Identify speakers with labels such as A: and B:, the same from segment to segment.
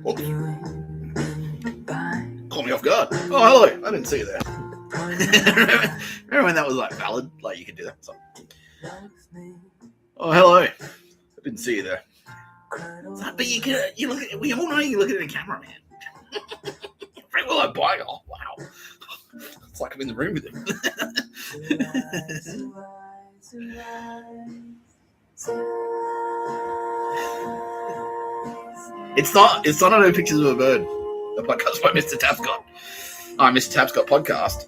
A: What the? Caught me off guard. Oh, hello. I didn't see you there. remember when that was like valid? Like you could do that. So. Oh, hello. I didn't see you there. Like, but you look at. We all know you look at the camera, man. Very well, I buy. Oh, wow. It's like I'm in the room with him. It's not no pictures of a bird. The podcast by Mr. Tapscott. Mr. Tapscott podcast.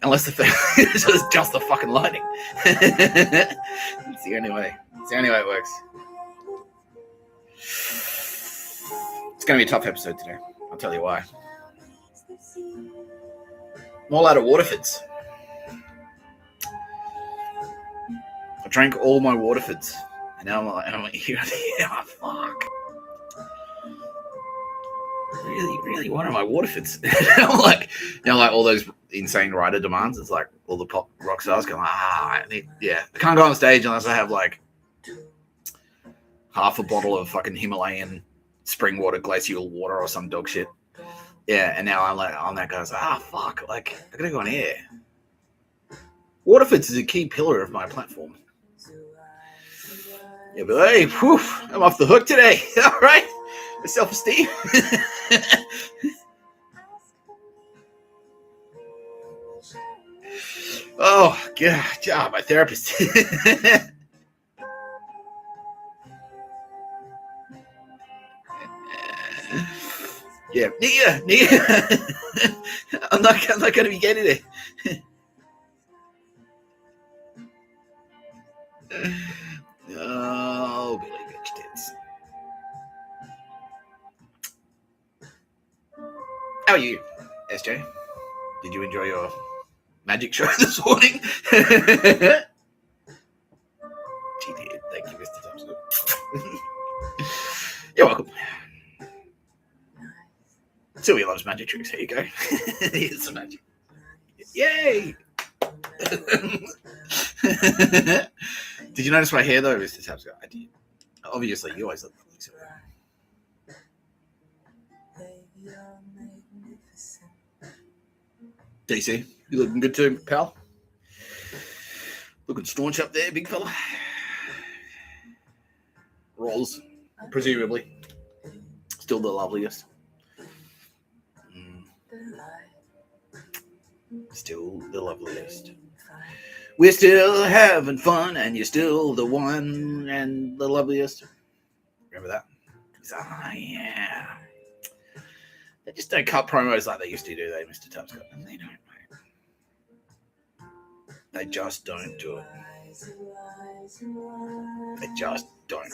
A: Unless it's just the fucking lighting. It's the only way. It's the only way it works. It's going to be a tough episode today. I'll tell you why. I'm all out of Waterfords. I drank all my Waterfords. And now I'm like, here. Oh, fuck. Really one of my Waterfords. I'm like, all those insane rider demands. It's like all the pop rock stars going, I can't go on stage unless I have like half a bottle of fucking Himalayan spring water, glacial water, or some dog shit. Yeah, and now I'm like, on that guy's fuck, like I gotta go on air. Waterfords is a key pillar of my platform. Yeah, but hey, I'm off the hook today. All right. Self-esteem. Oh god, my therapist. Yeah, I'm not going to be getting it. Oh, Billy bitch tits. How are you, SJ? Did you enjoy your magic show this morning? She did. Thank you, Mr. Thompson. You're welcome. Sylvia loves magic tricks. Here you go. Here's some magic. Yay! Did you notice my hair though, Mr. Tapscott? I did. Obviously, you always look like so. DC, you looking good too, pal? Looking staunch up there, big fella. Rolls, presumably. Still the loveliest. Still the loveliest. We're still having fun, and you're still the one and the loveliest. Remember that? Yeah. They just don't cut promos like they used to do, they, Mr. Tapscott. And they don't, mate. They just don't do it. They just don't.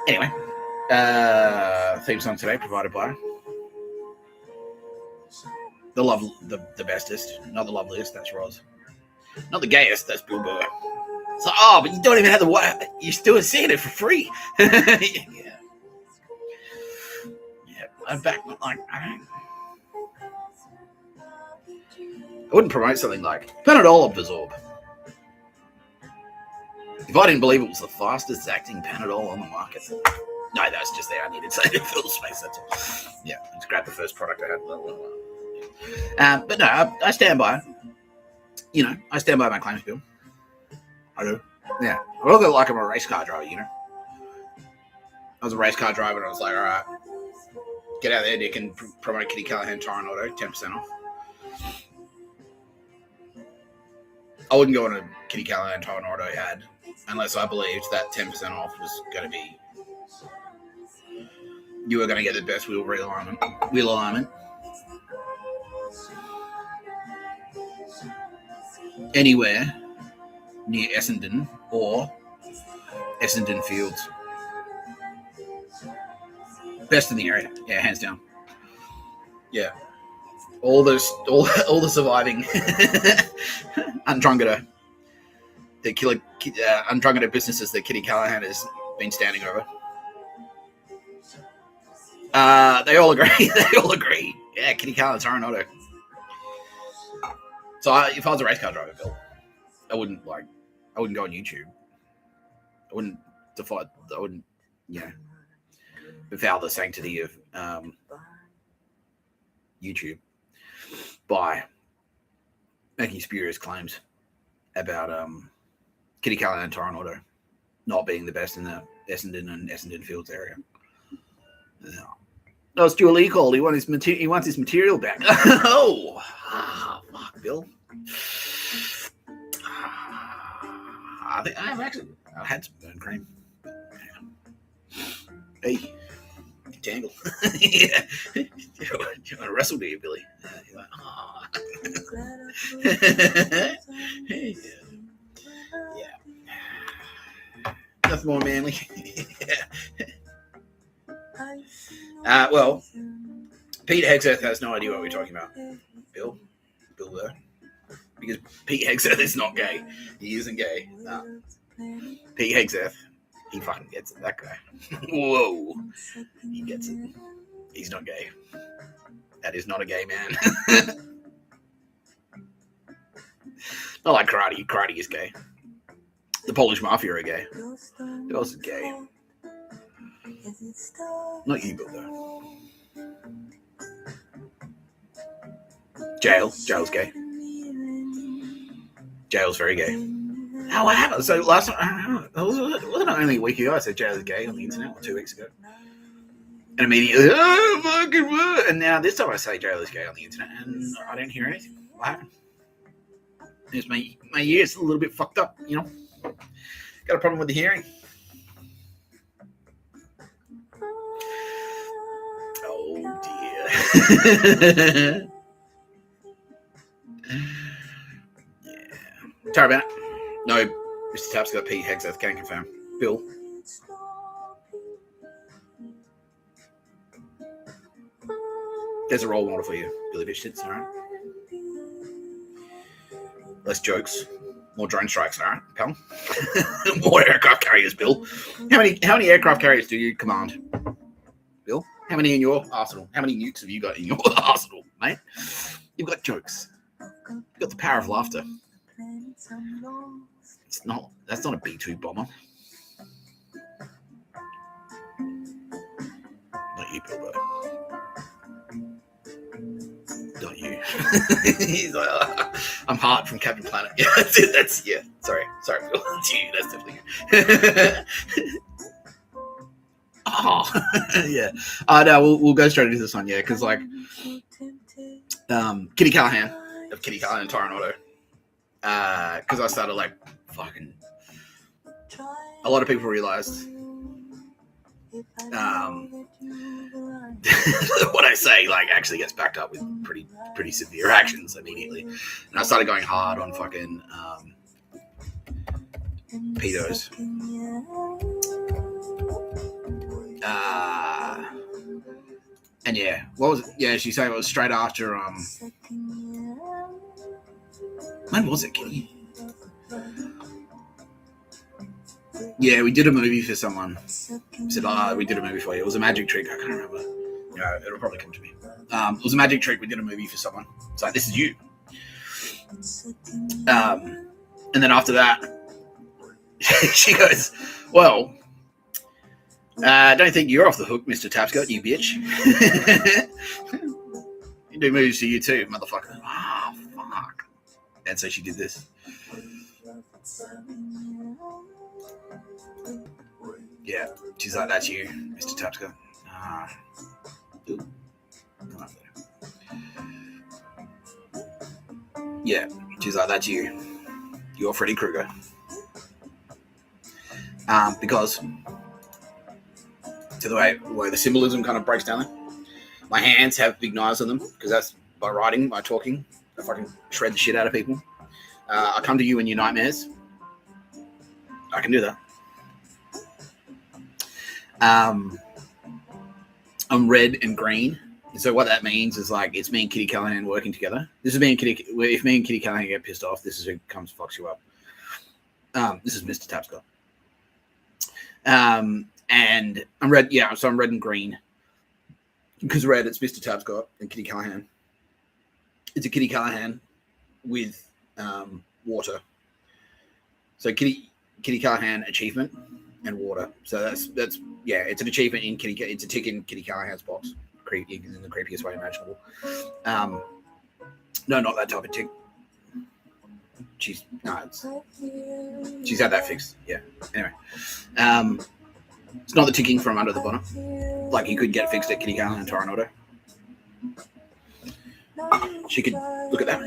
A: Anyway, theme song today provided by the bestest, not the loveliest, that's Roz. Not the gayest, that's Bill Burr. It's like, but you don't even have you're still seeing it for free. Yeah. I'm back, like, I wouldn't promote something like Panadol Absorb. If I didn't believe it was the fastest acting Panadol on the market. No, that's just there. I needed to fill the space, that's all. Yeah, let's grab the first product I had. But no, I stand by it. I stand by my claims, Bill. I do. Yeah. I look like I'm a race car driver, I was a race car driver and I was like, all right, get out there, Dick, and promote Kitty Callahan Tire Auto, 10% off. I wouldn't go on a Kitty Callahan Tire Auto ad unless I believed that 10% off was going to be, you were going to get the best wheel alignment. Anywhere near Essendon or Essendon Fields. Best in the area, yeah, hands down. Yeah, all the surviving undrunketer, the killer undrunketer businesses that Kitty Callahan has been standing over. They all agree. Yeah, Kitty Callahan's Tire Auto. So if I was a race car driver, Bill, I wouldn't go on YouTube. I wouldn't, befoul the sanctity of YouTube by making spurious claims about Kitty Callahan and Toronto not being the best in the Essendon and Essendon Fields area. Yeah. No, Stuart Lee called. He wants his material back. Oh, fuck, Bill. I think I've had some burn cream. Hey, tangle. Yeah. You want to wrestle, do you, Billy? You're like, oh. Yeah. Nothing more manly. Yeah. Well, Pete Hegseth has no idea what we're talking about. Bill Burr. Because Pete Hegseth is not gay. He isn't gay. No. Pete Hegseth, he fucking gets it. That guy. Whoa. He gets it. He's not gay. That is not a gay man. Not like karate. Karate is gay. The Polish Mafia are gay. Who else is gay? Not you, Bill, though. Jail's gay. Jail's very gay. Oh, what happened? So last time, wasn't it only a week ago I said jail is gay on the internet, or 2 weeks ago? And immediately, oh, fucking what? And now this time I say jail is gay on the internet, and I don't hear anything. What happened? It's my ears a little bit fucked up, you know? Got a problem with the hearing. Oh, dear. Yeah. Sorry about it. No, Mr. Tapscott, Pete Hegseth, can confirm. Bill. There's a role model for you, Billy Bitch. All right. Less jokes, more drone strikes. All right, pal. More aircraft carriers, Bill. How many aircraft carriers do you command, Bill? How many in your arsenal? How many nukes have you got in your arsenal, mate? You've got jokes. You've got the power of laughter. That's not a B-2 bomber. Not you, Bill Burr. Not you. He's like, I'm Hart from Captain Planet. Yeah, that's it. Sorry, Bill. That's you. That's definitely you. Oh, yeah. No, we'll go straight into this one, yeah, because like, Kitty Callahan of Kitty Callahan and Toronto. Because I started like fucking. A lot of people realized what I say like actually gets backed up with pretty severe actions immediately, and I started going hard on fucking pedos. And yeah, what was it? Yeah, she said it was straight after when was it, Kitty? Yeah, we did a movie for someone. We said, we did a movie for you. It was a magic trick. I can't remember. Yeah, it'll probably come to me. It was a magic trick. We did a movie for someone. It's like, this is you. And then after that, she goes, well, I don't think you're off the hook, Mr. Tapscott, you bitch. You do movies to you too, motherfucker. Oh, fuck. And so she did this. Yeah, she's like, that's you, Mr. Tapscott. Come up there. Yeah, she's like, that's you. You're Freddy Kruger. Because to the way the symbolism kind of breaks down there. My hands have big knives on them because that's by writing, by talking. I fucking shred the shit out of people. I come to you in your nightmares. I can do that. I'm red and green. And so what that means is like it's me and Kitty Callahan working together. This is me and Kitty. If me and Kitty Callahan get pissed off, this is who comes fucks you up. This is Mr. Tapscott. And I'm red. Yeah, so I'm red and green. Because red, it's Mr. Tapscott and Kitty Callahan. It's a Kitty Callahan with water. So Kitty Callahan achievement and water. So that's yeah, it's an achievement in Kitty. It's a tick in Kitty Callahan's box. In the creepiest way imaginable. No, not that type of tick. She's had that fixed. Yeah. Anyway, it's not the ticking from under the bonnet. Like you could get fixed at Kitty Callahan and Toronto. She could look at that.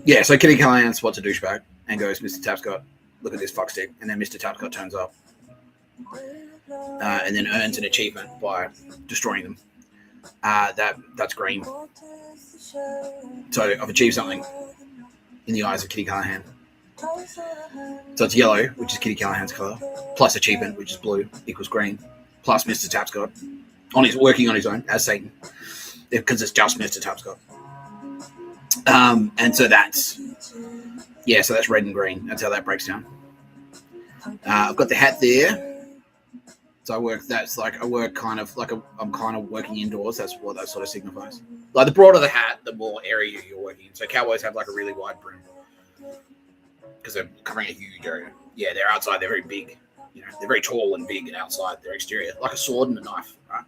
A: Yeah. So Kitty Callahan spots a douchebag and goes, "Mr. Tapscott, look at this fuckstick," and then Mr. Tapscott turns up. And then earns an achievement by destroying them. That's green. So I've achieved something in the eyes of Kitty Callahan. So it's yellow, which is Kitty Callahan's colour, plus achievement, which is blue, equals green, plus Mr. Tapscott working on his own as Satan, because it's just Mr. Tapscott. And so that's red and green. That's how that breaks down. I've got the hat there. So I work kind of like I'm kind of working indoors. That's what that sort of signifies. Like the broader the hat, the more area you're working in. So cowboys have like a really wide brim because they're covering a huge area. Yeah, they're outside. They're very big. You know, they're very tall and big, and outside their exterior, like a sword and a knife. Right.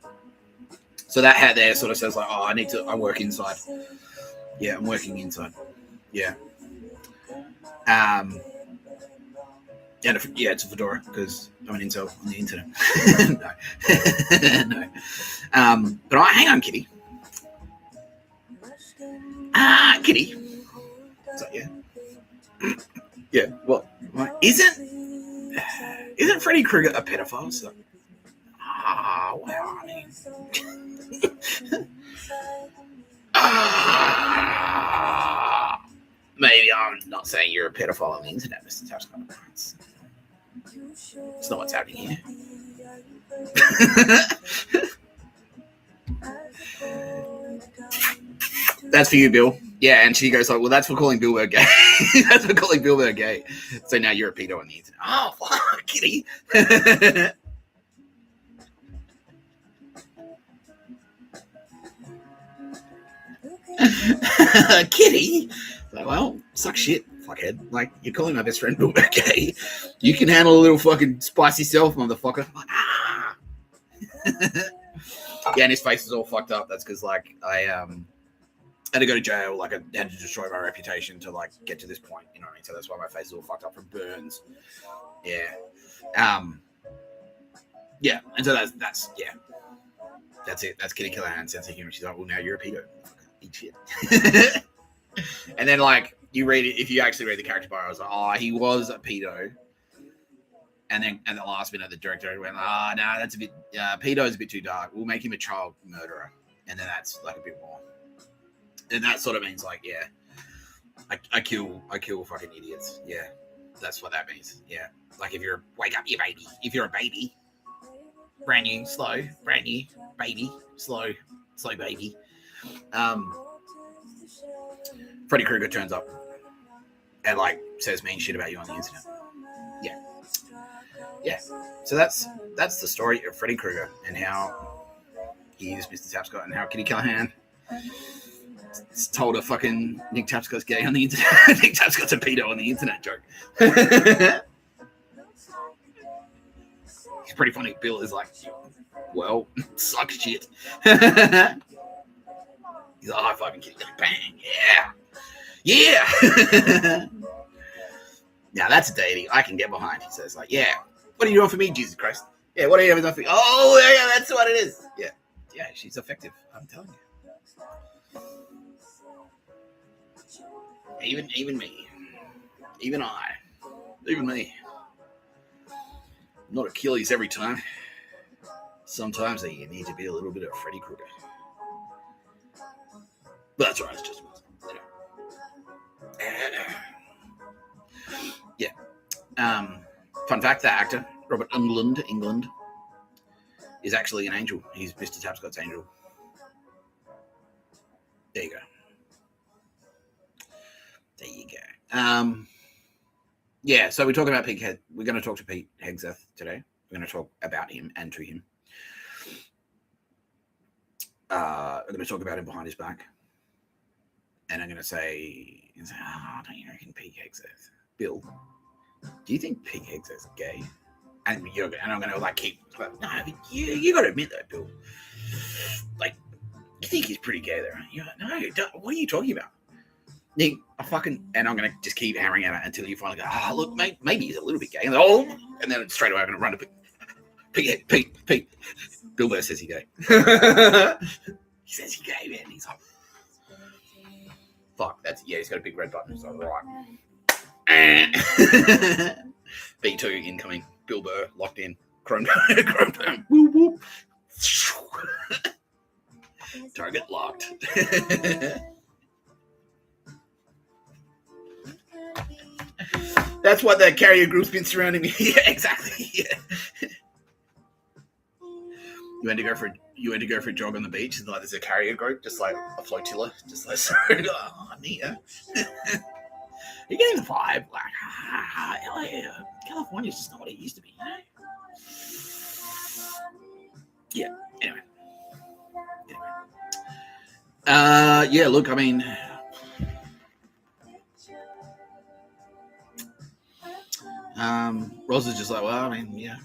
A: So that hat there sort of says like, oh, I work inside. Yeah, I'm working inside. Yeah. And it's a fedora because I'm an incel on the internet. No. But hang on, Kitty. Kitty. So yeah. Yeah. Well, isn't Freddy Kruger a pedophile? So, well, I mean. Maybe I'm not saying you're a pedophile on the internet, Mr. Tapscott. It's not what's happening here. That's for you, Bill. Yeah, and she goes like, well, that's for calling Bill Burr gay. That's for calling Bill Burr gay. So now you're a pedo on the internet. Oh, fuck, Kitty. Kitty? Like, well, suck shit, fuckhead. Like, you're calling my best friend Bill Burr gay. You can handle a little fucking spicy self, motherfucker. Like, Yeah, and his face is all fucked up. That's because, like, I had to go to jail. Like, I had to destroy my reputation to, like, get to this point. You know what I mean? So that's why my face is all fucked up from burns. Yeah. Yeah, and so that's yeah. That's it. That's Kitty Callahan's sense of humor. She's like, well, now you're a pedo. Eat shit. And then, like, you read it, if you actually read the character bio, I was like, oh, he was a pedo. And then at the last minute, the director went, no, that's a bit, pedo's a bit too dark. We'll make him a child murderer. And then that's like a bit more. And that sort of means, like, yeah, I kill fucking idiots. Yeah, that's what that means. Yeah. Like, if you're, wake up, you baby. If you're a baby, brand new, slow baby, slow baby. Freddy Kruger turns up and, like, says mean shit about you on the internet. Yeah. So that's the story of Freddy Kruger and how he is Mr. Tapscott and how Kitty Callahan told a fucking Nick Tapscott's gay on the internet. Nick Tapscott's a pedo on the internet joke. It's pretty funny. Bill is like, well, suck shit. He's like, high-fiving Kitty. Bang. Yeah. Now that's a deity I can get behind. He says, like, yeah. What are you doing for me, Jesus Christ? Yeah, what are you doing for me? Oh, yeah, that's what it is. Yeah, she's effective. I'm telling you. Even me. Even me. Not Achilles every time. Sometimes you need to be a little bit of Freddy Kruger. But that's right, it's just, you know. Yeah. Fun fact, that actor, Robert England, is actually an angel. He's Mr. Tapscott's angel. There you go. Yeah, so we're talking about we're going to talk to Pete Hegseth today. We're going to talk about him and to him. We're going to talk about him behind his back. And I'm going to say, don't you reckon Pete Hegseth? Bill, Do you think Pete Hegseth's gay? And I'm going to like keep. No, but you got to admit that, Bill. Like, you think he's pretty gay there? You're like, no, what are you talking about? And I'm going to just keep hammering at it until you finally go, oh, look, maybe he's a little bit gay. And then straight away I'm going to run to Pete. Bill Burr says he's gay. He says he's gay, man. He's like, fuck, he's got a big red button. He's like, right. B2 incoming. Bill Burr locked in. Chrome down. Whoop, whoop. Target locked. That's what the carrier group's been surrounding me. Yeah, exactly. Yeah. You went to go for a jog on the beach, and like there's a carrier group, just like a flotilla, just like sorry, Nia. You're getting the vibe, like LA, California's just not what it used to be, you know? Yeah. Anyway. Yeah. Look, I mean, Roz is just like, well, I mean, yeah,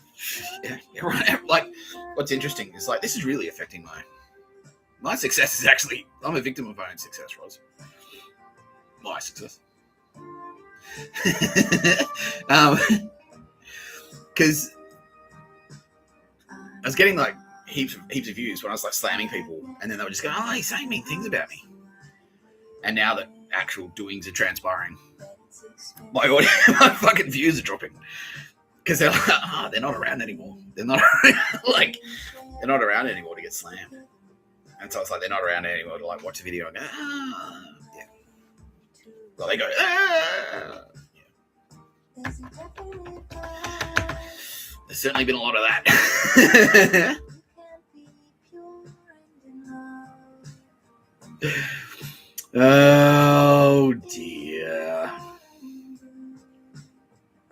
A: right. Like, what's interesting is like this is really affecting my success. Is actually I'm a victim of my own success, Roz. My success. Because I was getting like heaps of views when I was like slamming people, and then they were just going, "Oh, he's saying mean things about me." And now that actual doings are transpiring, my fucking views are dropping because they're like, they're not around anymore. They're not around anymore to get slammed, and so it's like they're not around anymore to like watch the video and go, yeah. Well, they go, yeah. There's certainly been a lot of that. Oh dear.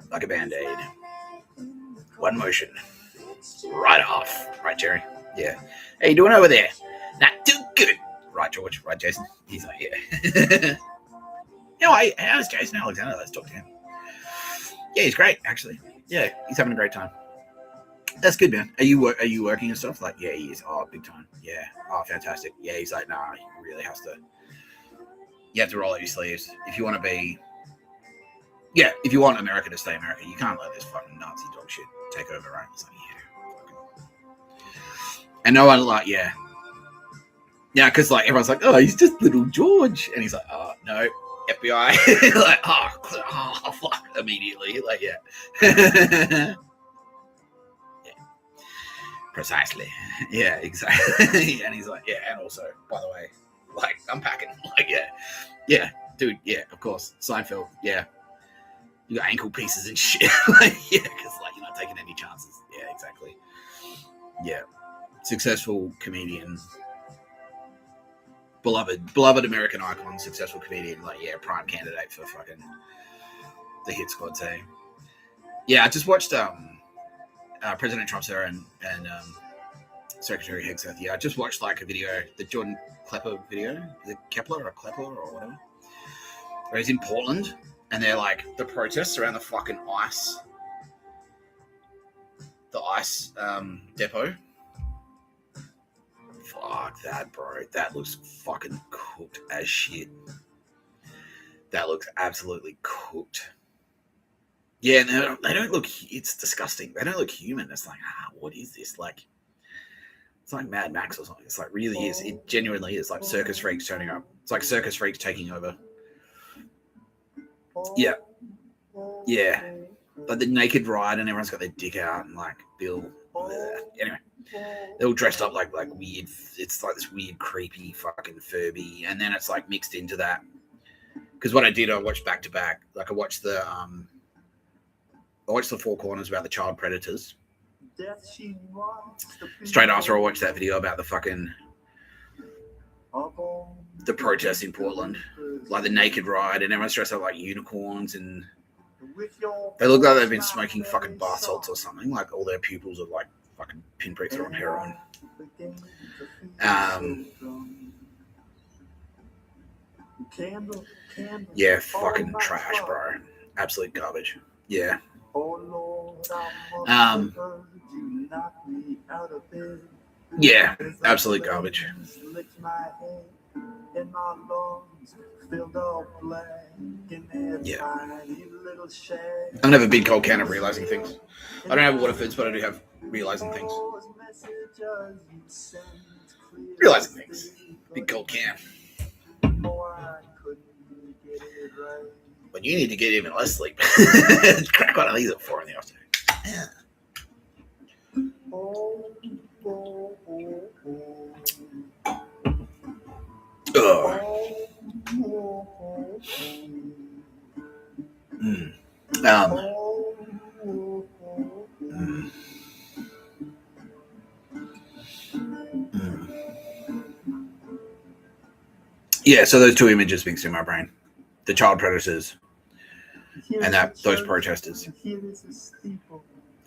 A: Like a band-aid. One motion. Right off. Right, Jerry? Yeah. How you doing over there? Not too good. Right, George? Right, Jason? He's like, yeah. How's Jason Alexander? Let's talk to him. Yeah, he's great, actually. Yeah, he's having a great time. That's good, man. Are you working and stuff? Like, yeah, he is. Oh, big time. Yeah. Oh, fantastic. Yeah, he's like, nah, he really has to. You have to roll out your sleeves if you want to be. Yeah, if you want America to stay America, you can't let this fucking Nazi dog shit take over, right? It's like, yeah. And no one like, yeah. Yeah, because like everyone's like, oh, he's just little George, and he's like, oh no, FBI, like, oh, fuck, immediately, like, yeah. Yeah. Precisely, yeah, exactly. And he's like, yeah, and also, by the way, like, I'm packing, like, yeah, dude, yeah, of course, Seinfeld, yeah, you got ankle pieces and shit, like, yeah, because like you're not taking any chances, yeah, exactly, yeah, successful comedian. Beloved American icon, successful comedian, like, yeah, prime candidate for fucking the hit squad team. Yeah, I just watched President Trump's there and Secretary Hegseth. Yeah, I just watched like a video, the Jordan Klepper video, is it Kepler or Klepper or whatever? Where he's in Portland and they're like the protests around the fucking ice depot. Fuck that, bro. That looks fucking cooked as shit. That looks absolutely cooked. Yeah, and they don't look, it's disgusting. They don't look human. It's like, what is this? Like, it's like Mad Max or something. It's like, really is. It genuinely is like circus freaks turning up. It's like circus freaks taking over. Yeah. Yeah. Like the naked ride and everyone's got their dick out and like Bill. Anyway. They're all dressed up like weird. It's like this weird, creepy fucking Furby. And then it's like mixed into that. Because what I did, I watched back to back. Like I watched the Four Corners about the child predators. Straight after I watched that video about the fucking the protests in Portland, like the naked ride, and everyone's dressed up like unicorns, and they look like they've been smoking fucking bath salts or something. Like all their pupils are like fucking pinpricks are on heroin. Yeah, fucking trash, bro. Absolute garbage. Yeah. Yeah, absolute garbage. Yeah. I don't have a big cold can of realizing things. I don't have Waterfords, but I do have realizing things. Realizing things. Big cold can. But you need to get even less sleep. Crack one of these at 4 in the afternoon. Yeah. Yeah, so those two images mixed in my brain. The child predators and those protesters.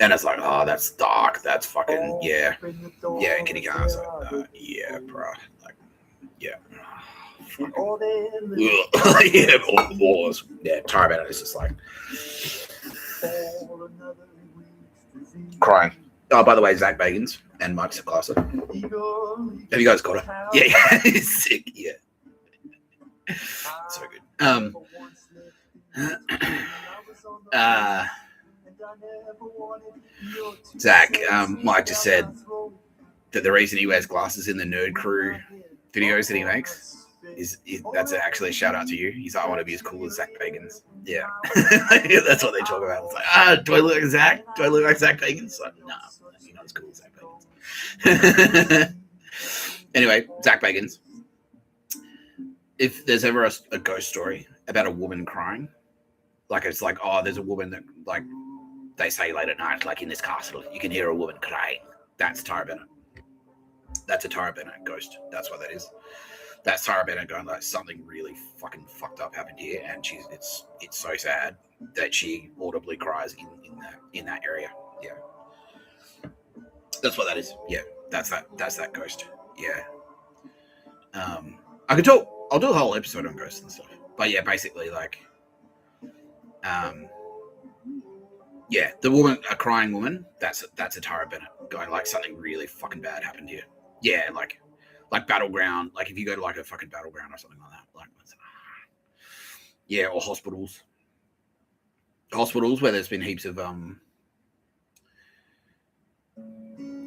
A: And it's like, oh, that's dark. That's fucking, yeah. Yeah, Kitty Khan's like, yeah, bro. Like, yeah. Yeah, balls. Yeah, Tara Bennett is just like crying. Oh, by the way, Zach Bagans and Mike Stoklasa. Have you guys got it? Yeah, he's sick. Yeah, so good. Zach, Mike just said that the reason he wears glasses in the Nerd Crew videos that he makes is that's actually a shout out to you. He's like, I want to be as cool as Zach Bagans. Yeah, that's what they talk about. It's like, do I look like Zach? Do I look like Zach Bagans? Like, no, you're not as cool as Zach Bagans. Anyway, Zach Bagans. If there's ever a ghost story about a woman crying, like it's like, oh, there's a woman that, like, they say late at night, like in this castle, you can hear a woman crying. That's Tara Bennett. That's a Tara Bennett ghost. That's what that is. That's Tara Bennett going like, something really fucking fucked up happened here, and it's so sad that she audibly cries in that area. Yeah, that's what that is. Yeah, that's that ghost. Yeah. I could talk. I'll do a whole episode on ghosts and stuff. But yeah, basically, like, yeah, the woman, a crying woman, that's a Tara Bennett going like, something really fucking bad happened here. Yeah, like Battleground, like if you go to like a fucking Battleground or something like that, like, yeah, or hospitals where there's been heaps of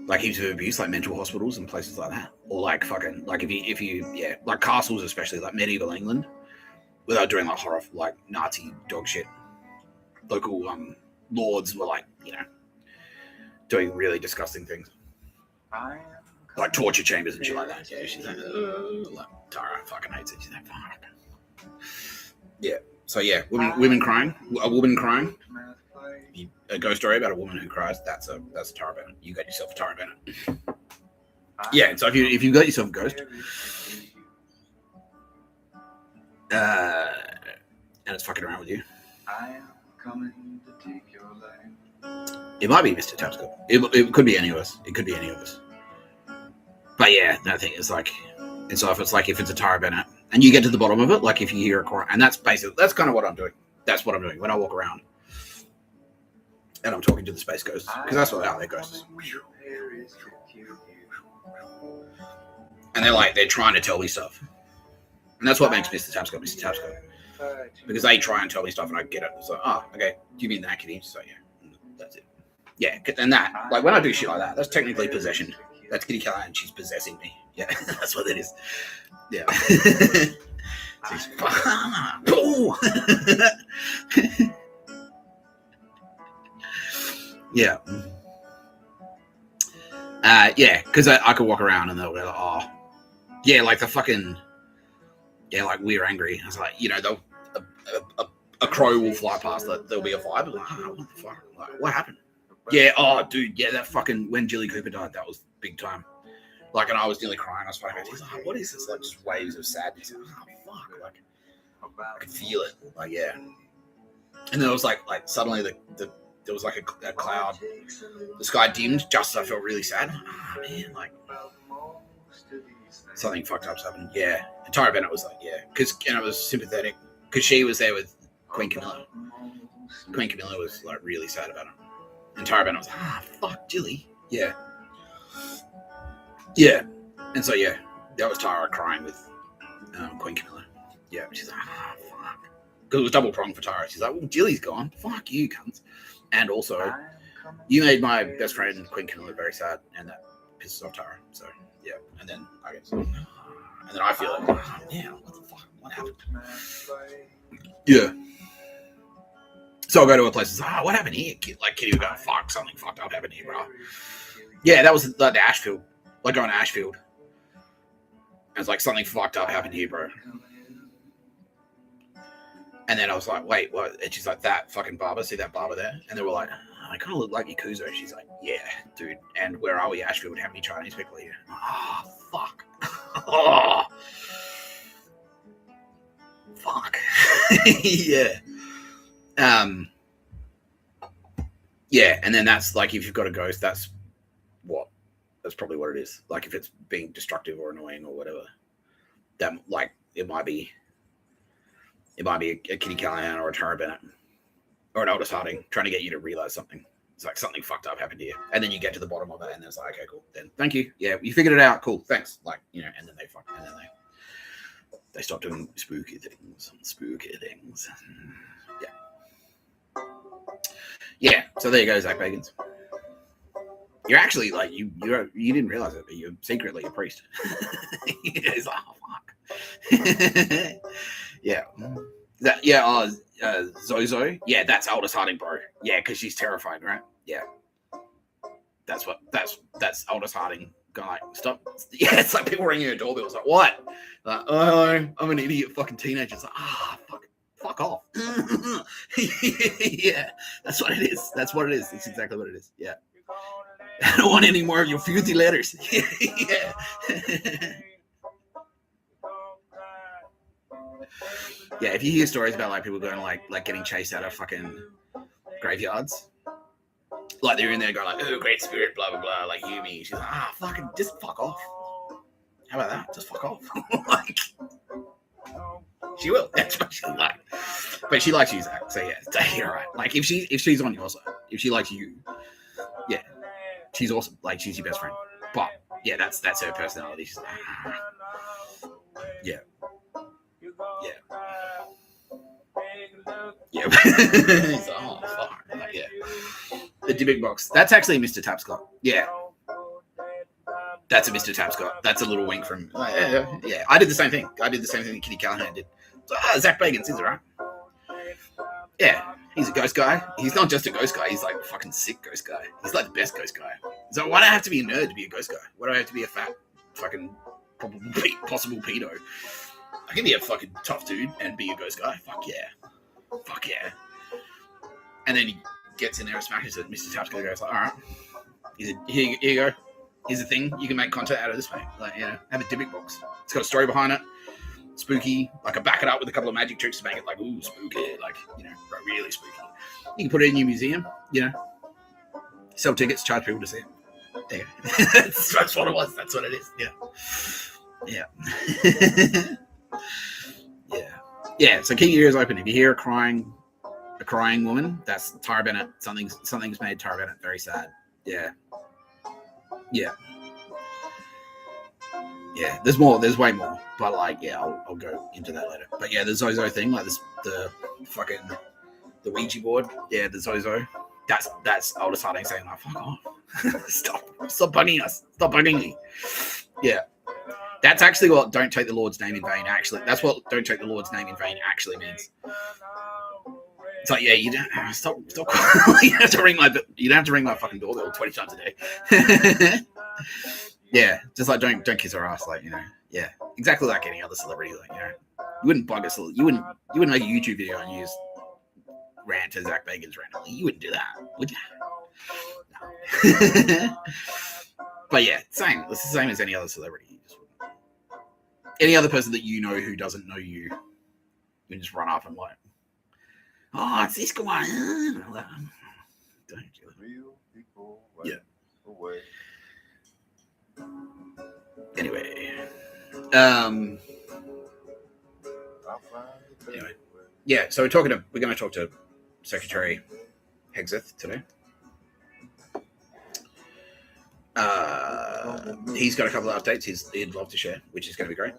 A: abuse, like mental hospitals and places like that, or like fucking, like if you yeah, like castles, especially like medieval England, without doing like horror, like Nazi dog shit. Local lords were like, you know, doing really disgusting things, like torture chambers and shit like that. Yeah, she's like Tara fucking hates it. She's like, fuck. Yeah. So yeah, women crying, a woman crying. A ghost story about a woman who cries. That's a Tara Bennett. You got yourself a Tara Bennett. Yeah. So if you got yourself a ghost, and it's fucking around with you, it might be Mr. Tapscott. It could be any of us. It could be any of us. But yeah, no, I think it's like, and so if it's a Tara Bennett, and you get to the bottom of it, like if you hear a cry, and that's kind of what I'm doing. That's what I'm doing when I walk around. And I'm talking to the space ghosts, because that's what they're ghosts. And they're trying to tell me stuff. And that's what makes Mr. Tapscott Mr. Tapscott. Because they try and tell me stuff and I get it. It's like, oh, okay, do you mean that, Kitty? So yeah, that's it. Yeah, and that, like when I do shit like that, that's technically possession. That's Kitty Keller and she's possessing me. Yeah, that's what it is. Yeah. Yeah. Yeah, because I could walk around and they'll be like, oh, yeah, like the fucking, yeah, like we're angry. I was like, you know, a crow will fly past, there'll be a vibe. Like, oh, what the fuck? Like, what happened? Yeah, oh, dude, yeah, that fucking, when Jilly Cooper died, that was big time. Like, and I was nearly crying. I was fucking, he's like, what is this? Like, just waves of sadness. Oh, fuck. Like, I could feel it. Like, yeah. And then it was like suddenly there was like a cloud. The sky dimmed just as I felt really sad. Oh, man, like, something fucked up's happened. Yeah. And Tara Bennett was like, yeah. And I was sympathetic because she was there with Queen Camilla. Queen Camilla was like really sad about it. And Tara Bennett was like, fuck, Jilly. Yeah. Yeah. And so, yeah, that was Tara crying with Queen Camilla. Yeah. She's like, fuck. Because it was double pronged for Tara. She's like, well, Jilly's gone. Fuck you, cunts. And also, you made my best friend, Queen Camilla, very sad. And that pisses off Tara. So, yeah. And then I guess. And then I feel like, yeah, what the fuck? What happened? Yeah. So I go to a place and say, what happened here, kid? Like, Kitty would go, fuck, something fucked up happened here, bro. Yeah, that was like the Ashfield. Like going to Ashfield. I was like, something fucked up happened here, bro. And then I was like, wait, what? And she's like, that fucking barber, see that barber there? And they were like, I kind of look like Yakuza. She's like, yeah, dude. And where are we, Ashfield? How many Chinese people are here? Oh, fuck. Oh. Fuck. Yeah. Yeah, and then that's like if you've got a ghost, that's probably what it is. Like if it's being destructive or annoying or whatever, that like it might be a Kitty Callahan or a Tara Bennett or an Otis Harding trying to get you to realize something. It's like something fucked up happened here, and then you get to the bottom of it, and it's like, okay, cool. Then thank you. Yeah, you figured it out. Cool, thanks. Like and then they stop doing spooky things. Yeah. Yeah. So there you go, Zach Bagans. You're actually like you didn't realize it, but you're secretly a priest. It's like, oh fuck. Yeah. Zozo. Yeah, that's Aldous Harding, bro. Yeah, because she's terrified, right? Yeah. That's Aldous Harding going like, stop. Yeah, it's like people ringing your doorbell. It's like, what? Like, oh, I'm an idiot fucking teenager. It's like, fuck off. Yeah, that's what it is. It's exactly what it is. Yeah. I don't want any more of your filthy letters. Yeah. Yeah, if you hear stories about like people going like getting chased out of fucking graveyards, like they're in there going like, oh, great spirit, blah blah blah, like you me. She's like, fucking just fuck off. How about that? Just fuck off. Like, she will. That's what she's like. But she likes you, Zach. So yeah, you're right. Like if she's on your side, if she likes you, yeah, she's awesome. Like she's your best friend. But yeah, that's her personality. She's like, yeah. Yeah. He's like, oh fuck. Like, yeah. The Dybbuk box. That's actually Mr. Tapscott. Yeah. That's a Mr. Tapscott. That's a little wink from. Yeah. I did the same thing. that Kitty Callahan did. So, Zach Bagans is alright. Yeah. He's a ghost guy. He's not just a ghost guy. He's like a fucking sick ghost guy. He's like the best ghost guy. So why do I have to be a nerd to be a ghost guy? Why do I have to be a fat fucking possible pedo? I can be a fucking tough dude and be a ghost guy. Fuck yeah. And then he gets in there and smashes it. Mr. Tapscott goes like, all right, here you go. Here's the thing. You can make content out of this, mate. Like, have a Dybbuk box. It's got a story behind it. Spooky. Like, I back it up with a couple of magic tricks to make it like, ooh, spooky. Like, really spooky. You can put it in your museum, Sell tickets, charge people to see it. There. That's what it was. That's what it is. Yeah. Yeah. So keep your ears open. If you hear a crying woman, that's Tara Bennett. Something's made Tara Bennett very sad. Yeah. There's more. There's way more. But I'll go into that later. But yeah, the Zozo thing, like this, the Ouija board. Yeah, the Zozo. That's Aldous Harding saying like, fuck off. Stop bugging us. Stop bugging me. Yeah. That's actually what "Don't take the Lord's name in vain" actually. That's what "Don't take the Lord's name in vain" actually means. It's like, yeah, you don't stop. You don't have to ring my fucking doorbell 20 times a day. Yeah, just like don't kiss her ass, yeah, exactly like any other celebrity. You wouldn't bug us. You wouldn't make a YouTube video and use rant to Zach Bagans randomly. You wouldn't do that, would you? No. But yeah, same. It's the same as any other celebrity. Any other person that you know who doesn't know you, you can just run up and like, oh, it's this guy. Don't you? Real people. Yeah. Away. Anyway. Yeah. So we're going to talk to Secretary Hegseth today. He's got a couple of updates he'd love to share, which is going to be great.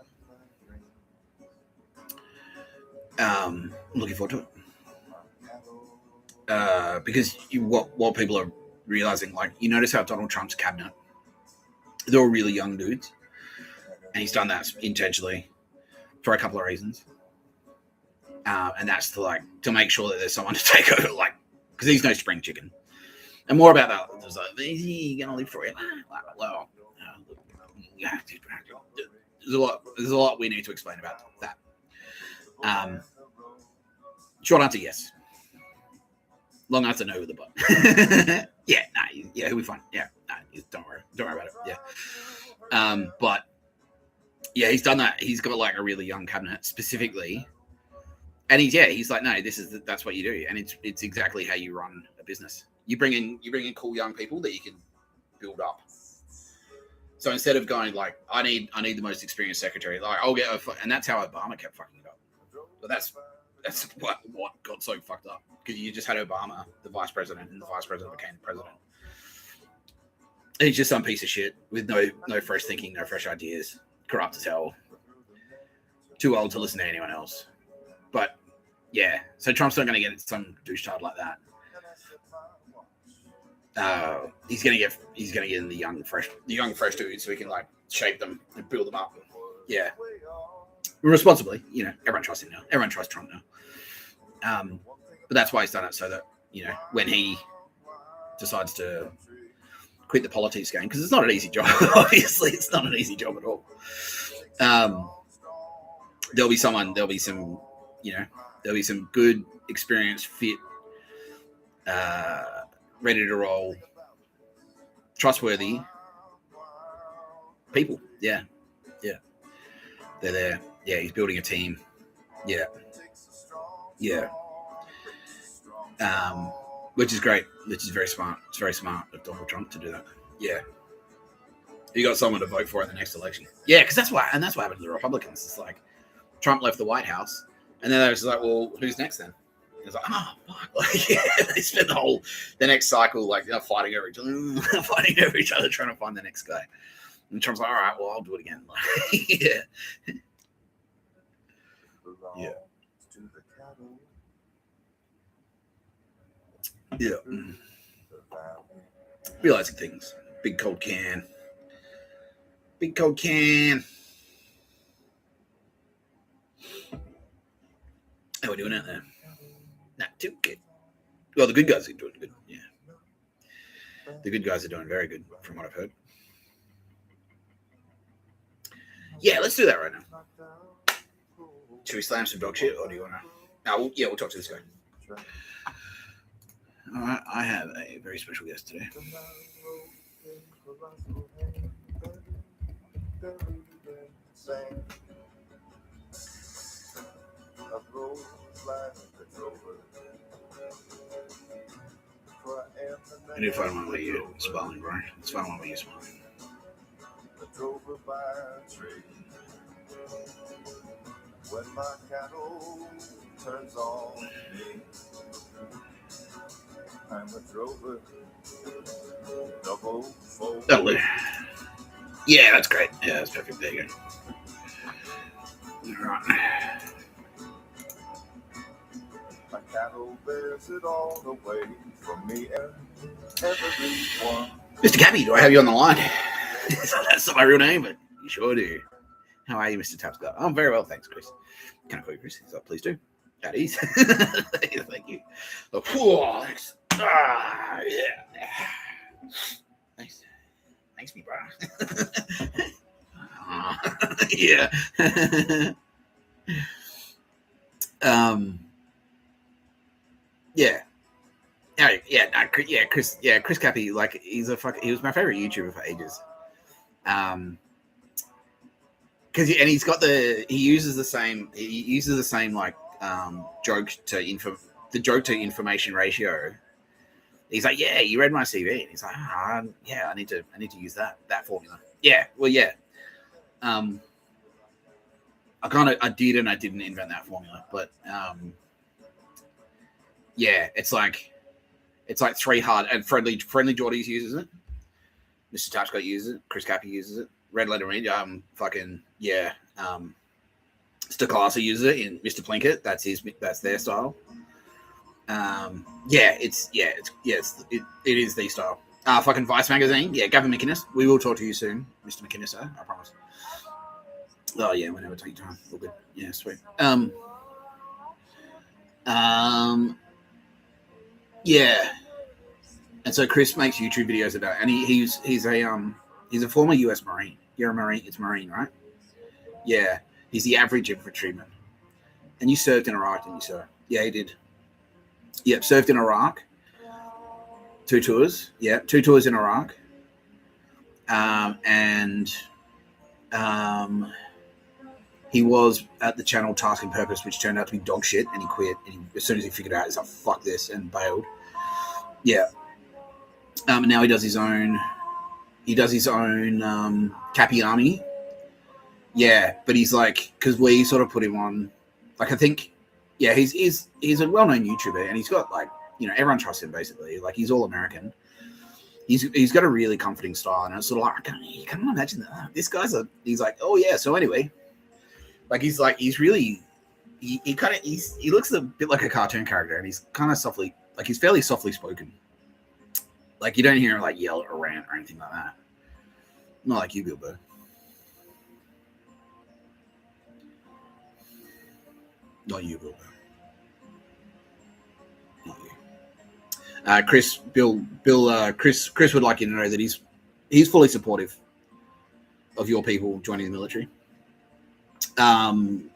A: I'm looking forward to it. Because what people are realizing, like, you notice how Donald Trump's cabinet, they're all really young dudes. And he's done that intentionally for a couple of reasons. And that's to make sure that there's someone to take over, like, because he's no spring chicken. And more about that, there's like, is he going to live forever? Well, there's a lot we need to explain about that. Short answer, yes. Long answer, no with the butt. He'll be fine. Yeah, don't worry about it. Yeah. But yeah, he's done that. He's got like a really young cabinet specifically. And he's like, no, that's what you do. And it's exactly how you run a business. You bring in cool young people that you can build up. So instead of going like, I need the most experienced secretary, like I'll get and that's how Obama kept fucking it up. But that's what got so fucked up, because you just had Obama, the vice president, and the vice president became the president. And he's just some piece of shit with no fresh thinking, no fresh ideas, corrupt as hell, too old to listen to anyone else. But yeah, so Trump's not going to get some douchebag like that. He's gonna get in the young fresh dudes so he can like shape them and build them up. Yeah, responsibly. You know, everyone trusts him now. Everyone trusts Trump now. But that's why he's done it, so that, you know, when he decides to quit the politics game, because it's not an easy job. Obviously, it's not an easy job at all. There'll be some good, experienced, fit, ready to roll, trustworthy people. Yeah. They're there. Yeah, he's building a team. Yeah. Which is great. Which is very smart. It's very smart of Donald Trump to do that. Yeah. You got someone to vote for in the next election. Yeah, because that's what happened to the Republicans. It's like Trump left the White House, and then they was like, well, who's next then? It's like, oh fuck! Like, yeah, they spent the next cycle like fighting over each other, trying to find the next guy. And Trump's like, all right, well, I'll do it again. Yeah. Realizing things. Big cold can. How are we doing out there? Not too good. Well, the good guys are doing good. Yeah. The good guys are doing very good, from what I've heard. Yeah, let's do that right now. Should we slam some dog shit, or do you want to? No, we'll talk to this guy. All right, I have a very special guest today. I need to find one where you're smiling, bro. Let's find one where you're smiling. When my cattle turns on me, I'm a drover, double fold. That'll do. Yeah, that's great. Yeah, that's perfect. There you go. All right. My cattle bears it all away from me and everyone. Mr. Cappy, do I have you on the line? That's not my real name, but you sure do. How are you, Mr. Tapscott? I'm very well, thanks, Chris. Can I call you Chris? So please do. At ease. Thank you. Oh, thanks. Yeah. Thanks. Thanks, me, bro. Yeah. Yeah. Chris Cappy, like, he was my favorite YouTuber for ages. Because he uses the same like joke to information ratio. He's like, yeah, you read my CV. And he's like, yeah, I need to use that formula. Yeah, well, yeah. I did and I didn't invent that formula, but Yeah, it's like three hard and friendly Geordies uses it. Mr. Tapscott uses it. Chris Cappy uses it. Red Letter Reed, Stoklasa uses it in Mr. Plinkett. That's their style. It is the style. Fucking Vice magazine. Yeah, Gavin McInnes. We will talk to you soon, Mr. McInnes, sir. I promise. Oh yeah, whenever take time. All good. Yeah, sweet. Yeah. And so Chris makes YouTube videos about it, and he's a former US Marine. You're a Marine, it's Marine, right? Yeah. He's the average infantryman. And you served in Iraq, didn't you, sir? Yeah, he did. Yep, served in Iraq. 2 tours. Yeah, 2 tours in Iraq. He was at the channel Task and Purpose, which turned out to be dog shit, and he quit. And as soon as he figured out, he's like, fuck this, and bailed. Yeah. And now he does his own Cappy Army. Yeah, but he's like, because we sort of put him on, like, I think, yeah, he's a well-known YouTuber, and he's got, like, you know, everyone trusts him, basically. Like, he's all American. He's got a really comforting style, and it's sort of like, you can't imagine that. This guy's he's like, oh, yeah, so anyway. He looks a bit like a cartoon character, and he's kind of softly, like, he's fairly softly spoken. Like, you don't hear him, like, yell or rant or anything like that. Not like you, Bill Burr. Not you, Bill Burr. Not you. Chris would like you to know that he's fully supportive of your people joining the military. And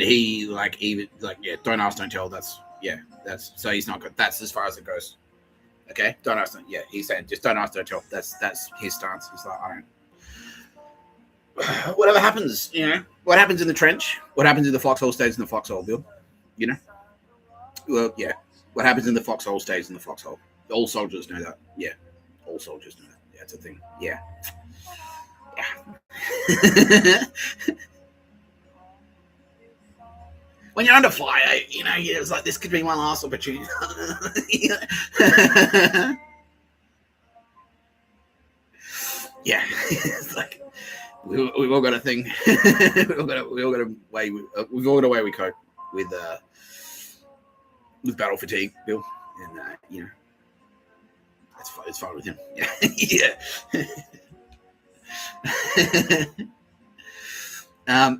A: he don't ask, don't tell. That's so he's not good. That's as far as it goes. Okay, don't ask. Yeah, he's saying just don't ask, don't tell. That's his stance. He's like, I don't. Whatever happens, you know. What happens in the trench? What happens in the foxhole stays in the foxhole, Bill. You know. Well, yeah. What happens in the foxhole stays in the foxhole. All soldiers know that. Yeah, all soldiers know that. Yeah, it's a thing. Yeah. When you're under fire, you know, it's like, this could be my last opportunity. Yeah, it's like we've all got a thing. we've all got a way we cope with battle fatigue, Bill, and you know, it's fine with him. Yeah.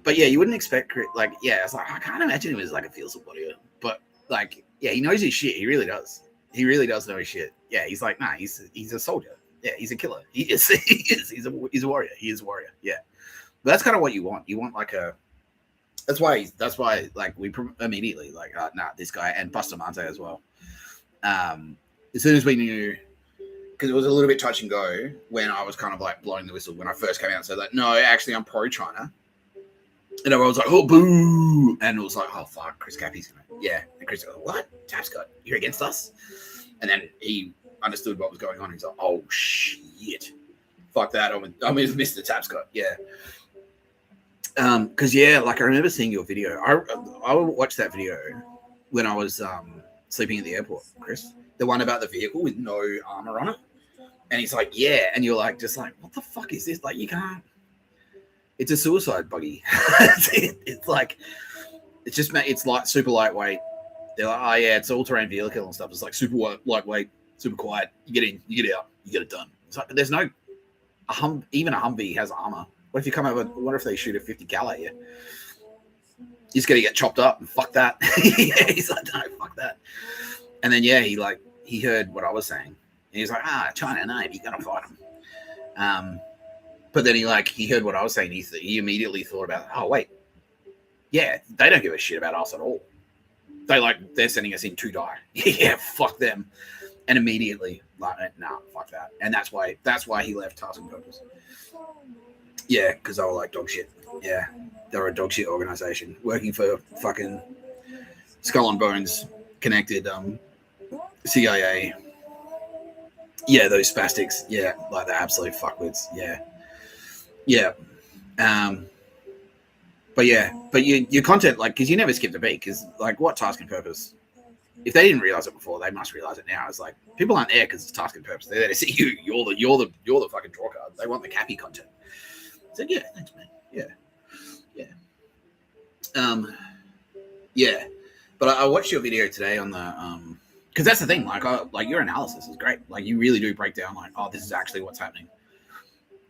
A: But yeah, you wouldn't expect, like, yeah, it's like, I can't imagine him as like a field warrior, but like, yeah, he knows his shit. He really does. He really does know his shit. Yeah, he's like, nah, he's a soldier. Yeah, he's a killer. He is. He's a warrior. He is a warrior. Yeah, but that's kind of what you want. You want like a. That's why like we immediately like, this guy, and Bustamante as well. As soon as we knew, because it was a little bit touch and go when I was kind of like blowing the whistle when I first came out and said like, no, actually I'm pro-China. And everyone was like, oh, boo. And it was like, oh, fuck, Chris Cappy's going to. Yeah. And Chris was like, what? Tapscott, you're against us? And then he understood what was going on. He's like, oh, shit. Fuck that. I'm with Mr. Tapscott. Yeah. Because, yeah, like I remember seeing your video. I would watch that video when I was sleeping at the airport, Chris. The one about the vehicle with no armor on it. And he's like, yeah. And you're like, just like, what the fuck is this? Like, you can't. It's a suicide buggy. It's like, it's like super lightweight. They're like, oh yeah, it's all-terrain vehicle and stuff. It's like super lightweight, super quiet. You get in, you get out, you get it done. It's like, there's no, even a Humvee has armor. What if you come over? What if they shoot a 50 cal at you? You're just gonna get chopped up and fuck that. Yeah, he's like, no, fuck that. And then yeah, he heard what I was saying. And he's like, China, no, you gotta fight them. But then he heard what I was saying. He immediately thought about, oh wait, yeah, they don't give a shit about us at all. They're sending us in to die. Yeah, fuck them. And immediately, like, nah, fuck that. And that's why he left Task and Purpose. Yeah, because they were like dog shit. Yeah, they were a dog shit organization working for fucking Skull and Bones connected CIA. Yeah, those spastics. Yeah, like the absolute fuckwits. Yeah. Yeah. But your content, like, because you never skipped a beat, because, like, what Task and Purpose if they didn't realize it before, they must realize it now. It's like people aren't there because it's task and purpose. They're there to see you. You're the fucking draw card. They want the Cappy content. So yeah, thanks, man. Yeah. But I watched your video today on the because that's the thing. Like your analysis is great. Like you really do break down like, oh, this is actually what's happening,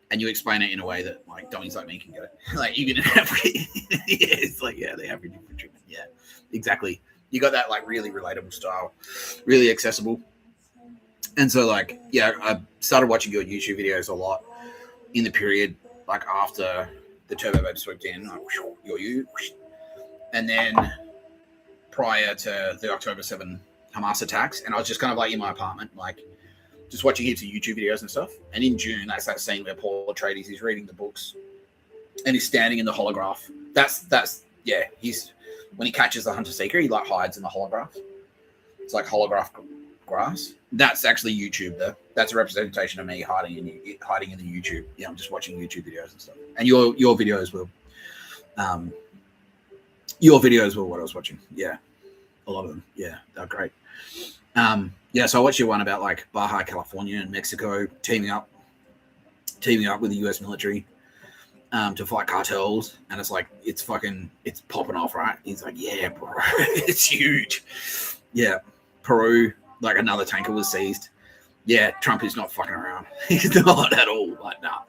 A: and you explain it in a way that like dummies like me can get it. Like you can have it's like the average infant treatment. Yeah, exactly. You got that like really relatable style, really accessible. And so like, I started watching your YouTube videos a lot in the period like after the Turbo Babe swooped in, like, and then prior to the October 7 Hamas attacks. And I was just kind of like in my apartment, like just watching heaps of YouTube videos and stuff. And in June, that's that scene where Paul Atreides, he's reading the books and he's standing in the holograph. He's when he catches the Hunter Seeker, he like hides in the holograph. It's like holograph grass. That's actually YouTube though. That's a representation of me hiding in the YouTube. Yeah, I'm just watching YouTube videos and stuff. And your videos were what I was watching. Yeah. A lot of them. Yeah, they're great. So I watched your one about like Baja California and Mexico teaming up with the US military to fight cartels, and it's like it's popping off, right? He's like, yeah, bro, it's huge. Yeah, Peru, like another tanker was seized. Yeah, Trump is not fucking around. He's not at all. Like, nah.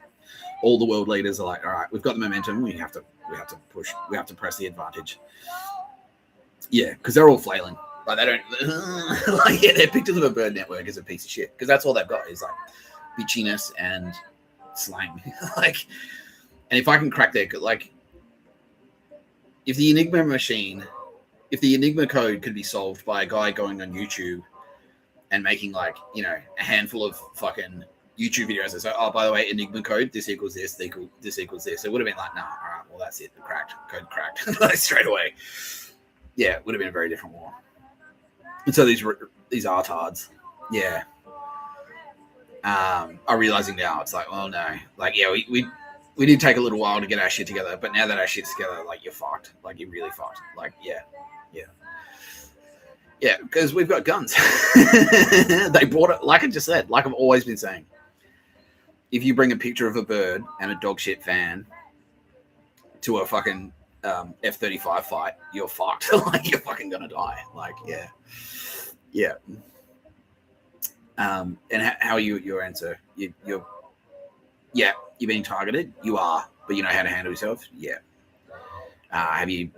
A: All the world leaders are like, all right, we've got the momentum. We have to push. We have to press the advantage. Yeah, because they're all flailing. Like they don't. Their pictures of a bird network is a piece of shit because that's all they've got is like bitchiness and slang. Like. And if I can crack their, like, if the Enigma code could be solved by a guy going on YouTube and making, like, a handful of fucking YouTube videos that say, oh, by the way, Enigma code, this equals this, this equals this. It would have been like, nah, all right, well, that's it. Code cracked. Like, straight away. Yeah, it would have been a very different war. And so these artards, are realizing now, it's like, oh, no. Like, yeah, we did take a little while to get our shit together, but now that our shit's together, like, you're fucked. Like, you're really fucked. Like, yeah, because we've got guns. They brought it, like I just said, like I've always been saying. If you bring a picture of a bird and a dog shit fan to a fucking F-35 fight, you're fucked. Like, you're fucking gonna die. Like, yeah. And how are you at your answer? You're being targeted. You are, but you know how to handle yourself. Yeah. Have you?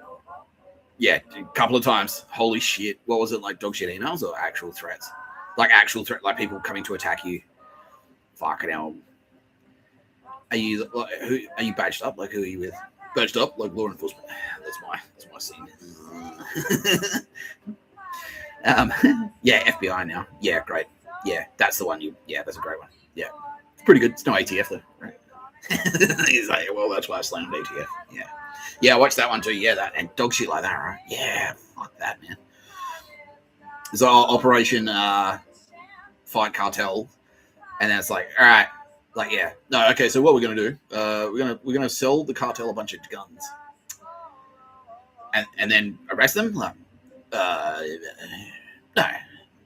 A: Yeah, a couple of times. Holy shit! What was it like? Dog shit emails or actual threats? Like actual threat, like people coming to attack you. Fucking hell. Are you badged up? Like who are you with? Badged up like law enforcement. That's my scene. FBI now. Yeah, great. Yeah, that's the one. That's a great one. Yeah. Pretty good. It's no ATF though, right? He's like, well, that's why I slammed ATF. Yeah, I watched that one too. Yeah, that and dog shit like that, right? Yeah, fuck that, man. So Operation Fight Cartel, and then it's like, all right, like no, okay. So what we're gonna do? We're gonna sell the cartel a bunch of guns, and then arrest them. Like, no,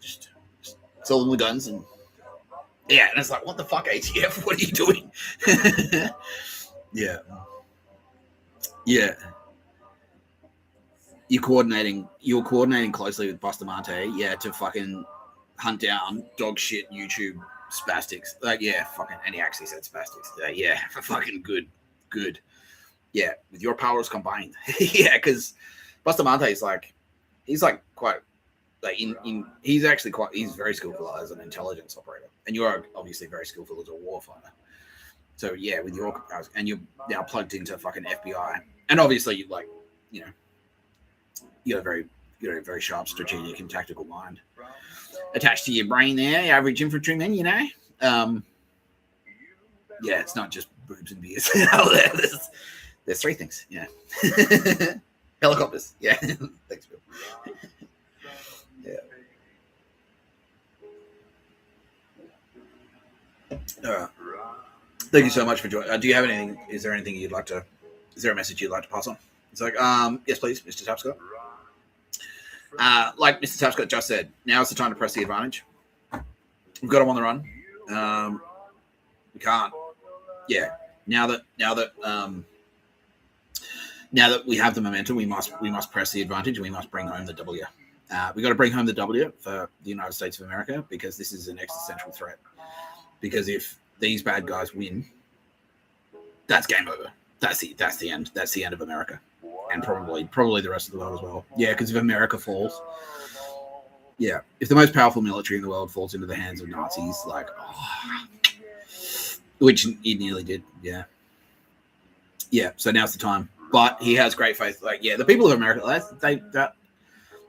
A: just sell them the guns and. Yeah, and it's like, what the fuck, ATF? What are you doing? Yeah. You're coordinating closely with Bustamante, to fucking hunt down dog shit YouTube spastics. Like, fucking, and he actually said spastics. Fucking good. Yeah, with your powers combined. Yeah, because Bustamante is like, he's like quite. Like he's very skillful as an intelligence operator, and you're obviously very skillful as a warfighter. So with your and you're now plugged into fucking FBI, and obviously you got a very sharp strategic and tactical mind attached to your brain there, average infantryman. It's not just boobs and beers. There's three things. Yeah, helicopters. Yeah, thanks, Bill. Thank you so much for joining. Do you have anything? Is there a message you'd like to pass on? It's like, yes, please, Mr. Tapscott. Like Mr. Tapscott just said, now's the time to press the advantage. We've got him on the run. We can't. Yeah. Now that we have the momentum, we must press the advantage. We must bring home the W. We got to bring home the W for the United States of America, because this is an existential threat. Because if these bad guys win, that's game over. That's the end. That's the end of America, and probably the rest of the world as well. Yeah, because if America falls, yeah, if the most powerful military in the world falls into the hands of Nazis, like, which it nearly did. Yeah. So now's the time. But he has great faith. Like, yeah, the people of America,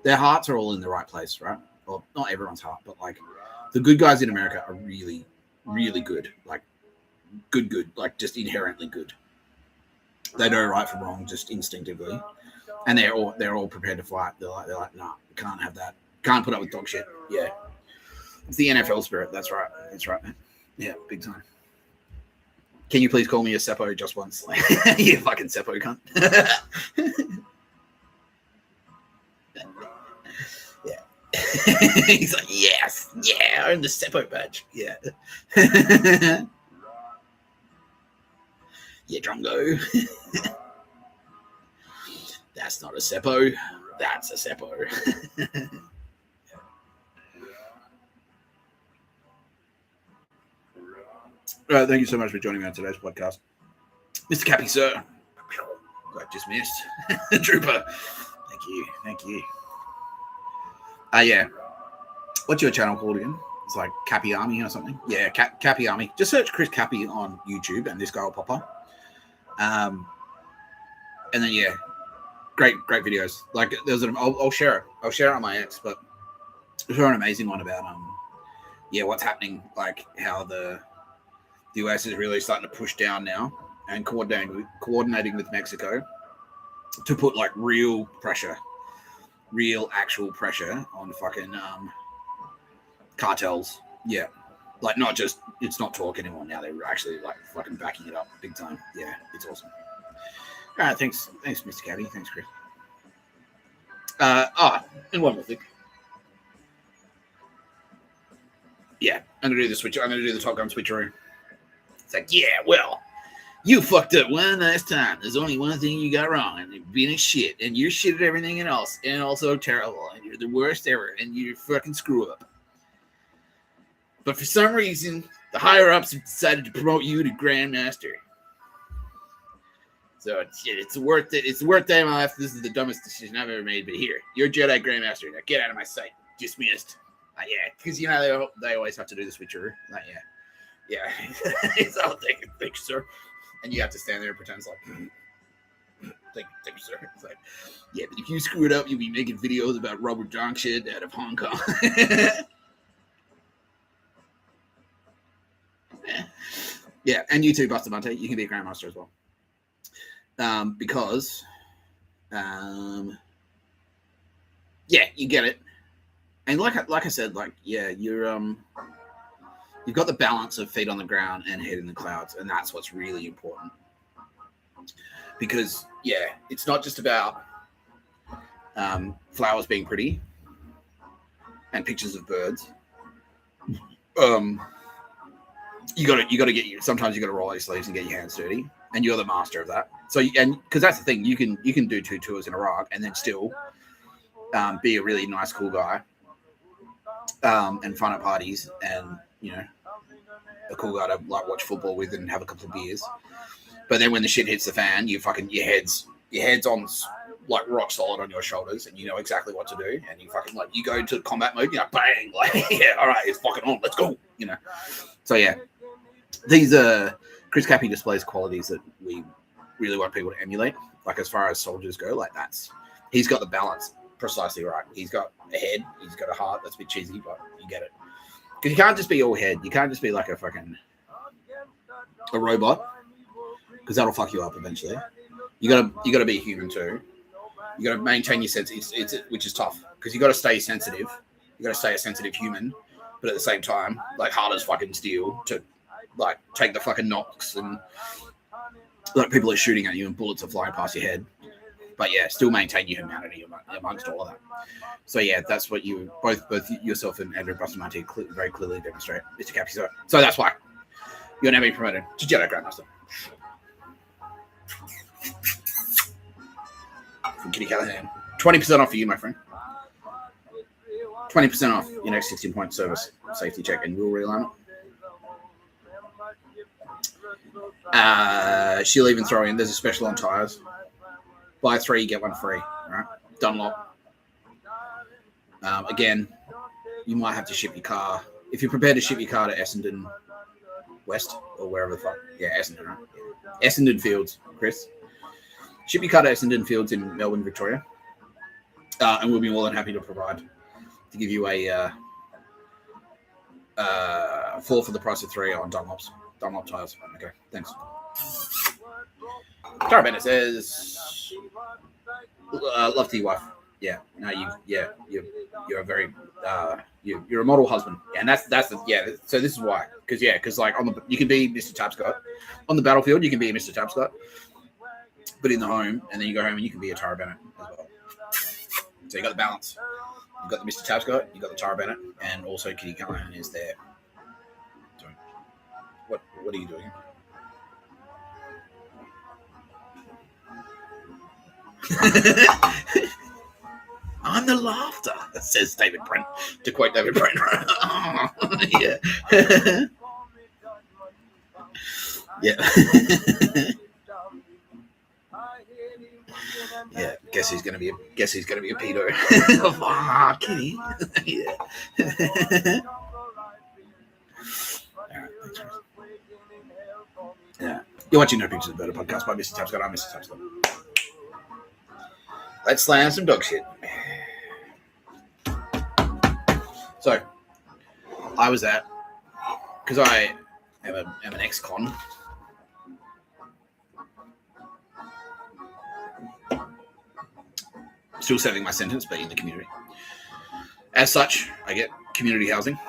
A: their hearts are all in the right place, right? Well, not everyone's heart, but like the good guys in America are really, really good. Like good, like just inherently good. They know right from wrong just instinctively, and they're all prepared to fight. They're like, nah, we can't have that. Can't put up with dog shit. Yeah, it's the NFL spirit. That's right, man. Yeah, big time. Can you please call me a Seppo just once? You fucking Seppo cunt. Yeah. He's like, yes, yeah, I earned the Seppo badge. Yeah. Yeah, Drongo. That's not a Seppo. That's a Seppo. Thank you so much for joining me on today's podcast. Mr. Cappy, sir. Got dismissed. Trooper. Thank you. Yeah. What's your channel called again? It's like Cappy Army or something. Yeah, Cappy Army. Just search Chris Cappy on YouTube and this guy will pop up. And then, yeah, great videos. Like, there's I'll share it. I'll share it on my X, but there's an amazing one about, what's happening, like how the US is really starting to push down now and coordinating with Mexico to put like real actual pressure on fucking cartels. Yeah, like not just, it's not talk anymore now. They're actually like fucking backing it up big time. Yeah, it's awesome. All right, thanks, Mr. Cappy. Thanks, Chris. And one more thing. Yeah, I'm gonna do the switch. I'm gonna do the Top Gun switcheroo. It's like, yeah, well, you fucked up one last time. There's only one thing you got wrong, and you're being a shit, and you're shit at everything else, and also terrible, and you're the worst ever, and you're fucking screw up. But for some reason, the higher ups have decided to promote you to Grandmaster. So it's the worst day of my life. This is the dumbest decision I've ever made. But here, you're Jedi Grandmaster. Now get out of my sight. Dismissed. Yeah, because you know they always have to do the switcheroo. Yeah. It's all thank you, sir. And you have to stand there and pretend it's like, thank you, sir. It's like, yeah, but if you screw it up, you'll be making videos about Robert Dong shit out of Hong Kong. Yeah, and you too, Bustamante. You can be a Grandmaster as well. Because, yeah, you get it. And like I said, like, yeah, you've got the balance of feet on the ground and head in the clouds, and that's what's really important. Because, yeah, it's not just about flowers being pretty and pictures of birds. You got to get sometimes you got to roll your sleeves and get your hands dirty, and you're the master of that. So, and because that's the thing, you can do 2 tours in Iraq and then still be a really nice, cool guy. And fun at parties, and a cool guy to like watch football with and have a couple of beers. But then when the shit hits the fan, your head's on like rock solid on your shoulders, and you know exactly what to do. And you fucking like you go into combat mode, bang, like yeah, all right, it's fucking on, let's go, So yeah, these Chris Cappy displays qualities that we really want people to emulate. Like as far as soldiers go, like he's got the balance precisely right. He's got a head, he's got a heart. That's a bit cheesy, but you get it. Because you can't just be all head. You can't just be like a robot, because that'll fuck you up eventually. You gotta be a human too. You gotta maintain your sense, which is tough because you gotta stay sensitive. You gotta stay a sensitive human, but at the same time, like hard as fucking steel to like take the fucking knocks and like people are shooting at you and bullets are flying past your head. but yeah, still maintain your humanity amongst all of that. So yeah, that's what you both yourself and Andrew Bustamante very clearly demonstrate, Mr. Cappy. So that's why you're now being promoted to Jedi Grandmaster. From Kitty Callahan, 20% off for you, my friend. 20% off your next 16-point service safety check and rule realignment. She'll even throw in, there's a special on tires. Buy 3, get 1 free. All right, Dunlop. Again, you might have to ship your car. If you're prepared to ship your car to Essendon West or wherever the fuck. Yeah, Essendon, right? Yeah. Essendon Fields, Chris. Ship your car to Essendon Fields in Melbourne, Victoria. And we'll be more than happy to provide, to give you a 4 for the price of 3 on Dunlop tires. Okay, thanks. Tara Bennett says, love to your wife. Yeah, no, you're a very you're a model husband, and that's the, yeah. So this is why, because like you can be Mr. Tapscott on the battlefield, you can be Mr. Tapscott, but in the home, and then you go home and you can be a Tara Bennett as well. So you got the balance. You got the Mr. Tapscott, you got the Tara Bennett, and also Kitty Callahan is there. So, what are you doing? I'm the laughter, says David Brent, to quote David Brent. Yeah. Yeah. Yeah. Guess he's gonna be a pedo. Oh, Kitty. Yeah. Alright, thanks, Chris. Yeah. You're watching No Pictures of Better podcast by Mr. Tapscott. I'm Mr. Tapscott. Let's slam some dog shit. So, I was at, because I am an ex-con. Still serving my sentence, but in the community. As such, I get community housing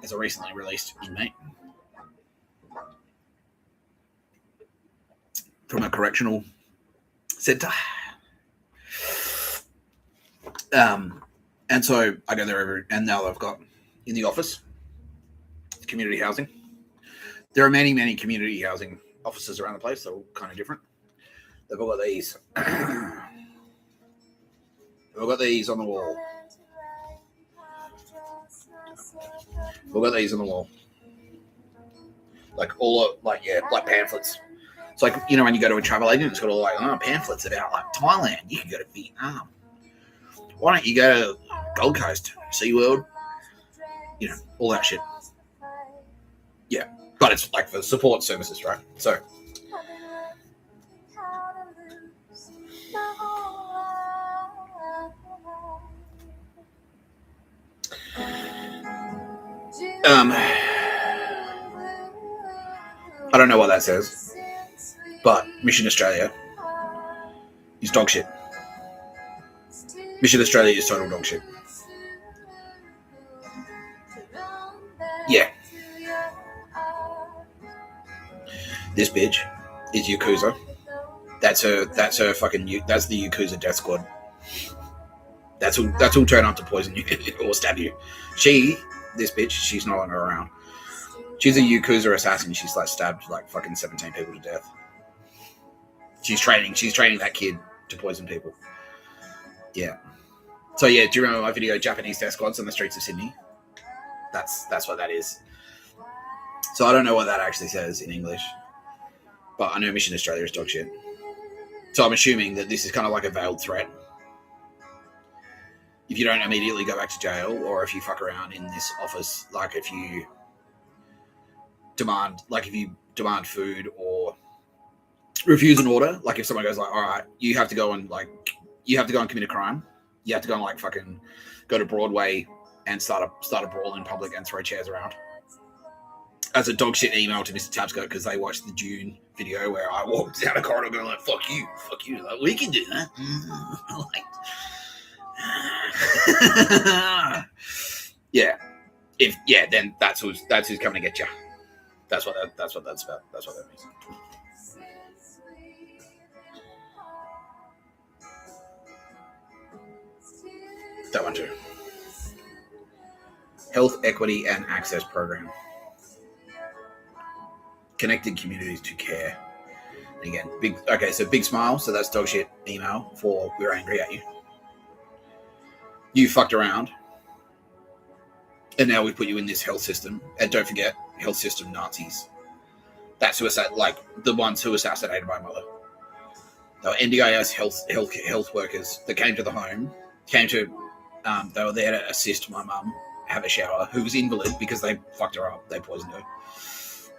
A: as a recently released inmate from a correctional centre. And so I go there and now I've got in the office community housing. There are many, many community housing offices around the place. They're all kind of different. They've all got these. They've all got these on the wall. We've got these on the wall. Like like pamphlets. It's like, you know, when you go to a travel agent, it's got all pamphlets about like Thailand. You can go to Vietnam. Why don't you go to Gold Coast, SeaWorld, you know, all that shit. Yeah, but it's like for support services, right? So, I don't know what that says, but Mission Australia is dog shit. Mission Australia is total dog shit. Yeah. This bitch is Yakuza. That's her fucking, that's the Yakuza death squad. That's who'll turn up to poison you or stab you. This bitch, she's no longer around. She's a Yakuza assassin. She's like stabbed like fucking 17 people to death. She's training that kid to poison people. Yeah. So yeah, do you remember my video, Japanese death squads on the streets of Sydney? That's what that is. So I don't know what that actually says in English, but I know Mission Australia is dog shit. So I'm assuming that this is kind of like a veiled threat. If you don't immediately go back to jail, or if you fuck around in this office, like if you demand food or refuse an order, like if someone goes like, all right, you have to go and commit a crime. You have to go and like fucking go to Broadway and start a brawl in public and throw chairs around. As a dog shit email to Mr. Tapscott because they watched the June video where I walked down a corridor going like, fuck you. Like, we can do that. Yeah. Then that's who's coming to get you. That's what that's about. That's what that means. That one too. Health Equity and Access Program. Connected communities to care. And again, big smile. So that's dog shit email for we're angry at you. You fucked around. And now we put you in this health system. And don't forget, health system Nazis. That's suicide, like the ones who assassinated my mother. They were NDIS health workers that came to the home, they were there to assist my mum have a shower, who was invalid because they fucked her up. They poisoned her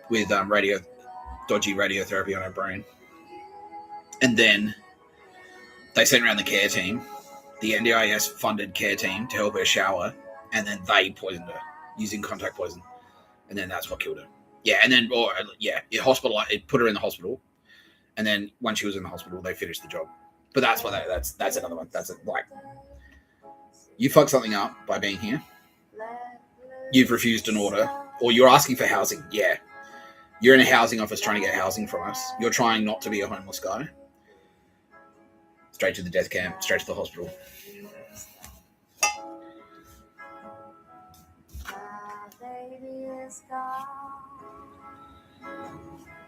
A: with dodgy radiotherapy on her brain. And then they sent around the care team, the NDIS funded care team, to help her shower, and then they poisoned her using contact poison. And then that's what killed her. Yeah, and then, it put her in the hospital. And then when she was in the hospital, they finished the job. But that's another one. That's like, you fucked something up by being here. You've refused an order, or you're asking for housing. Yeah, you're in a housing office trying to get housing from us. You're trying not to be a homeless guy. Straight to the death camp, straight to the hospital.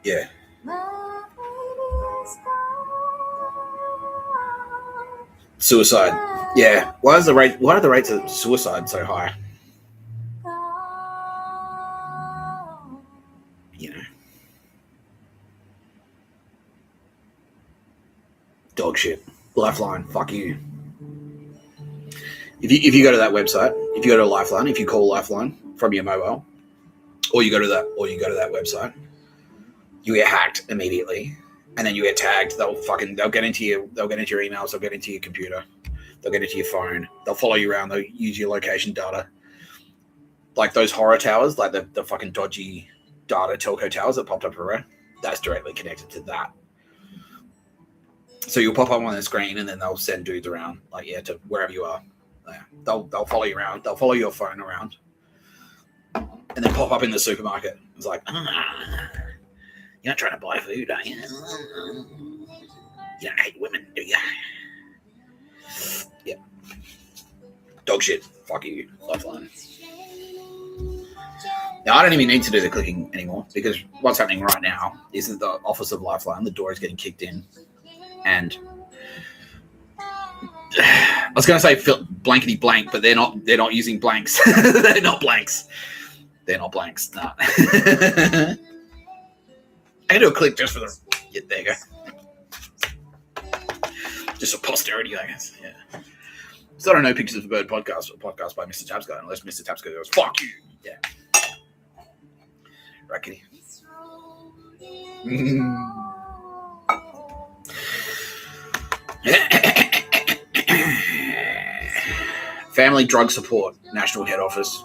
A: Yeah. Suicide. Yeah. Why are the rates of suicide so high? You know. Dog shit. Lifeline. Fuck you. If you go to that website, if you go to Lifeline, if you call Lifeline from your mobile, or you go to that website, you get hacked immediately, and then you get tagged. They'll get into your emails, they'll get into your computer, they'll get into your phone, they'll follow you around, they'll use your location data. Like those horror towers, like the fucking dodgy data telco towers that popped up everywhere, that's directly connected to that. So you'll pop up on the screen, and then they'll send dudes around, to wherever you are. Yeah. They'll follow you around. They'll follow your phone around, and then pop up in the supermarket. It's like, you're not trying to buy food, are you? You don't hate women, do you? Yeah. Dog shit. Fuck you. Lifeline. Now, I don't even need to do the clicking anymore, because what's happening right now is that the office of Lifeline, the door is getting kicked in, and I was going to say blankety blank, but they're not using blanks. They're not blanks. No. I can do a click just for the... Yeah, there you go. Just for posterity, I guess. Yeah. So I don't know pictures of a bird podcast or podcast by Mr. Tapscott, unless Mr. Tapscott goes, fuck you. Yeah. Right, kitty. Family Drug Support National Head Office.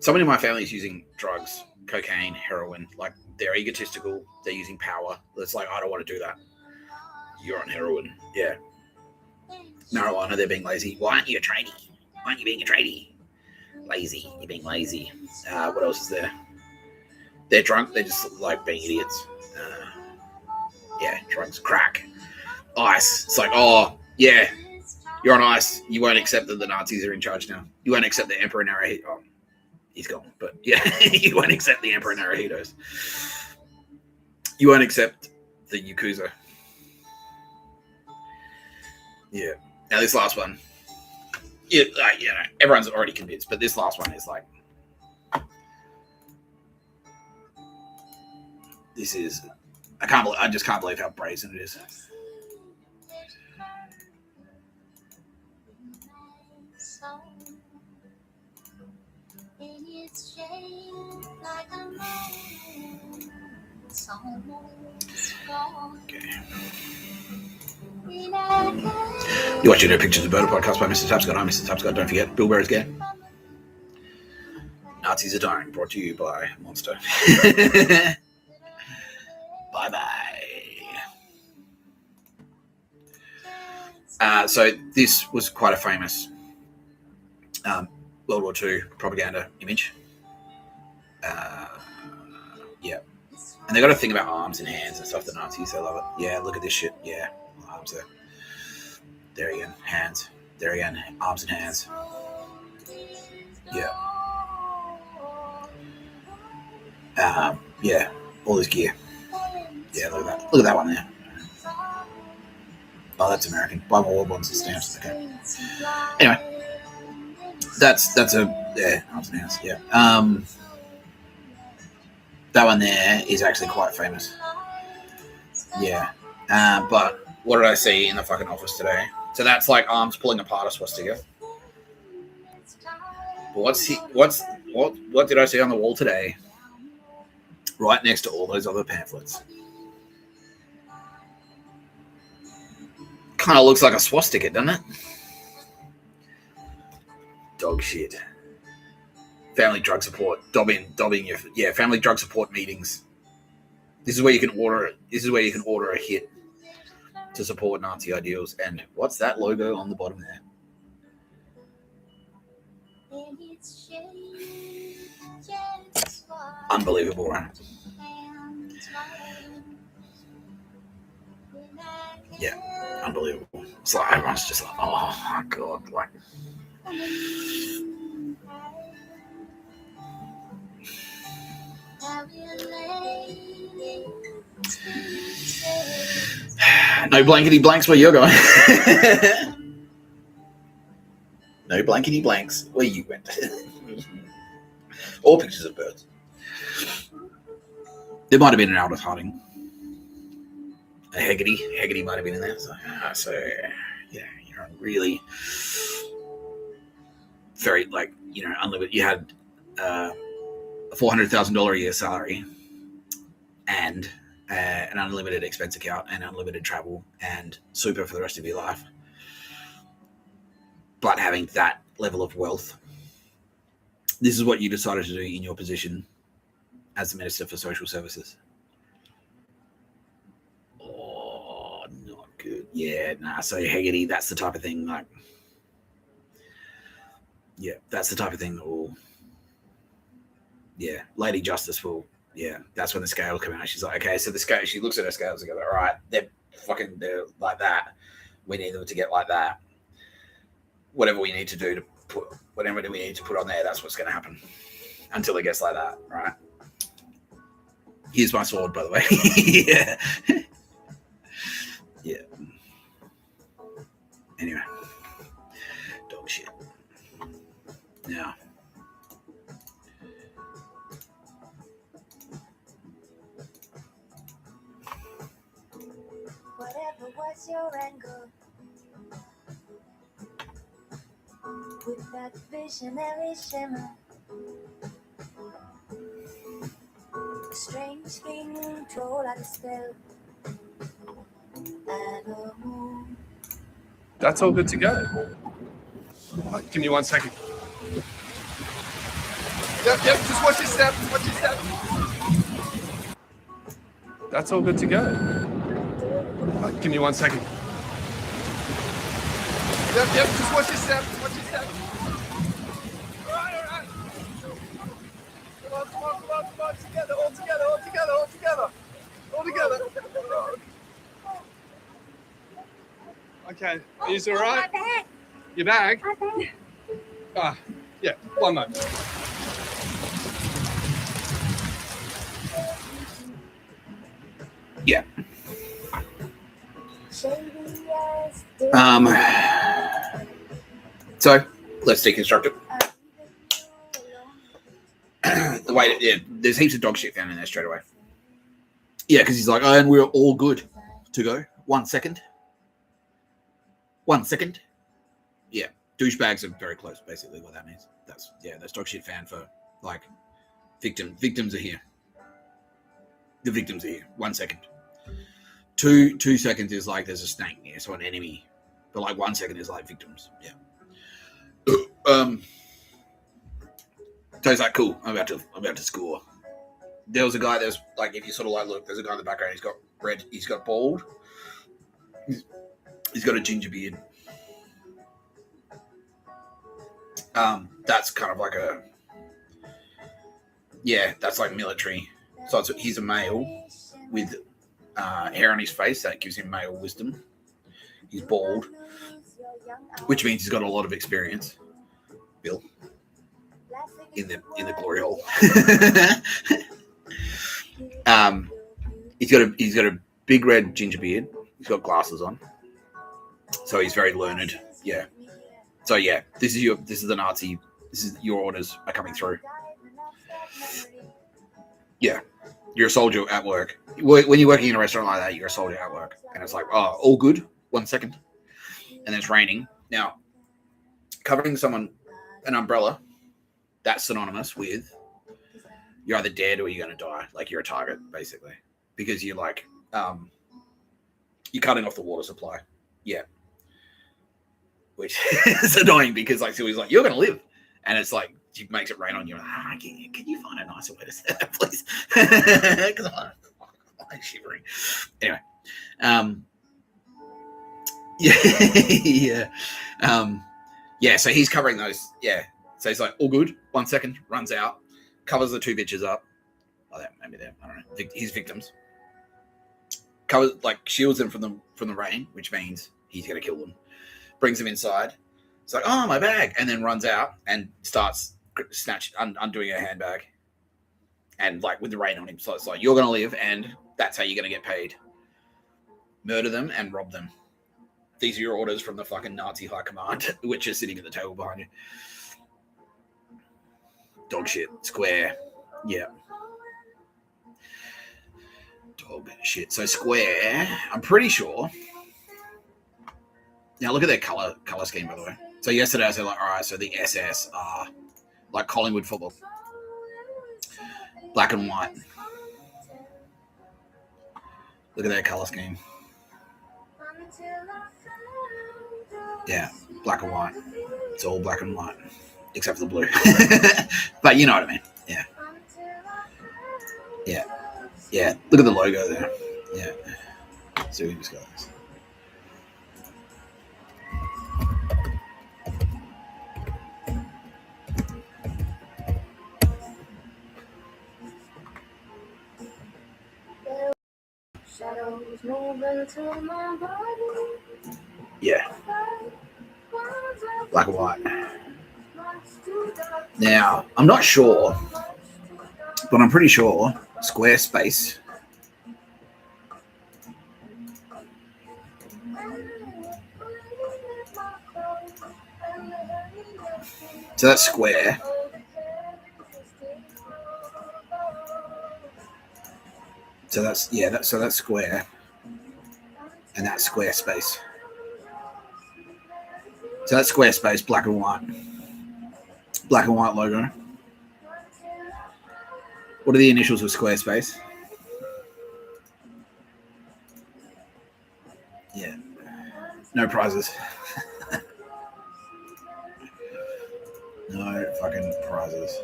A: Someone in my family is using drugs, cocaine, heroin. Like, they're egotistical. They're using power. It's like, I don't want to do that. You're on heroin. Yeah. Marijuana, they're being lazy. Why aren't you a tradie? Why aren't you being a tradie? Lazy. You're being lazy. What else is there? They're drunk. They're just like being idiots. Drugs. Crack. Ice. It's like, oh, yeah, you're on ice. You won't accept that the Nazis are in charge now. You won't accept the Emperor Naruhito. Oh, he's gone. But yeah, you won't accept the Emperor Naruhitos. You won't accept the Yakuza. Yeah. Now this last one. Yeah, everyone's already convinced, but this last one is like, this is, I just can't believe how brazen it is. Okay. You watching a Pictures of Bird podcast by Mr. Tapscott. I'm Mr. Tapscott. Don't forget, Bill Burr is gay. Nazis are dying. Brought to you by Monster. Bye-bye. So this was quite a famous World War II propaganda image. Yeah. And they got a thing about arms and hands and stuff, the Nazis. They love it. Yeah, look at this shit. Yeah, arms there. There again, hands. There again, arms and hands. Yeah. Yeah, all this gear. Yeah, look at that. Look at that one there. Oh, that's American. Buy more war bonds and stamps. Okay. Anyway, that's arms and hands. Yeah. That one there is actually quite famous. Yeah. But what did I see in the fucking office today? So that's like arms pulling apart a swastika. But what did I see on the wall today? Right next to all those other pamphlets. Kind of looks like a swastika, doesn't it? Dog shit. Family drug support. Dobbing your family drug support meetings. This is where you can order it. This is where you can order a hit to support Nazi ideals. And what's that logo on the bottom there? Unbelievable, right? Yeah, unbelievable. It's like everyone's just like, oh my god, like. No blankety blanks where you're going. No blankety blanks where you went. Or pictures of birds. There might have been an Aldous Harding. A Hegarty might have been in there. So yeah, you know, really very, like, you know, unlimited. You had a $400,000 a year salary and an unlimited expense account and unlimited travel and super for the rest of your life. But having that level of wealth, this is what you decided to do in your position as the Minister for Social Services. Oh, not good. Yeah, nah. So Hegarty, that's the type of thing. Like, yeah, that's the type of thing that will. Yeah, Lady Justice will. Yeah, that's when the scales come out. She's like, okay, so the scale. She looks at her scales and goes, all right, they're like that. We need them to get like that. Whatever we need to do to put, whatever we need to put on there, that's what's going to happen until it gets like that, right? Here's my sword, by the way. Yeah. Yeah. Anyway. Dog shit. Now.
B: Whatever was your angle, with that visionary shimmer, a strange thing told like a spell.
C: That's all good to go. Give me 1 second. Yep, just watch your step, That's all good to go. Give me 1 second. Yep, just watch your step, All right. Come on, together, all together. Okay, are you all right?
B: My bag.
C: Your bag?
B: My bag.
C: Yeah, 1 moment.
A: Yeah. So let's deconstruct it. The way, yeah, there's heaps of dog shit found in there straight away. Yeah, because he's like, oh, and we're all good to go. 1 second. 1 second. Yeah, douchebags are very close. Basically, what that means. That's dog shit found for, like, victims are here. The victims are here. 1 second. 2 seconds is like there's a snake near, so an enemy. But like 1 second is like victims. Yeah. So he's like, cool. I'm about to score. There was a guy. There's like, if you sort of like look, there's a guy in the background. He's got red. He's got bald. He's got a ginger beard. That's kind of like that's like military. So he's a male with hair on his face that gives him male wisdom. He's bald. which means he's got a lot of experience. Bill, in the glory hole. He's got a big red ginger beard. He's got glasses on, so he's very learned. Yeah. So yeah, this is the Nazi. This is your orders are coming through. Yeah, you're a soldier at work. When you're working in a restaurant like that, you're a soldier at work, and it's like, oh, all good. 1 second, and it's raining. Now, covering an umbrella, that's synonymous with you're either dead or you're going to die. Like you're a target, basically, because you're like, you're cutting off the water supply. Yeah. Which is annoying because like Sylvie's like, you're going to live. And it's like, she makes it rain on you. Like, can you find a nicer way to say that, please? Because I'm shivering. Anyway. Yeah. So he's covering those. Yeah. So he's like, all good. 1 second, runs out, covers the two bitches up. Oh, maybe they're, I don't know, his victims. Covers, like, shields them from the rain, which means he's going to kill them. Brings them inside. It's like, oh, my bag. And then runs out and starts undoing her handbag. And, like, with the rain on him. So it's like, you're going to live, and that's how you're going to get paid. Murder them and rob them. These are your orders from the fucking Nazi high command, which is sitting at the table behind you. Dog shit. Square. Yeah. Dog shit. So Square, I'm pretty sure. Now look at their color scheme, by the way. So yesterday I said, like, all right, so the SS are like Collingwood football. Black and white. Look at their color scheme. Yeah, black and white. It's all black and white, except for the blue. But you know what I mean. Yeah. Yeah. Yeah. Look at the logo there. Yeah. So we just got this. Yeah. Black and white. Now, I'm not sure, but I'm pretty sure Squarespace so that's Square. So that's Square. And that's Squarespace. So that's Squarespace, black and white. Black and white logo. What are the initials of Squarespace? Yeah. No prizes. No fucking prizes.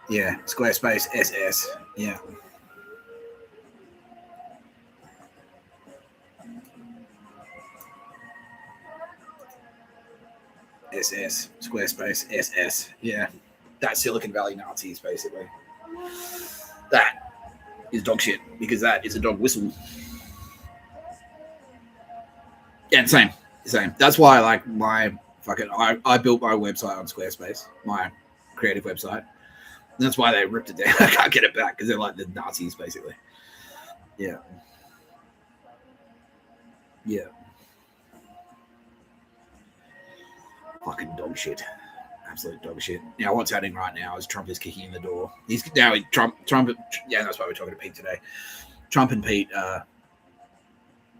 A: Yeah, Squarespace SS. Yeah. SS, Squarespace, SS. Yeah. That's Silicon Valley Nazis, basically. That is dog shit, because that is a dog whistle. Yeah, same. That's why, like, I built my website on Squarespace, my creative website. And that's why they ripped it down. I can't get it back, because they're like the Nazis, basically. Yeah. Yeah. Fucking dog shit. Absolute dog shit. Now, what's happening right now is Trump is kicking in the door. Trump. Yeah, that's why we're talking to Pete today. Trump and Pete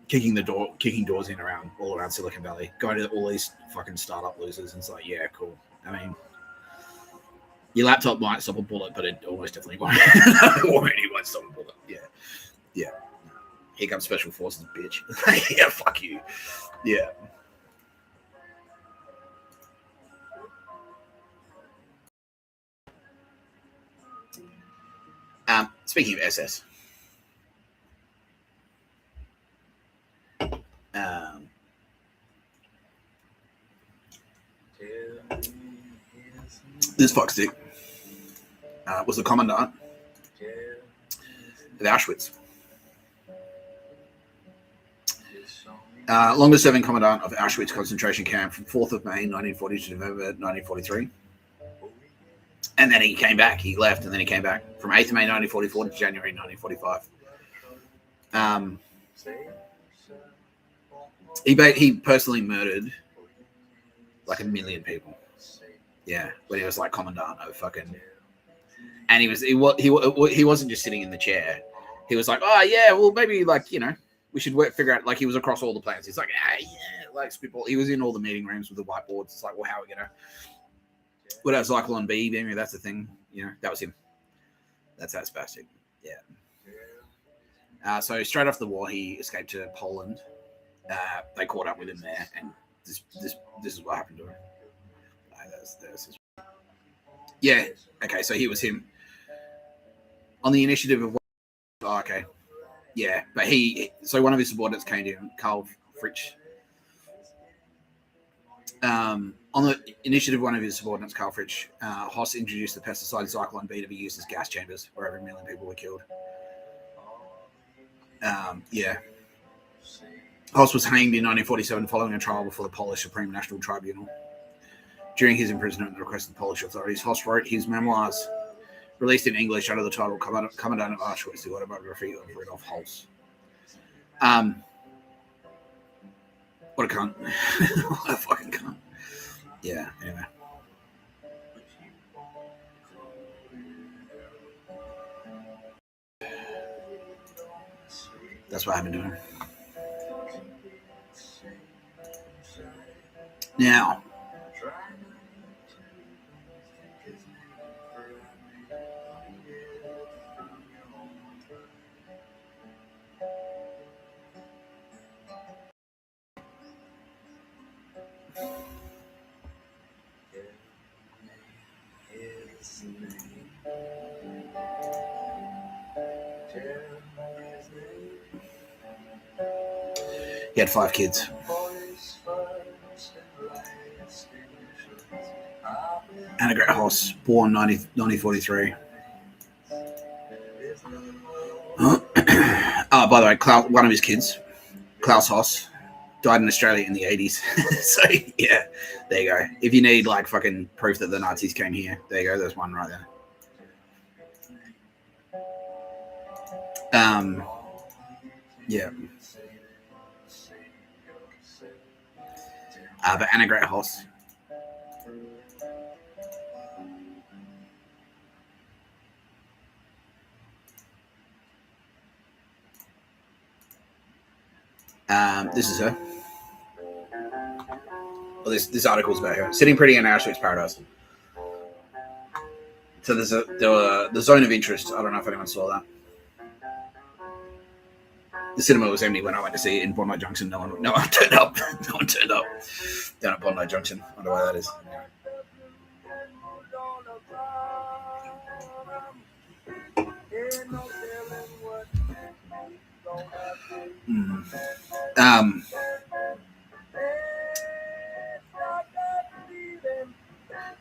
A: kicking doors in all around Silicon Valley, going to all these fucking startup losers, and it's like, yeah, cool. I mean, your laptop might stop a bullet, but it almost definitely won't. It won't stop a bullet. Yeah. Here comes Special Forces, bitch. Yeah, fuck you. Yeah. Speaking of SS, this fuckstick was the commandant of Auschwitz. Longest serving commandant of Auschwitz concentration camp from 4th of May 1940 to November 1943. And then he came back. He left, and then he came back from 8th of May 1944 to January 1945. He personally murdered like 1 million people. Yeah, when he was like commandant of fucking, and he wasn't just sitting in the chair. He was like, oh yeah, well maybe like we should figure out, like he was across all the plans. He's like, like spitball. He was in all the meeting rooms with the whiteboards. It's like, well, how are we gonna? What else? Zyklon B, maybe that's the thing. That was him. That's that spastic. Yeah. So straight after the war, he escaped to Poland. They caught up with him there, and this is what happened to him. Yeah. Okay. So he was him on the initiative of. Oh, okay. Yeah, but so one of his subordinates came to him, Karl Fritsch. On the initiative of one of his subordinates, Karl Fritsch, Hoss introduced the pesticide Zyklon B to be used as gas chambers where over 1 million people were killed. Yeah. Hoss was hanged in 1947 following a trial before the Polish Supreme National Tribunal. During his imprisonment at the request of the Polish authorities, Hoss wrote his memoirs, released in English under the title Commandant of Auschwitz, the autobiography of Rudolf Holz. What a cunt. What a fucking cunt. Yeah, anyway. That's what happened to him. Now, he had 5 kids. Annegret Hoss, born 1943. By the way, one of his kids, Klaus Hoss, died in Australia in the 80s. So, yeah, there you go. If you need, like, fucking proof that the Nazis came here, there you go. There's one right there. Yeah. But Annegret Hoss. This is her. Well, this article's about her. Sitting pretty in Auschwitz paradise. So there's the zone of interest. I don't know if anyone saw that. The cinema was empty when I went to see it in Bondi Junction. No one turned up. No one turned up down at Bondi Junction. I wonder why that is.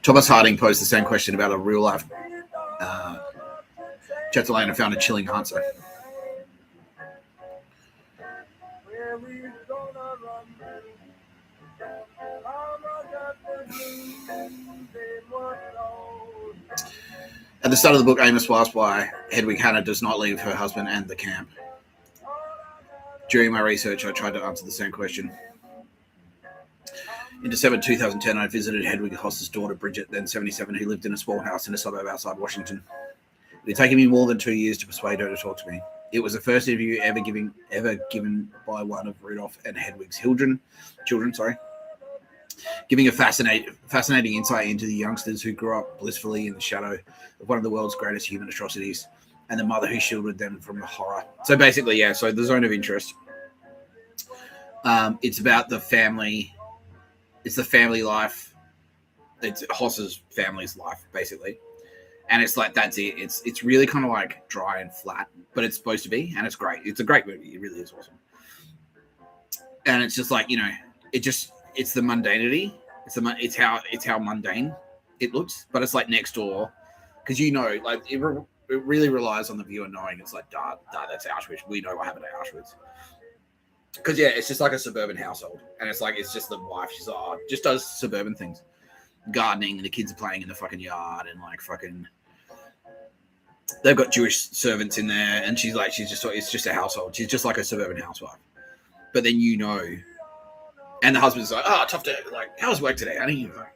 A: Thomas Harding posed the same question about a real life Chatelaine and found a chilling answer. At the start of the book, Amos was asked why Hedwig Hannah does not leave her husband and the camp. During my research, I tried to answer the same question. In December 2010, I visited Hedwig Hoss's daughter, Bridget, then 77, who lived in a small house in a suburb outside Washington. It had taken me more than 2 years to persuade her to talk to me. It was the first interview ever given by one of Rudolph and Hedwig's children, giving a fascinating insight into the youngsters who grew up blissfully in the shadow of one of the world's greatest human atrocities, and the mother who shielded them from the horror. So basically, yeah, so the zone of interest. It's about the family. It's the family life. It's Hoss's family's life, basically. And it's like, that's it. It's really kind of like dry and flat, but it's supposed to be, and it's great. It's a great movie. It really is awesome. And it's just like, it's the mundanity. It's how mundane it looks, but it's like next door, because like it really relies on the viewer knowing it's like, that's Auschwitz. We know what happened at Auschwitz. Because yeah, it's just like a suburban household, and it's just the wife. She's like, just does suburban things, gardening, and the kids are playing in the fucking yard, and like fucking. They've got Jewish servants in there, and it's just a household. She's just like a suburban housewife. But then and the husband's like, oh, tough day. Like, how was work today, honey? Like,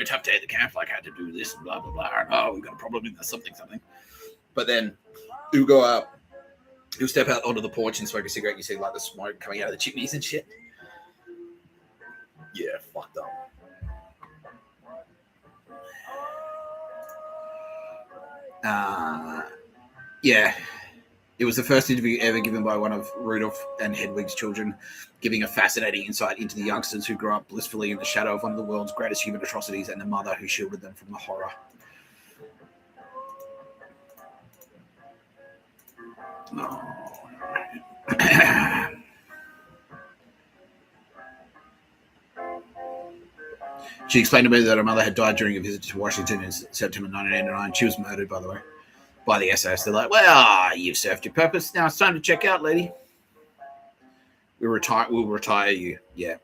A: tough day at the camp. Like, had to do this and blah blah blah. And, oh, we've got a problem in there, something. But then he'll go out. He'll step out onto the porch and smoke a cigarette. You see like the smoke coming out of the chimneys and shit. Yeah, fucked up. Yeah, it was the first interview ever given by one of Rudolph and Hedwig's children, giving a fascinating insight into the youngsters who grew up blissfully in the shadow of one of the world's greatest human atrocities and the mother who shielded them from the horror. No. She explained to me that her mother had died during a visit to Washington in September 1989. She was murdered, by the way, by the SAS. They're like, well, you've served your purpose. Now it's time to check out, lady. We'll retire you. Yeah.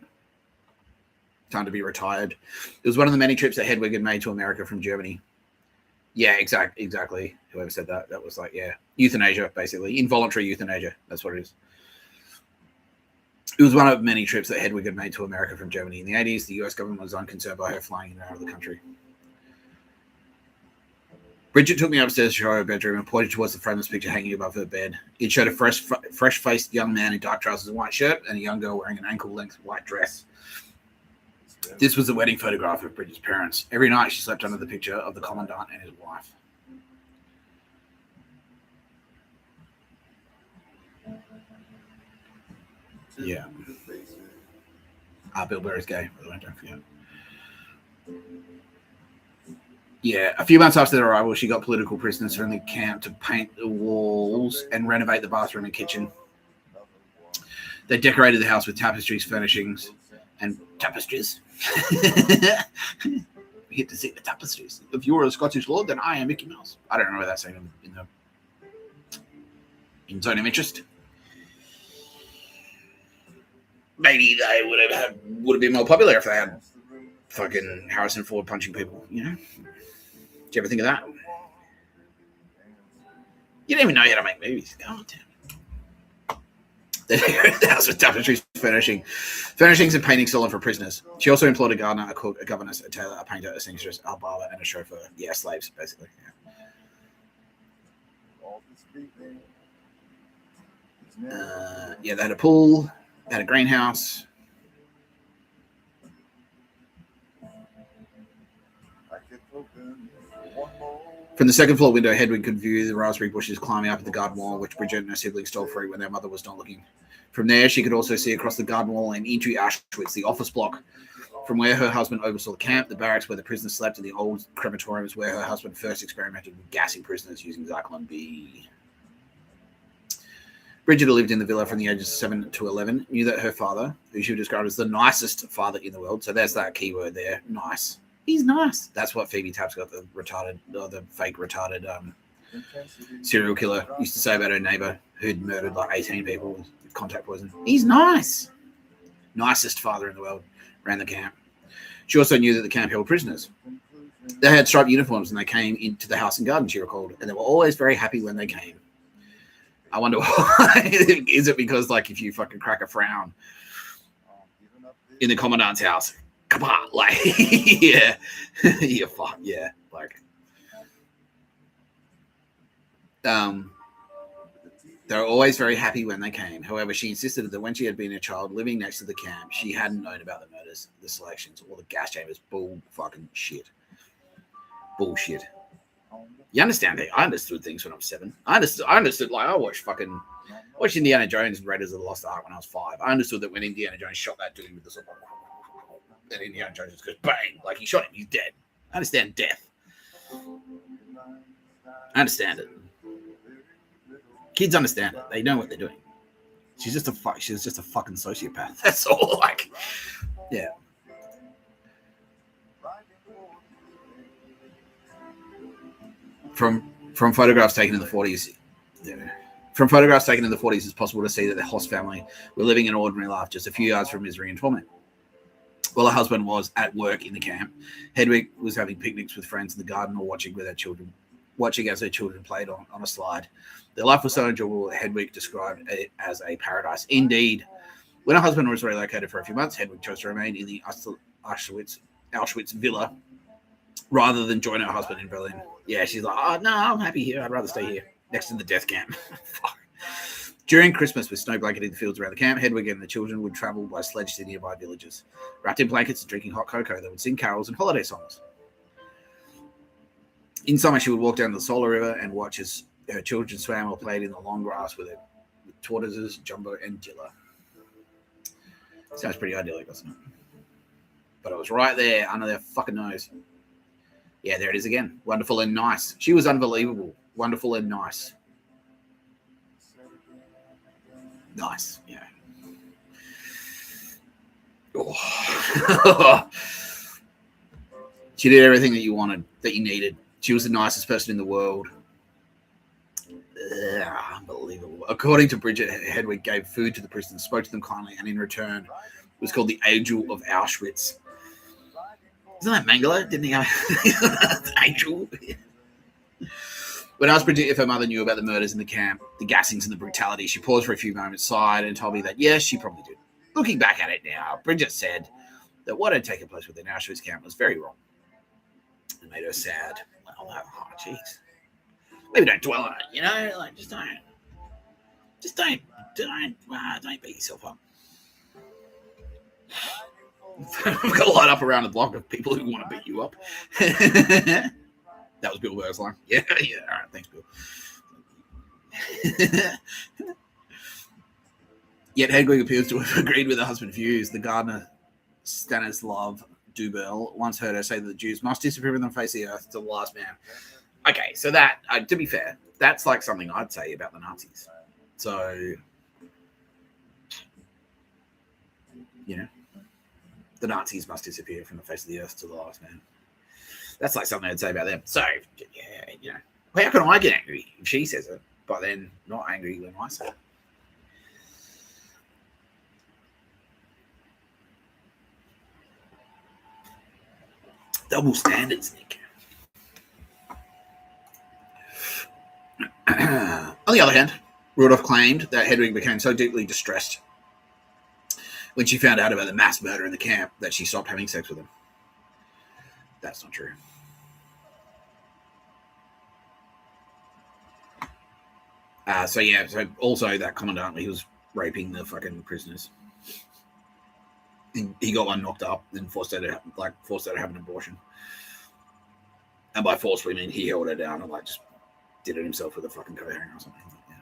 A: Time to be retired. It was one of the many trips that Hedwig had made to America from Germany. Yeah, exactly. Whoever said that was like, yeah, euthanasia, basically. Involuntary euthanasia. That's what it is. It was one of many trips that Hedwig had made to America from Germany. In the 80s, the US government was unconcerned by her flying in and out of the country. Bridget took me upstairs to show her bedroom and pointed towards the frameless picture hanging above her bed. It showed a fresh-faced young man in dark trousers and white shirt and a young girl wearing an ankle-length white dress. This was the wedding photograph of Bridget's parents. Every night she slept under the picture of the commandant and his wife. Yeah. Bill Burr is gay, by the way, don't forget. Yeah, a few months after their arrival, she got political prisoners from the camp to paint the walls and renovate the bathroom and kitchen. They decorated the house with tapestries, furnishings, and tapestries. We get to see the tapestries. If you were a Scottish lord, then I am Mickey Mouse. I don't remember that saying in Zone of Interest. Maybe they would have been more popular if they had fucking Harrison Ford punching people, you know? Did you ever think of that? You don't even know how to make movies. God damn. The house with tapestries, furnishings and paintings stolen for prisoners. She also employed a gardener, a cook, a governess, a tailor, a painter, a seamstress, a barber, and a chauffeur. Yeah, slaves, basically. Yeah, they had a pool, they had a greenhouse. From the second floor window, Hedwig could view the raspberry bushes climbing up the garden wall, which Bridget and her siblings stole free when their mother was not looking. From there, she could also see across the garden wall and into Auschwitz, the office block, from where her husband oversaw the camp, the barracks where the prisoners slept, and the old crematoriums where her husband first experimented with gassing prisoners using Zyklon B. Bridget, who lived in the villa from the ages of 7 to 11, knew that her father, who she would describe as the nicest father in the world, so there's that key word there, nice. He's nice. That's what Phoebe Tapscott, the fake retarded serial killer, used to say about her neighbor who'd murdered like 18 people with contact poison. He's nice. Nicest father in the world. Ran the camp. She also knew that the camp held prisoners. They had striped uniforms and they came into the house and garden, she recalled, and they were always very happy when they came. I wonder why. Is it because, like, if you fucking crack a frown in the commandant's house, come on, like, yeah, yeah, fuck, yeah, like, they were always very happy when they came. However, she insisted that when she had been a child living next to the camp, she hadn't known about the murders, the selections, or the gas chambers. Bull fucking shit. Bullshit. You understand it? I understood things when I was 7. I understood, like, I watched Indiana Jones and Raiders of the Lost Ark when I was 5. I understood that when Indiana Jones shot that dude with the sword, and Indiana Jones just goes bang, like he shot him, he's dead. I understand death. I understand it. Kids understand it. They know what they're doing. She's just a fucking sociopath. That's all. Like, yeah. From photographs taken in the 40s, yeah. From photographs taken in the 40s, it's possible to see that the Hoss family were living an ordinary life just a few yards from misery and torment. While her husband was at work in the camp, Hedwig was having picnics with friends in the garden or watching as her children played on a slide. Their life was so enjoyable that Hedwig described it as a paradise. Indeed, when her husband was relocated for a few months, Hedwig chose to remain in the Auschwitz villa rather than join her husband in Berlin. Yeah, she's like, oh, no, I'm happy here. I'd rather stay here next to the death camp. During Christmas, with snow blanketing the fields around the camp, Hedwig and the children would travel by sledge to nearby villages. Wrapped in blankets and drinking hot cocoa, they would sing carols and holiday songs. In summer, she would walk down the Solar River and watch as her children swam or played in the long grass with tortoises, Jumbo, and Jilla. Sounds pretty idyllic, doesn't it? But it was right there under their fucking nose. Yeah, there it is again. Wonderful and nice. She was unbelievable. Wonderful and nice. Nice, yeah. Oh. She did everything that you wanted, that you needed. She was the nicest person in the world. Unbelievable. According to Bridget, Hedwig gave food to the prisoners, spoke to them kindly, and in return was called the Angel of Auschwitz. Isn't that Mangala? Didn't he have Angel? When I asked Bridget if her mother knew about the murders in the camp, the gassings and the brutality, she paused for a few moments, sighed, and told me that, yes, she probably did. Looking back at it now, Bridget said that what had taken place within Auschwitz camp was very wrong. It made her sad. Oh, jeez. Maybe don't dwell on it, you know? Like, just don't beat yourself up. We've got a line up around the block of people who want to beat you up. That was Bill Burr's line. Yeah. All right, thanks, Bill. Yet Hedwig appears to have agreed with her husband's views. The gardener Stanislav Dubel once heard her say that the Jews must disappear from the face of the earth to the last man. Okay, so that, to be fair, that's like something I'd say about the Nazis. So, you know, the Nazis must disappear from the face of the earth to the last man. That's like something I'd say about them. So, yeah, you know, how can I get angry if she says it, but then not angry when I say it? Double standards, Nick. On the other hand, Rudolph claimed that Hedwig became so deeply distressed when she found out about the mass murder in the camp that she stopped having sex with him. That's not true. So also that commandant, he was raping the fucking prisoners. He got one knocked up and forced her to have an abortion. And by force, we mean he held her down and just did it himself with a fucking coat hanger or something. Yeah.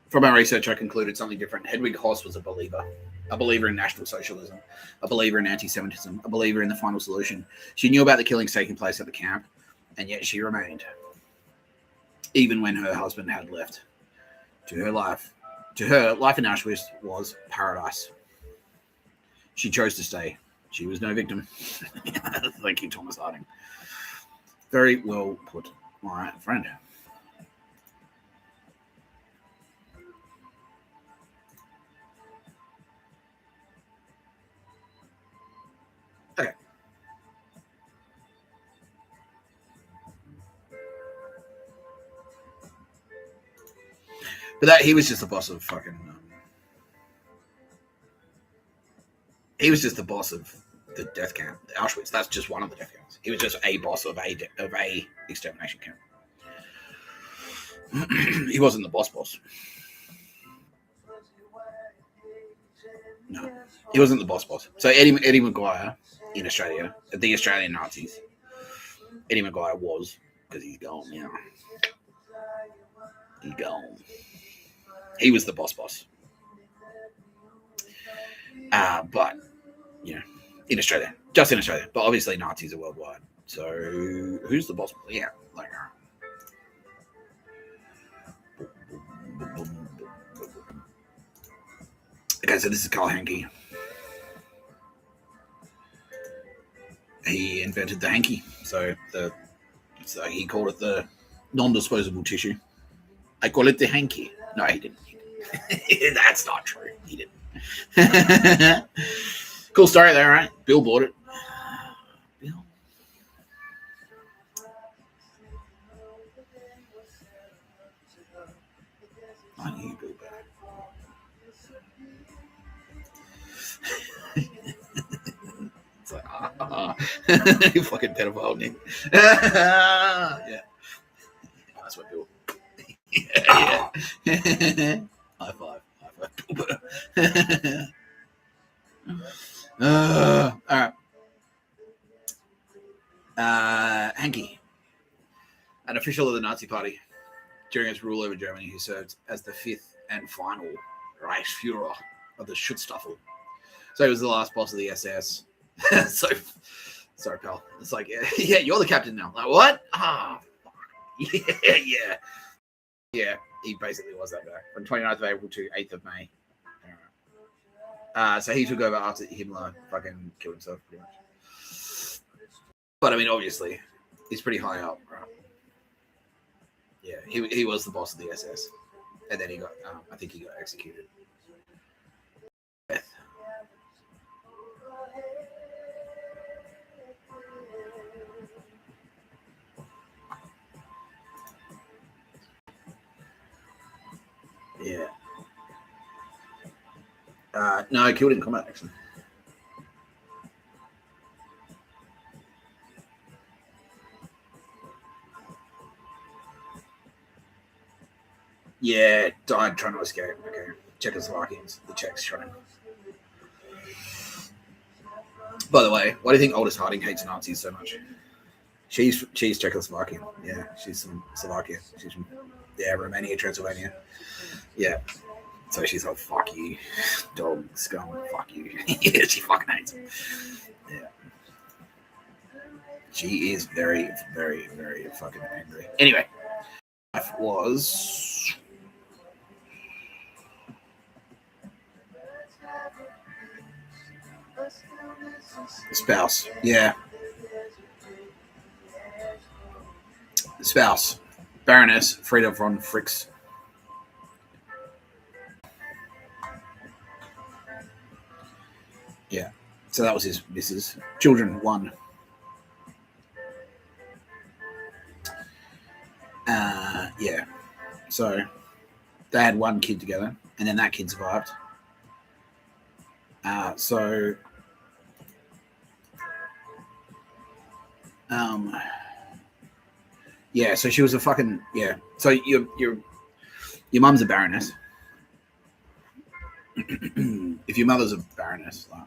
A: From our research, I concluded something different. Hedwig Hoss was a believer in National Socialism, a believer in anti-Semitism, a believer in the final solution. She knew about the killings taking place at the camp, and yet she remained, even when her husband had left. To her, life in Auschwitz was paradise. She chose to stay. She was no victim. Thank you, Thomas Harding. Very well put, my friend. Okay. But that he was just the boss of fucking. He was just the boss of the death camp, Auschwitz. That's just one of the death camps. He was just a boss of a extermination camp. He wasn't the boss. No, he wasn't the boss. So Eddie Maguire in Australia, the Australian Nazis. Eddie Maguire was, because he's gone now. He gone. He was the boss. But you know, in Australia, just in Australia. But obviously, Nazis are worldwide. So who's the boss? Yeah, like. Okay, so this is Carl Hanke. He invented the hanky, so he called it the non-disposable tissue. I call it the hanky. No, he didn't. That's not true. He didn't. Cool story there, right? Bill bought it. Bill. I knew Bill Burr. It's like, you fucking pedophile, Nick. Yeah. That's what Bill. Yeah. High five, Bill Burr. All right. Hanke, an official of the Nazi Party during its rule over Germany, who served as the fifth and final Reichsführer of the Schutzstaffel. So he was the last boss of the SS. So, sorry, pal. It's like, yeah, you're the captain now. Like, what? Ah, fuck. Yeah. He basically was that guy from 29th of April to 8th of May. So he took over after Himmler fucking killed himself, pretty much. But I mean, obviously, he's pretty high up, right? Yeah, he was the boss of the SS, and then he got, I think he got executed. Yeah. No, I killed in combat, actually. Yeah, died trying to escape. Okay. Czechoslovakians, the Czechs trying. By the way, why do you think Aldous Harding hates Nazis so much? She's Czechoslovakian. Yeah, she's from Slovakia. She's from Romania, Transylvania. Yeah. So she's like, fuck you, dog, scum, fuck you. Yeah, she fucking hates him. Yeah. She is very, very, very fucking angry. Anyway, life was spouse. Yeah. Spouse. Baroness Frieda von Fricks. Yeah. So that was his missus. Children, 1. Yeah. So they had 1 kid together, and then that kid survived. Yeah, so she was a fucking, yeah. So your mum's a baroness. If your mother's a baroness, like,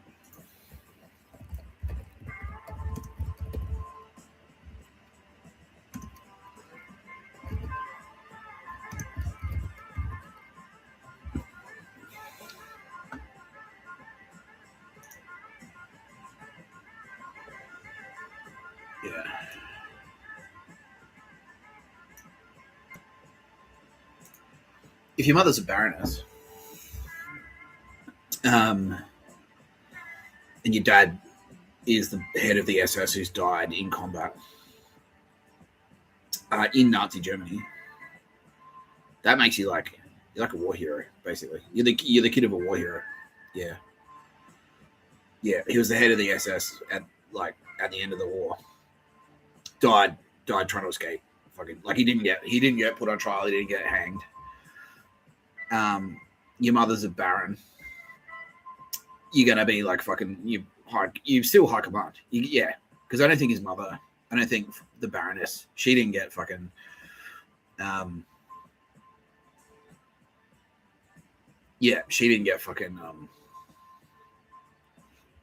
A: yeah. If your mother's a baroness, and your dad is the head of the SS who's died in combat in Nazi Germany, that makes you like, you're like a war hero, basically. You're the kid of a war hero. Yeah. Yeah, he was the head of the SS at the end of the war. Died trying to escape. Fucking, like, he didn't get put on trial. He didn't get hanged. Your mother's a baron. You're gonna be like fucking you still high command. Yeah, because I don't think his mother. I don't think the baroness. She didn't get fucking. Yeah, she didn't get fucking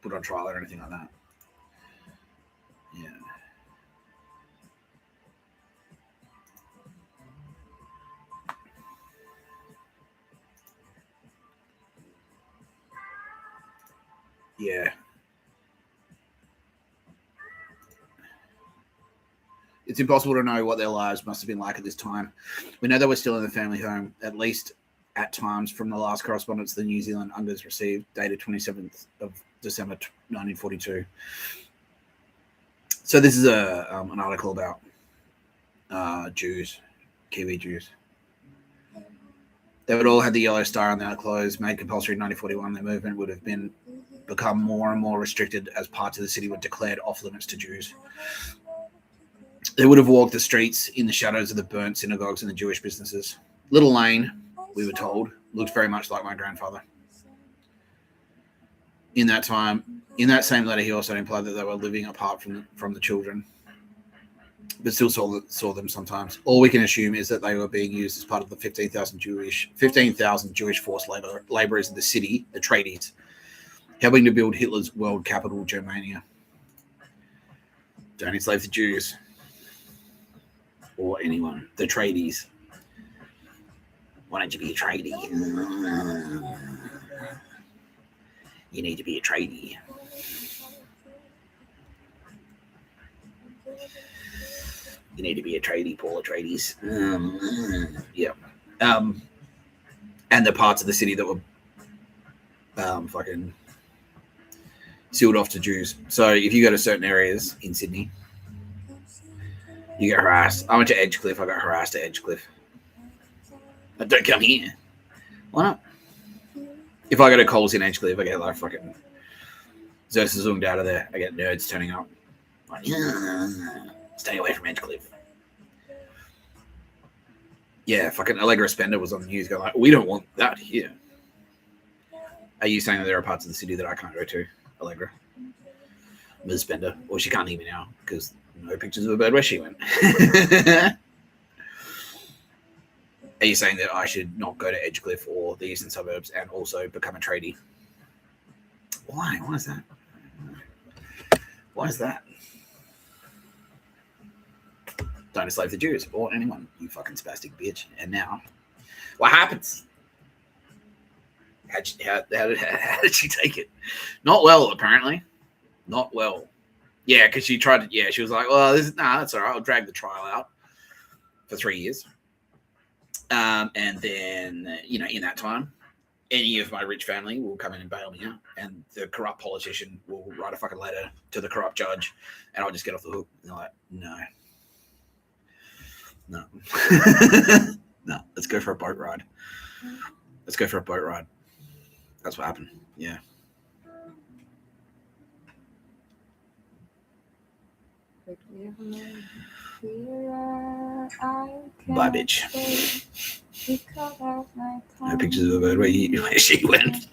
A: put on trial or anything like that. Yeah. Yeah. It's impossible to know what their lives must have been like at this time. We know they were still in the family home, at least at times, from the last correspondence the New Zealand Unders received, dated 27th of December 1942. So this is an article about Jews, Kiwi Jews. They would all have the yellow star on their clothes, made compulsory in 1941. Their movement would have become more and more restricted as parts of the city were declared off limits to Jews. They would have walked the streets in the shadows of the burnt synagogues and the Jewish businesses. Little Lane, we were told, looked very much like my grandfather. In that same letter, he also implied that they were living apart from the children, but still saw them sometimes. All we can assume is that they were being used as part of the 15,000 Jewish forced laborers in the city, the tradies, helping to build Hitler's world capital, Germania. Don't enslave the Jews or anyone. The tradies. Why don't you be a tradie? You need to be a tradie. You need to be a tradie, Paula tradies. Yeah. And the parts of the city that were fucking sealed off to Jews. So if you go to certain areas in Sydney, you get harassed. I went to Edgecliff. I got harassed at Edgecliff. But don't come here. Why not? If I go to Coles in Edgecliff, I get like fucking Xerxes zoomed out of there. I get nerds turning up. Like, stay away from Edgecliff. Yeah, fucking Allegra Spender was on the news going like, we don't want that here. Are you saying that there are parts of the city that I can't go to, Allegra? Ms. Spender. Well, she can't even now because no pictures of a bird where she went. Are you saying that I should not go to Edgecliff or the eastern suburbs and also become a tradie? Why? Why is that? Why is that? Don't enslave the Jews or anyone, you fucking spastic bitch. And now, what happens? How did she take it? Not well, apparently. Not well. Yeah, because she tried to, yeah, she was like, well, that's all right. I'll drag the trial out for 3 years. And then, in that time, any of my rich family will come in and bail me out. And the corrupt politician will write a fucking letter to the corrupt judge and I'll just get off the hook. And they're like, no. No, let's go for a boat ride. Let's go for a boat ride. That's what happened. Yeah. Bye, bitch. No pictures of the bird where she went.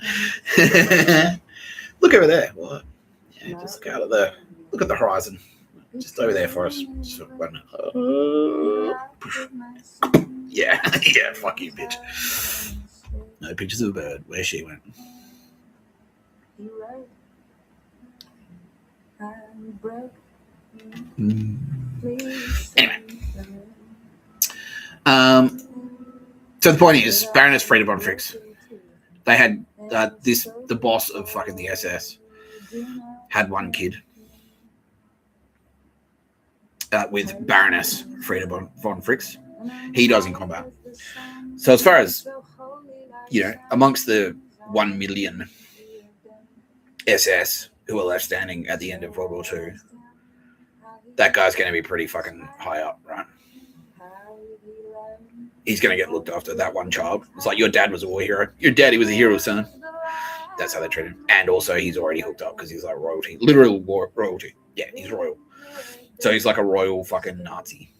A: Look over there. What? Yeah, just look out of there. Look at the horizon. Just over there for us. Yeah, yeah, fuck you, bitch. No pictures of a bird where she went. Anyway. So the point is, Baroness Freda von Fricks, they had the boss of fucking the SS had one kid with Baroness Freda von Fricks. He dies in combat. So as far as, amongst the 1 million SS who are left standing at the end of World War II, that guy's going to be pretty fucking high up, right? He's going to get looked after, that one child. It's like your dad was a war hero. Your daddy was a hero, son. That's how they treat him. And also he's already hooked up because he's like royalty. Literal royalty. Yeah, he's royal. So he's like a royal fucking Nazi.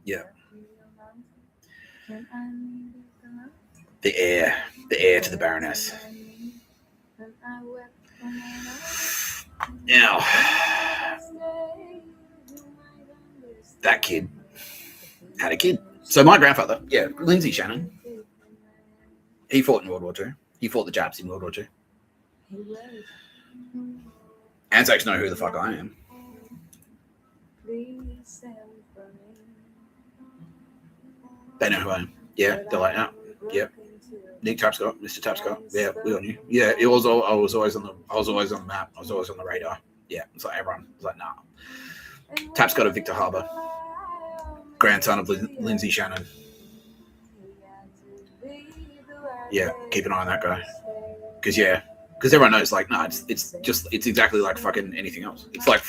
A: Yeah. The heir to the Baroness. Now, that kid had a kid. So my grandfather, yeah, Lindsay Shannon, he fought in World War II. He fought the Japs in World War II. Anzacs know who the fuck I am. They know who I am. Yeah, they're like, oh, yep. Nick Tapscott, Mr. Tapscott. Yeah, we all knew. Yeah, it was. I was always on the map. I was always on the radar. Yeah, it's like everyone was like, nah. Tapscott of Victor Harbour, grandson of Lindsay Shannon. Yeah, keep an eye on that guy. Because everyone knows, like, no, it's exactly like fucking anything else. It's like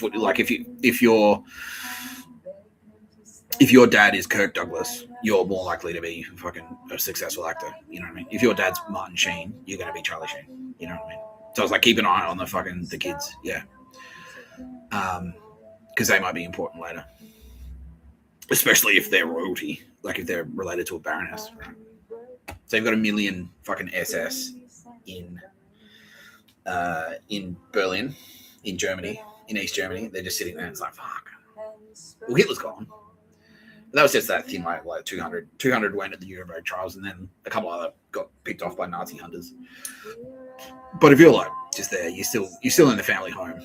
A: if your dad is Kirk Douglas, you're more likely to be fucking a successful actor. You know what I mean? If your dad's Martin Sheen, you're going to be Charlie Sheen. You know what I mean? So it's like, keep an eye on the kids. Yeah. Because they might be important later. Especially if they're royalty. Like if they're related to a baroness. Right? So you've got 1 million fucking SS in Berlin, in Germany, in East Germany. They're just sitting there and it's like, fuck. Well, Hitler's gone. But that was just that thing, like 200 went at the Nuremberg trials, and then a couple other got picked off by Nazi hunters. But if you're like just there, you're still in the family home,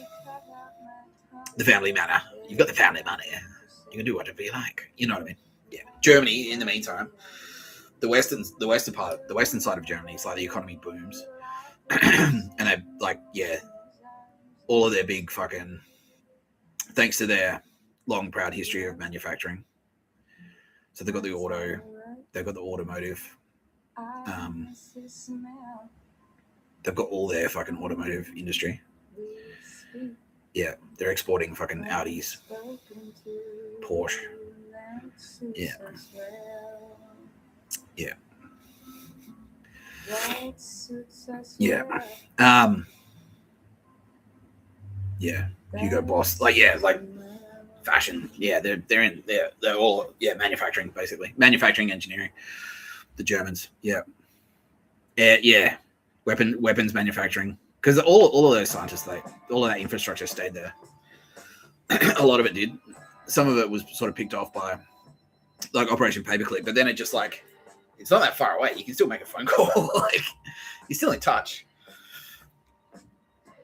A: the family manor. You've got the family money. You can do whatever you like. You know what I mean? Yeah. Germany, in the meantime, the western side of Germany, it's like the economy booms, and they like all of their big fucking, thanks to their long proud history of manufacturing. So they've got the automotive. They've got all their fucking automotive industry. Yeah, they're exporting fucking Audis, Porsche. Yeah. Yeah. Yeah. Yeah. Hugo Boss. Like fashion. Yeah, they're all manufacturing, basically. Manufacturing, engineering. The Germans. Yeah. Yeah. Weapons manufacturing. Because all of those scientists, all of that infrastructure stayed there. A lot of it did. Some of it was sort of picked off by like Operation Paperclip, but then it just like, it's not that far away. You can still make a phone call. Like, you're still in touch.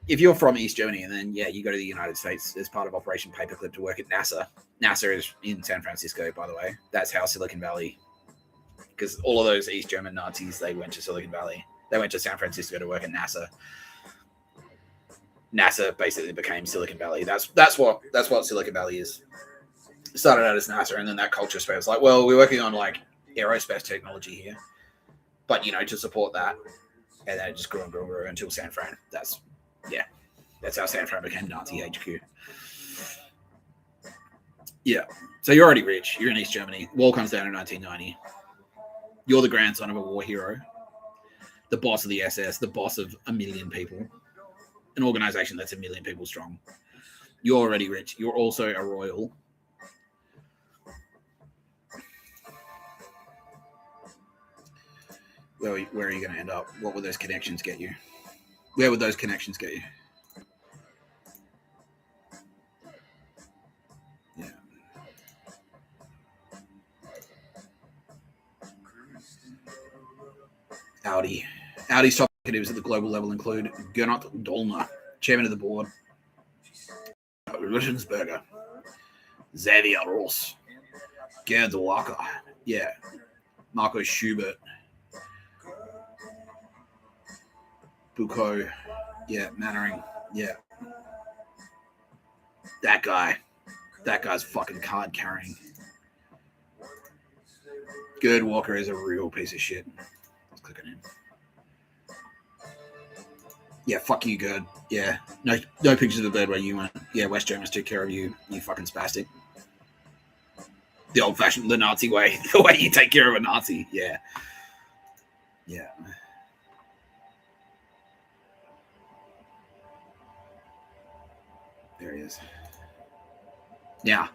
A: If you're from East Germany and then, you go to the United States as part of Operation Paperclip to work at NASA. NASA is in San Francisco, by the way. That's how Silicon Valley, because all of those East German Nazis, they went to Silicon Valley. They went to San Francisco to work at NASA. NASA basically became Silicon Valley. That's what Silicon Valley is. It started out as NASA, and then that culture spread. It's like, well, we're working on like aerospace technology here, but to support that, and then it just grew and grew until San Fran. That's how San Fran became Nazi HQ. Yeah. So you're already rich. You're in East Germany. Wall comes down in 1990. You're the grandson of a war hero, the boss of the SS, the boss of 1 million people. An organization that's 1 million people strong. You're already rich. You're also a royal. Where are you going to end up? What would those connections get you? Where would those connections get you? Yeah. Audi's top executives at the global level include Gernot Dollner, chairman of the board, Rittensberger, Xavier Ross, Gerd Walker, Marco Schubert, Bucco, Mannering, that guy's fucking card carrying. Gerd Walker is a real piece of shit. Let's click on him. Yeah, fuck you, Gerd. Yeah, no pictures of the bird where you went. Yeah, West Germans took care of you, you fucking spastic. The old-fashioned, the Nazi way, the way you take care of a Nazi. Yeah. There he is. Now,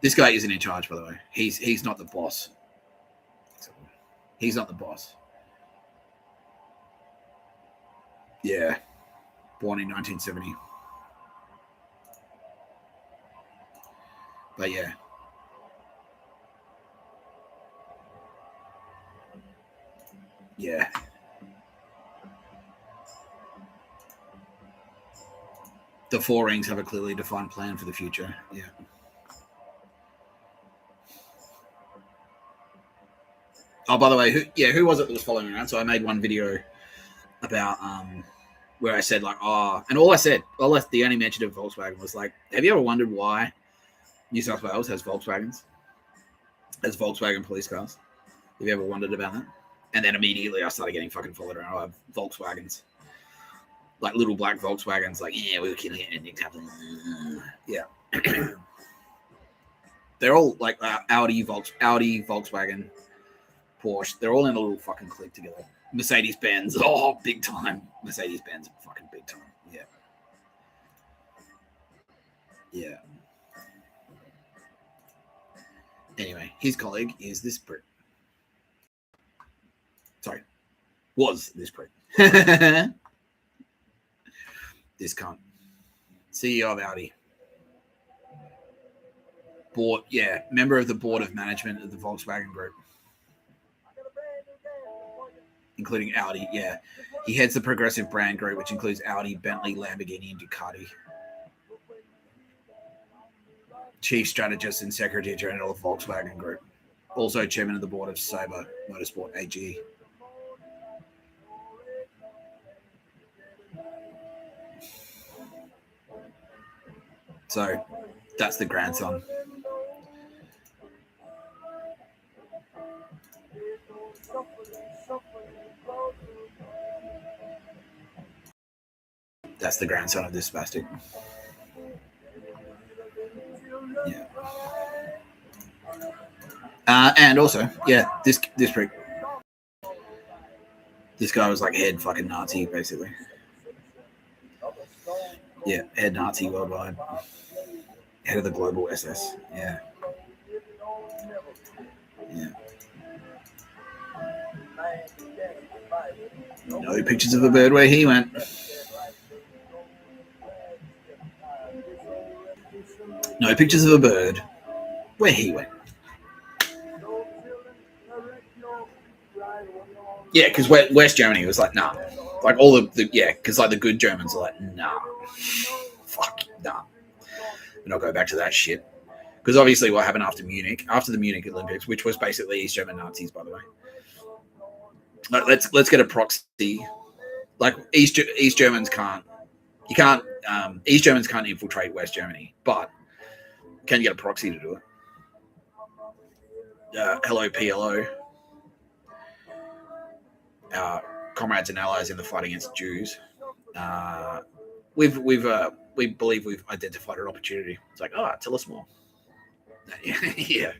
A: this guy isn't in charge, by the way. He's not the boss. He's not the boss. Yeah. Born in 1970. But yeah. Yeah. The Four Rings have a clearly defined plan for the future. Yeah. Oh, by the way, who was it that was following me around? So I made one video about where I said like, and the only mention of Volkswagen was like, have you ever wondered why New South Wales has Volkswagen police cars? Have you ever wondered about that? And then immediately I started getting fucking followed around. I have Volkswagens, like little black Volkswagens. Like, yeah, we were killing it and it happened. Yeah, they're all like Audi, Volkswagen, Porsche. They're all in a little fucking clique together. Mercedes Benz, big time. Mercedes Benz, fucking big time. Yeah. Yeah. Anyway, his colleague is this prick. Sorry, was this prick. This cunt. CEO of Audi. Member of the board of management of the Volkswagen Group, including Audi. Yeah, he heads the progressive brand group, which includes Audi, Bentley, Lamborghini, and Ducati. Chief strategist and secretary general of Volkswagen Group. Also chairman of the board of Saber Motorsport AG. So that's the grandson. That's the grandson of this spastic. Yeah. And also, this prick. This guy was like head fucking Nazi, basically. Yeah, head Nazi worldwide. Head of the global SS. Yeah. Yeah. No pictures of a bird where he went. No pictures of a bird where he went. Yeah, because West Germany was like, nah. Like all because like the good Germans are like, nah. Fuck, nah. And I'll go back to that shit. Because obviously what happened after the Munich Olympics, which was basically East German Nazis, by the way. Like, let's get a proxy. Like East Germans can't infiltrate West Germany, but can you get a proxy to do it? Hello, PLO. Comrades and allies in the fight against Jews. We believe we've identified an opportunity. It's like, tell us more. Yeah.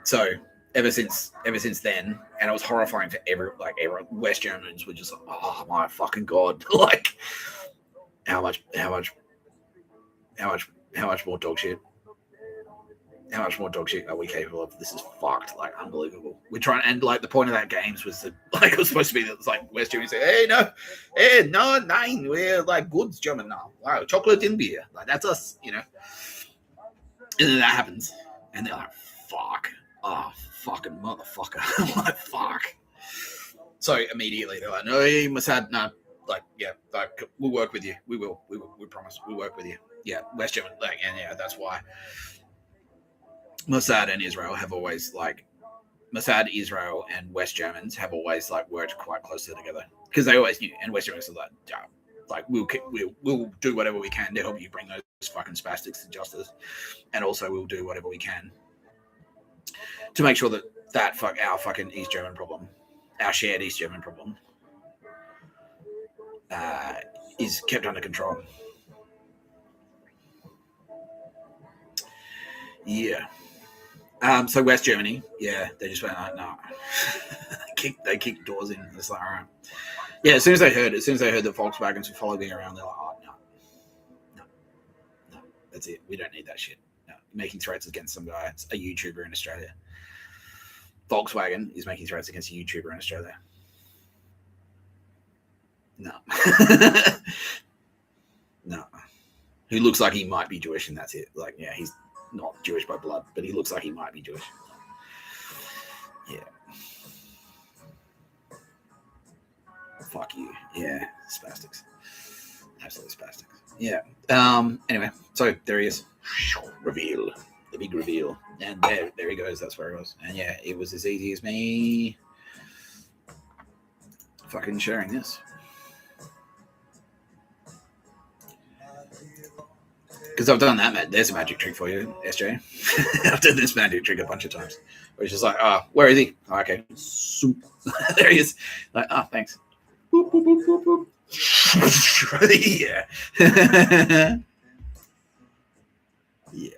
A: So ever since then, and it was horrifying for everyone. West Germans were just like, oh my fucking god, like how much more dog shit? How much more dog shit are we capable of? This is fucked, like unbelievable. We're trying, and like the point of that games was that like it was supposed to be that it's like West Germany say, no, nine, we're like goods German now. Wow, chocolate and beer, like that's us, And then that happens, and they're like, fuck, fucking motherfucker, I'm like fuck. So immediately they're like, no, Mossad, no, like we'll work with you. We promise, we'll work with you. Yeah, West German, that's why. Mossad and Israel have always Mossad, Israel, and West Germans have always worked quite closely together because they always knew. And West Germans are we'll do whatever we can to help you bring those fucking spastics to justice, and also we'll do whatever we can to make sure that our fucking East German problem, our shared East German problem, is kept under control. Yeah. So West Germany, they just went like, no. they kicked doors in. It's like, all right. Yeah, as soon as they heard that Volkswagens would follow me around, they're like, oh no, that's it. We don't need that shit. No, making threats against some guy. It's a YouTuber in Australia. Volkswagen is making threats against a YouTuber in Australia. No. No. Who looks like he might be Jewish, and that's it. He's not Jewish by blood, but he looks like he might be Jewish. Yeah. Fuck you. Yeah. Spastics. Absolutely spastics. Yeah. Anyway, so there he is. Reveal. The big reveal. And there he goes. That's where he was. And yeah, it was as easy as me fucking sharing this. Because I've done that. There's a magic trick for you, SJ. I've done this magic trick a bunch of times. Where it's just like, where is he? Oh, okay. Soup. There he is. Like, thanks. Boop, boop, boop, boop, boop. Yeah. Yeah.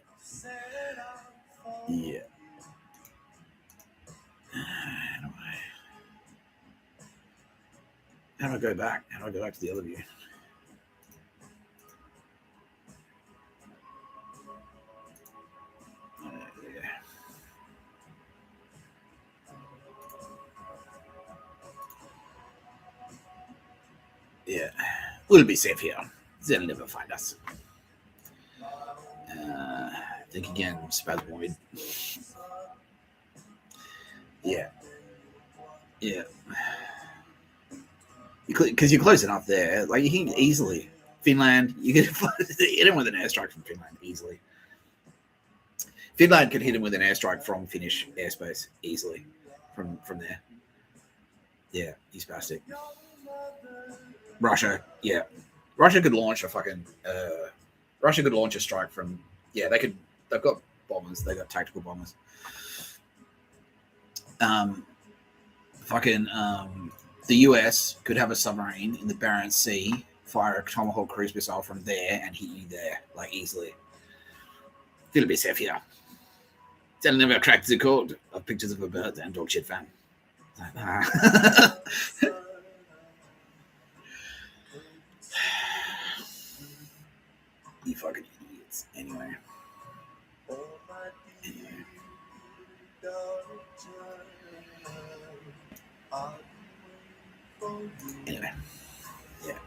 A: Yeah. How do I go back? How do I go back to the other view? Yeah. We'll be safe here. They'll never find us. Think again, spasmoid. Yeah. Yeah. Because you're close enough there. Like, you can easily. Finland, you can hit him with an airstrike from Finland easily. Finland could hit him with an airstrike from Finnish airspace easily from there. Yeah, he's spastic. Russia, yeah. Russia could launch a fucking Russia could launch a strike from they've got bombers, they've got tactical bombers. The US could have a submarine in the Barents Sea, fire a Tomahawk cruise missile from there and hit you there, like, easily. It'll be safe here. Tell them about cracked the code of pictures of a bird and dog shit fan. You fucking idiots. Anyway. Anyway. Yeah.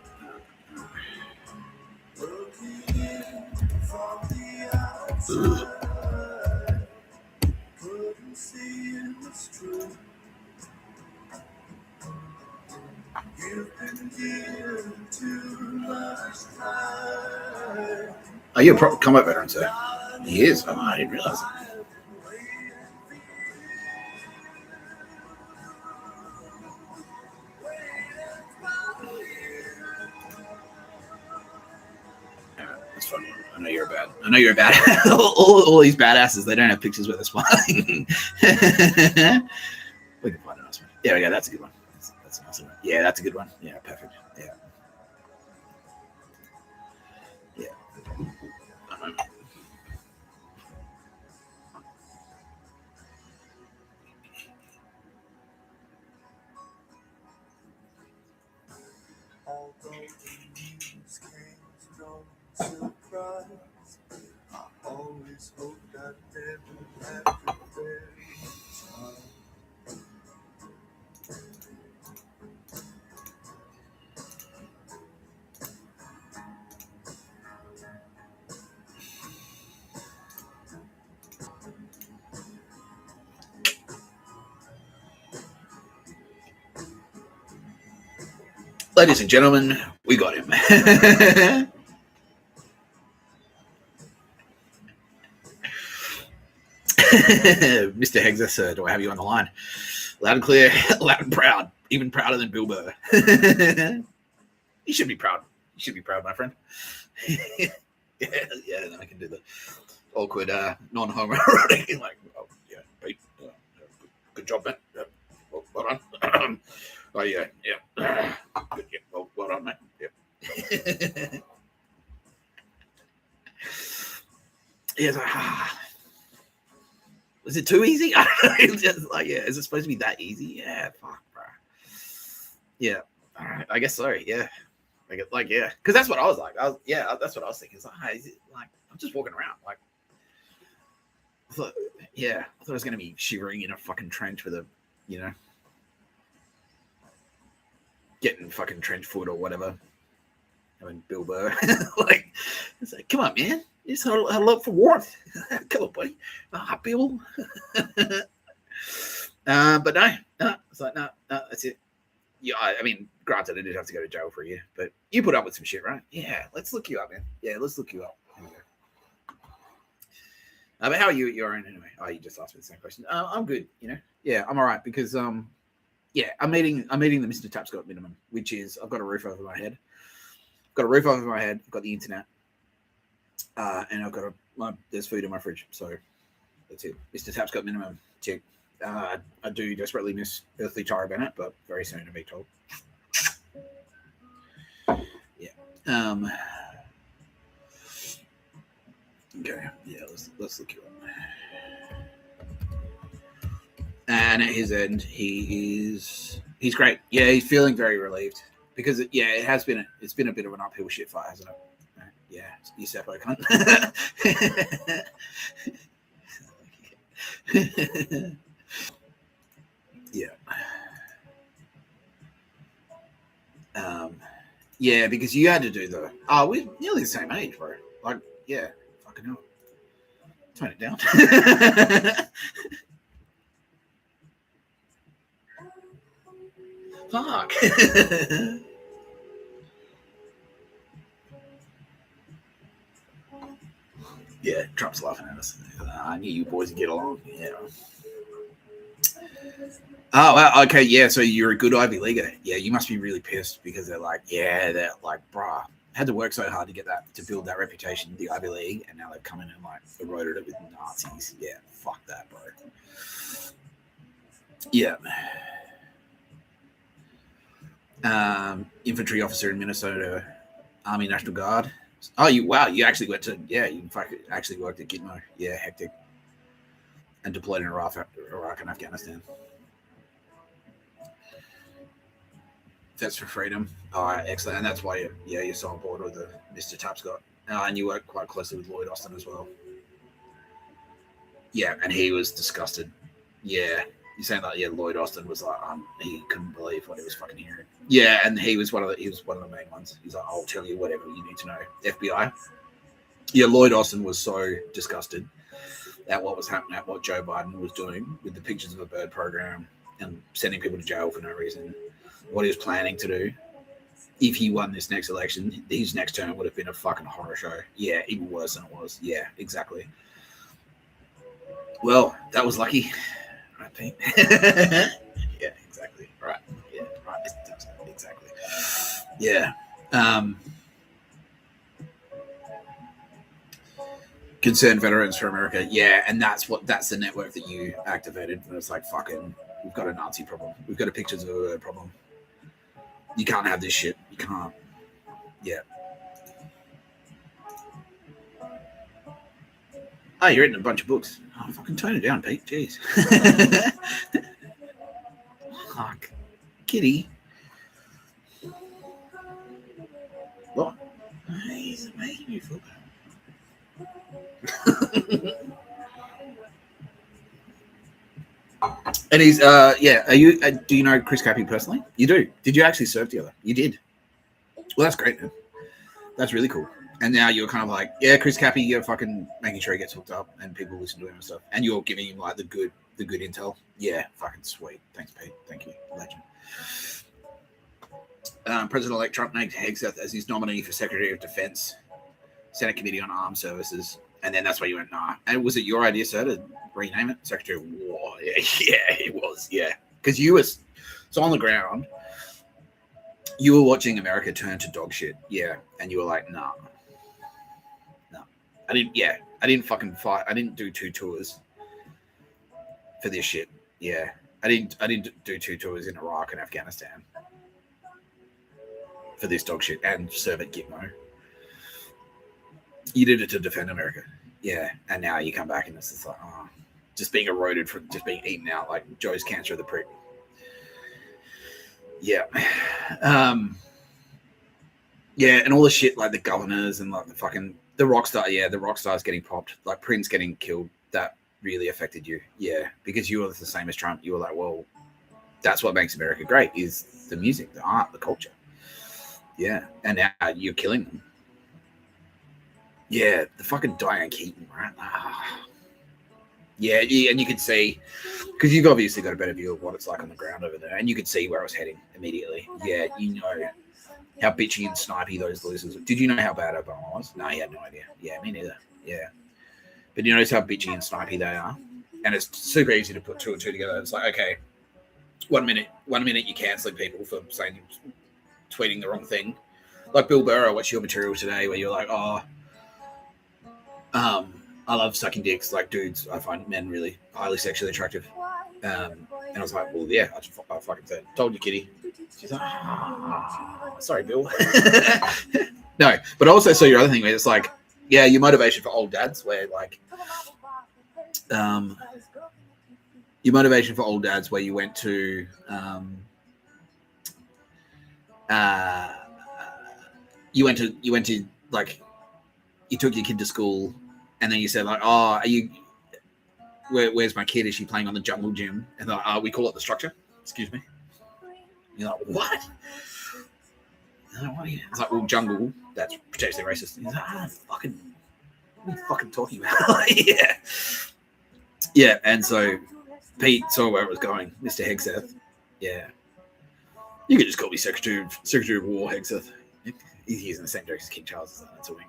A: Oh, you're a proper combat veteran, sir. He is. Oh, I didn't realize that. That's funny. I know you're bad. all these badasses, they don't have pictures where they're smiling. We can find a nice one. There we go. That's a good one. That's a nice one. Yeah, that's a good one. Yeah, perfect. Yeah. Yeah.
D: Although the news came as no surprise, I always hoped I'd never have to bear child.
A: Ladies and gentlemen, we got him. Mr. Hegseth, do I have you on the line? Loud and clear, loud and proud, even prouder than Bill Burr. You should be proud. You should be proud, my friend. Yeah, then I can do the awkward, non-homoerotic, like, oh, yeah, Pete, good job, man. Well done. Oh, yeah. Good, yeah. Well done, mate. Yeah. Yeah, it's like, was it too easy? I don't know. It's just like, yeah, is it supposed to be that easy? Yeah, fuck, bro. Yeah, all right, I guess so. Yeah, like, yeah, because that's what I was like. That's what I was thinking. It's like, hey, is it like I'm just walking around, like, I thought I was gonna be shivering in a fucking trench with a, getting fucking trench foot or whatever. I mean, Bill Burr. Like, it's like, come on, man. You just huddle up for warmth. Come on, buddy. Bill. But no. It's like, no, that's it. Yeah, I mean, granted, I did have to go to jail for a year, but you put up with some shit, right? Yeah, let's look you up, man. Yeah, let's look you up. But how are you at your own anyway? Oh, you just asked me the same question. I'm good. Yeah, I'm all right because I'm meeting the Mr. Tapscott minimum, which is I've got a roof over my head. I've got the internet, and I've got there's food in my fridge. So that's it. Mr. Tapscott minimum. Check. I do desperately miss Earthly Tara Bennett, but very soon to be told. Yeah. Okay. Yeah. Let's look you up. And at his end, he's great. Yeah, he's feeling very relieved because it's been a bit of an uphill shit fight, hasn't it? Yeah, you seppo cunt. Yeah. Yeah, because you had to do we're nearly the same age, bro. Like, yeah, fucking hell. Tone it down. Fuck. Yeah, Trump's laughing at us. I knew you boys would get along. Yeah. Oh, wow. Okay, yeah, so you're a good Ivy Leaguer. Yeah, you must be really pissed because they're like, bruh, had to work so hard to build that reputation in the Ivy League, and now they've come in and like eroded it with Nazis. Yeah, fuck that, bro. Yeah. Infantry officer in Minnesota, Army National Guard. Oh, you actually went to, you actually worked at Gitmo. Yeah, hectic. And deployed in Iraq and Afghanistan. That's for freedom. All right, excellent. And that's why you're so on board with the Mr. Tapscott. And you work quite closely with Lloyd Austin as well. Yeah, and he was disgusted. Yeah. You're saying that Lloyd Austin was like he couldn't believe what he was fucking hearing. Yeah, and he was one of the main ones. He's like, I'll tell you whatever you need to know. FBI. Yeah, Lloyd Austin was so disgusted at what was happening, at what Joe Biden was doing with the pictures of a bird program and sending people to jail for no reason. What he was planning to do. If he won this next election, his next term would have been a fucking horror show. Yeah, even worse than it was. Yeah, exactly. Well, that was lucky. Right, Pete? Yeah, exactly. Right. Yeah, right. Exactly. Yeah. Concerned Veterans for America. Yeah, and that's the network that you activated. And it's like, fucking, we've got a Nazi problem. We've got a pictures of a problem. You can't have this shit. You can't. Yeah. Oh, you're reading a bunch of books. Oh, fucking tone it down, Pete. Jeez. Fuck. Kitty. What? He's making me feel bad. And he's, are you, do you know Chris Cappy personally? You do. Did you actually serve together? You did. Well, that's great, man. That's really cool. And now you're kind of like, yeah, Chris Cappy, you're fucking making sure he gets hooked up and people listen to him and stuff. And you're giving him like the good intel. Yeah, fucking sweet. Thanks, Pete. Thank you. Legend. President-elect Trump named Hegseth as his nominee for Secretary of Defense, Senate Committee on Armed Services. And then that's why you went, nah. And was it your idea, sir, to rename it Secretary of War? Yeah, it was. Yeah. Because you was, so on the ground, you were watching America turn to dog shit. Yeah. And you were like, nah. I didn't fucking fight. I didn't do 2 tours for this shit. Yeah. I didn't do 2 tours in Iraq and Afghanistan for this dog shit and serve at Gitmo. You did it to defend America. Yeah. And now you come back and it's just like, just being eroded from just being eaten out like Joe's cancer of the prick. Yeah. Yeah, and all the shit like the governors and like the rock stars getting popped, like Prince getting killed, that really affected you. Yeah, because you were the same as Trump. You were like, well, that's what makes America great is the music, the art, the culture. Yeah, and now you're killing them. Yeah, the fucking Diane Keaton, right? Yeah, and you could see, because you've obviously got a better view of what it's like on the ground over there, and you could see where I was heading immediately. Yeah, you know how bitchy and snipey those losers. Did you know how bad Obama was? No, he had no idea. Yeah, me neither. Yeah. But you notice how bitchy and snipey they are, and it's super easy to put two and two together. It's like, okay, 1 minute you're cancelling people for saying tweeting the wrong thing. Like Bill Burr, what's your material today? Where you're like, oh, I love sucking dicks. Like dudes, I find men really highly sexually attractive. And I was like, well, yeah, I fucking said, told you, kitty. She's like, sorry, Bill. No, but also saw your other thing where it's like, yeah, your motivation for old dads, where like, your motivation for old dads, where you went to, you went to like, you took your kid to school, and then you said like, oh, are you? Where's my kid? Is she playing on the jungle gym? And they're like, we call it the structure. Excuse me. And you're like, what? It's like, well, jungle. That's potentially racist. And he's like, fucking. What are you fucking talking about? Yeah. And so Pete saw where it was going, Mr. Hegseth. Yeah. You could just call me Secretary of War, Hegseth. He's using the same joke as King Charles. That's a wink.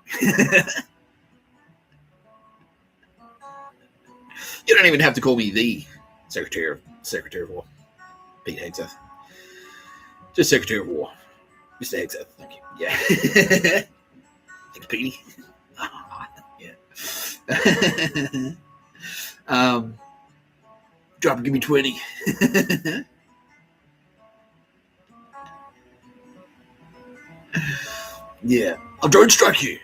A: You don't even have to call me the Secretary of War, Pete Hegseth. Just Secretary of War, Mr. Hegseth. Thank you. Yeah. Thanks, Petey. Yeah. Drop and give me 20. Yeah. I'll drone strike you.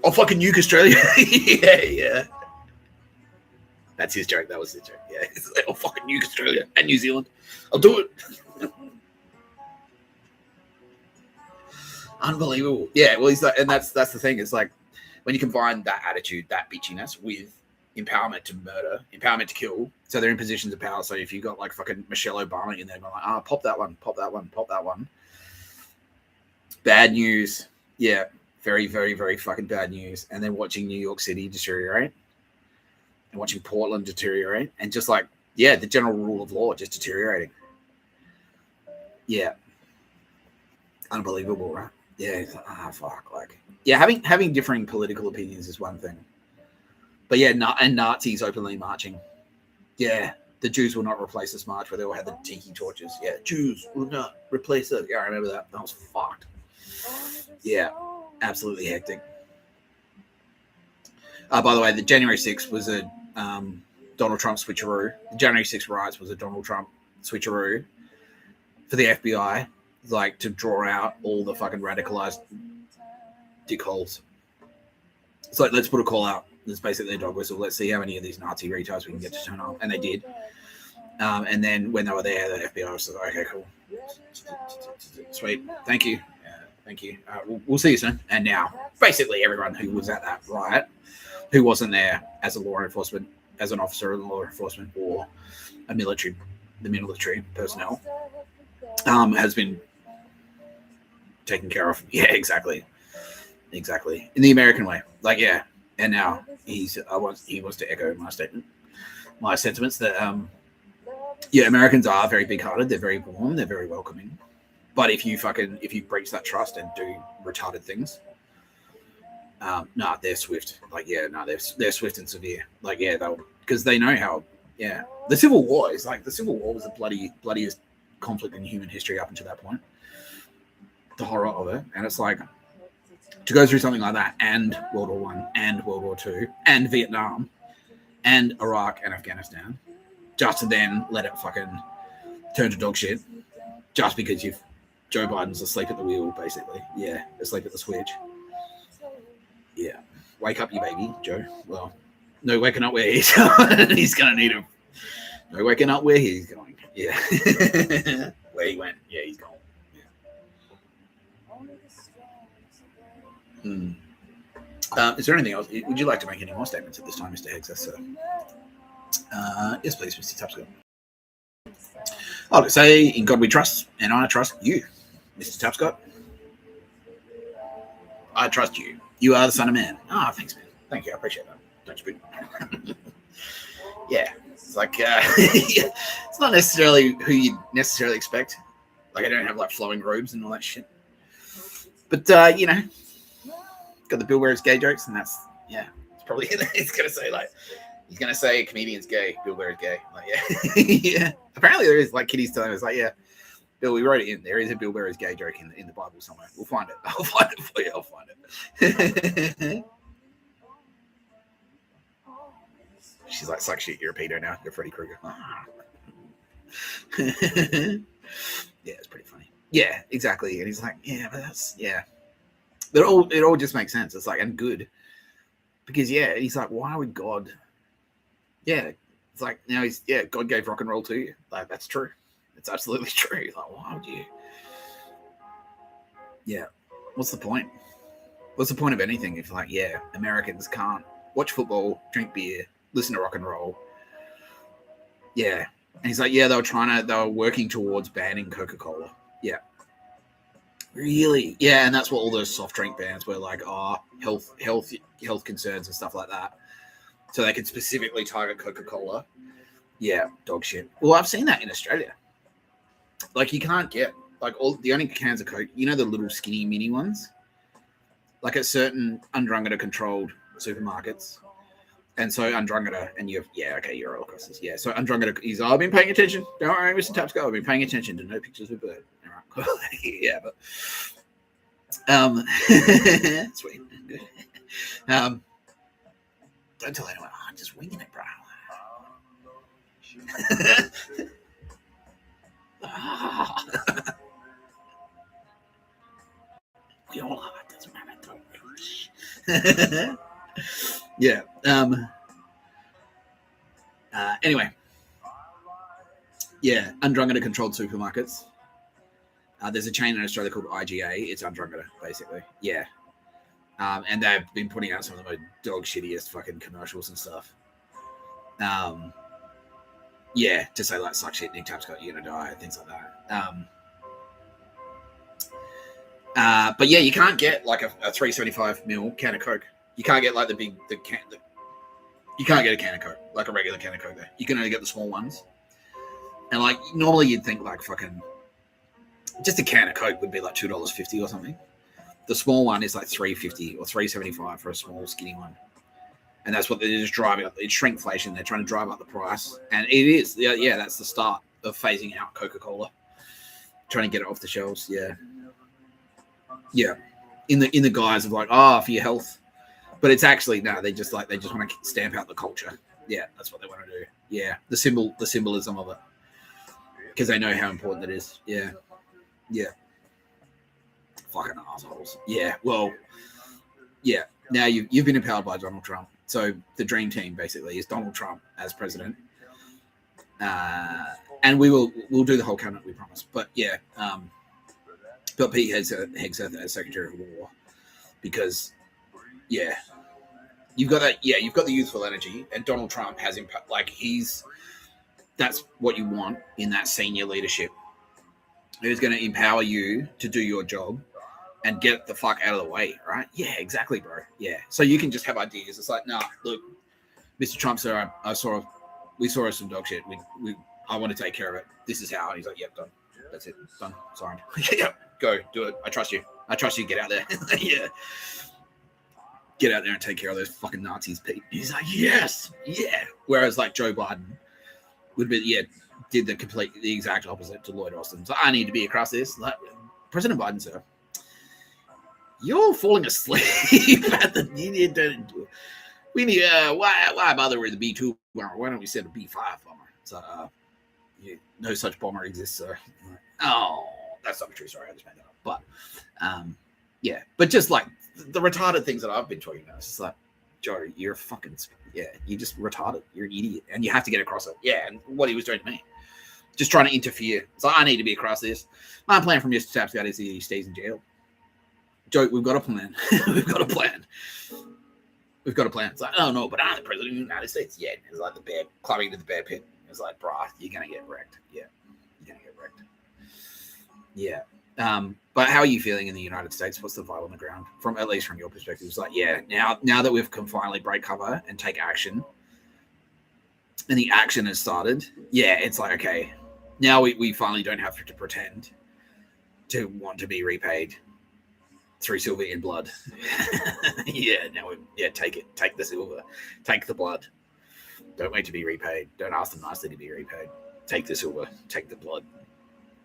A: I'll fucking nuke Australia. Yeah. That's his joke. That was his joke. Yeah. He's like, I'll fucking nuke Australia and New Zealand. I'll do it. Unbelievable. Yeah. Well, he's like, and that's the thing. It's like when you combine that attitude, that bitchiness with empowerment to murder, empowerment to kill. So they're in positions of power. So if you got like fucking Michelle Obama in there, going like, pop that one, pop that one, pop that one. Bad news. Yeah. Very, very, very fucking bad news. And then watching New York City deteriorate. And watching Portland deteriorate, and just like, yeah, the general rule of law just deteriorating. Yeah, unbelievable, right? Yeah, fuck. Like, yeah, having differing political opinions is one thing, but yeah, and Nazis openly marching. Yeah, the Jews will not replace this march where they all had the tiki torches. Yeah, Jews will not replace it. Yeah, I remember that. That was fucked. Yeah, absolutely hectic. By the way, the January 6th was a Donald Trump switcheroo. The January 6th riots was a Donald Trump switcheroo for the FBI, like to draw out all the fucking radicalized dickholes. It's like, let's put a call out. It's basically a dog whistle. Let's see how many of these Nazi retards we can get to turn on. And they did. And then when they were there, the FBI was like, okay, cool. Sweet. Thank you. Thank you. We'll see you soon. And now, basically everyone who was at that riot, who wasn't there as a law enforcement, as an officer in law enforcement or the military personnel, has been taken care of. Yeah, exactly. In the American way. Like, yeah. And now he wants to echo my sentiments that, yeah, Americans are very big-hearted. They're very warm. They're very welcoming. But if you breach that trust and do retarded things, they're swift. Like, yeah, they're swift and severe. Like, yeah, because they know how. Yeah, the Civil War was the bloodiest conflict in human history up until that point. The horror of it, and it's like to go through something like that, and World War I, and World War II, and Vietnam, and Iraq and Afghanistan, just to then let it fucking turn to dog shit, just because Joe Biden's asleep at the wheel, basically. Yeah, asleep at the switch. Yeah. Wake up, you baby, Joe. Well, no waking up where he's going. He's going to need him. No waking up where he's going. Yeah. Where he went. Yeah, he's gone. Yeah. Is there anything else? Would you like to make any more statements at this time, Mr. Hegseth, sir? Yes, please, Mr. Tapscott. I'll say, in God we trust, and I trust you, Mr. Tapscott. I trust you. You are the son of man. Thanks, man. Thank you. I appreciate that. Don't you be... Yeah. It's like, it's not necessarily who you necessarily expect. Like, I don't have, like, flowing robes and all that shit. But, got the Bill Burr's gay jokes, and that's probably he's gonna say like he's gonna say a comedian's gay, Bill Burr is gay. Like yeah, yeah. Apparently there is like Kitty's telling us like yeah, Bill, we wrote it in. There is a Bill Burr is gay joke in the Bible somewhere. We'll find it. I'll find it for you. I'll find it. She's like, suck shit, you're a pedo now. You're Freddy Kruger. Yeah, it's pretty funny. Yeah, exactly. And he's like, yeah, but that's yeah. It all just makes sense. It's like and good. Because yeah, he's like, why would God? Yeah. It's like now he's God gave rock and roll to you. Like that's true. It's absolutely true. Like, why would you? Yeah. What's the point? What's the point of anything if like, yeah, Americans can't watch football, drink beer, listen to rock and roll. Yeah. And he's like, yeah, they were working towards banning Coca-Cola. Yeah. Really? Yeah, and that's what all those soft drink bans were like, health concerns and stuff like that. So they could specifically target Coca-Cola. Yeah, dog shit. Well, I've seen that in Australia. Like you can't get like all the only cans of Coke, you know, the little skinny mini ones, like at certain Undrungada controlled supermarkets. And so Undrungada, and you're all across this. Yeah, so Undrungada is, I've been paying attention. Don't worry, Mr. Tapscott, I've been paying attention to no pictures of bird. All right, cool. Yeah, but sweet, good. Don't tell anyone. I'm just winging it, bro. We all are. It doesn't matter. Yeah. Anyway. Yeah, Undrungada controlled supermarkets. There's a chain in Australia called IGA. It's Undrungada, basically. Yeah. And they've been putting out some of the most dog shittiest fucking commercials and stuff. Yeah, to say like suck shit, Nick Tapscott, you're gonna die, things like that. But yeah, you can't get like a 375ml can of Coke. You can't get like you can't get a can of Coke, like a regular can of Coke there. You can only get the small ones. And like normally you'd think like fucking just a can of Coke would be like $2.50 or something. The small one is like $3.50 or $3.75 for a small skinny one. And that's what they're just driving up. It's shrinkflation. They're trying to drive up the price. And it is. Yeah, that's the start of phasing out Coca-Cola. Trying to get it off the shelves. Yeah. Yeah. In the guise of like, for your health. But it's actually, no, they just want to stamp out the culture. Yeah, that's what they want to do. Yeah. The symbolism of it. Because they know how important it is. Yeah. Yeah. Fucking assholes. Yeah. Well, yeah. Now you've been empowered by Donald Trump. So the dream team basically is Donald Trump as president, and we'll do the whole cabinet, we promise. But yeah, got Pete Hegseth as Secretary of War because yeah, you've got that. Yeah, you've got the youthful energy, and Donald Trump has impact. Like that's what you want in that senior leadership. Who's going to empower you to do your job. And get the fuck out of the way, right? Yeah, exactly, bro. Yeah. So you can just have ideas. It's like, nah, look, Mr. Trump, sir, we saw some dog shit. I want to take care of it. This is how. And he's like, yep, done. That's it. Done. Signed. Yeah, go, do it. I trust you. Get out there. Yeah. Get out there and take care of those fucking Nazis, Pete. He's like, yes. Yeah. Whereas like Joe Biden would be, did the exact opposite to Lloyd Austin. So I need to be across this. Like, President Biden, sir. You're falling asleep at the. We need. Why bother with the B2 bomber? Why don't we send a B5 bomber? So, no such bomber exists, sir. Oh, that's not true. Sorry, I just made that up. But, yeah. But just like the retarded things that I've been talking about, it's just like, Joe, you're fucking. Yeah, you're just retarded. You're an idiot, and you have to get across it. Yeah, and what he was doing to me, just trying to interfere. So I need to be across this. My plan from Mr. Tapscott is he stays in jail. Joke, we've got a plan. We've got a plan. It's like, oh no, but I'm the president of the United States. Yeah, it's like the bear climbing into the bear pit. It's like, brah, you're gonna get wrecked. Yeah, you're gonna get wrecked. Yeah. But how are you feeling in the United States? What's the vibe on the ground? At least from your perspective, it's like, yeah, now that we've can finally break cover and take action, and the action has started. Yeah, it's like, okay, now we finally don't have to pretend to want to be repaid 3 silver in blood. Yeah, now take it. Take the silver. Take the blood. Don't wait to be repaid. Don't ask them nicely to be repaid. Take the silver. Take the blood.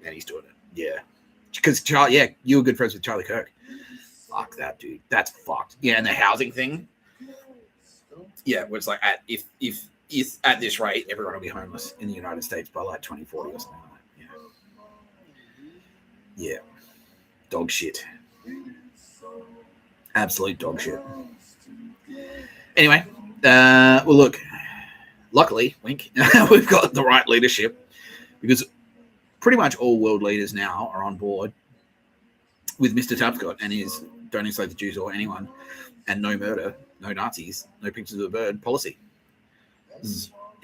A: And he's doing it. Yeah. Because you were good friends with Charlie Kirk. Fuck that, dude. That's fucked. Yeah, and the housing thing. Yeah, where it's like if at this rate, everyone will be homeless in the United States by like 2040 or something like that. Yeah. Dog shit. Absolute dog shit. Anyway, well, look, luckily, wink, we've got the right leadership because pretty much all world leaders now are on board with Mr. Tapscott and his don't enslave the Jews or anyone and no murder, no Nazis, no pictures of a bird policy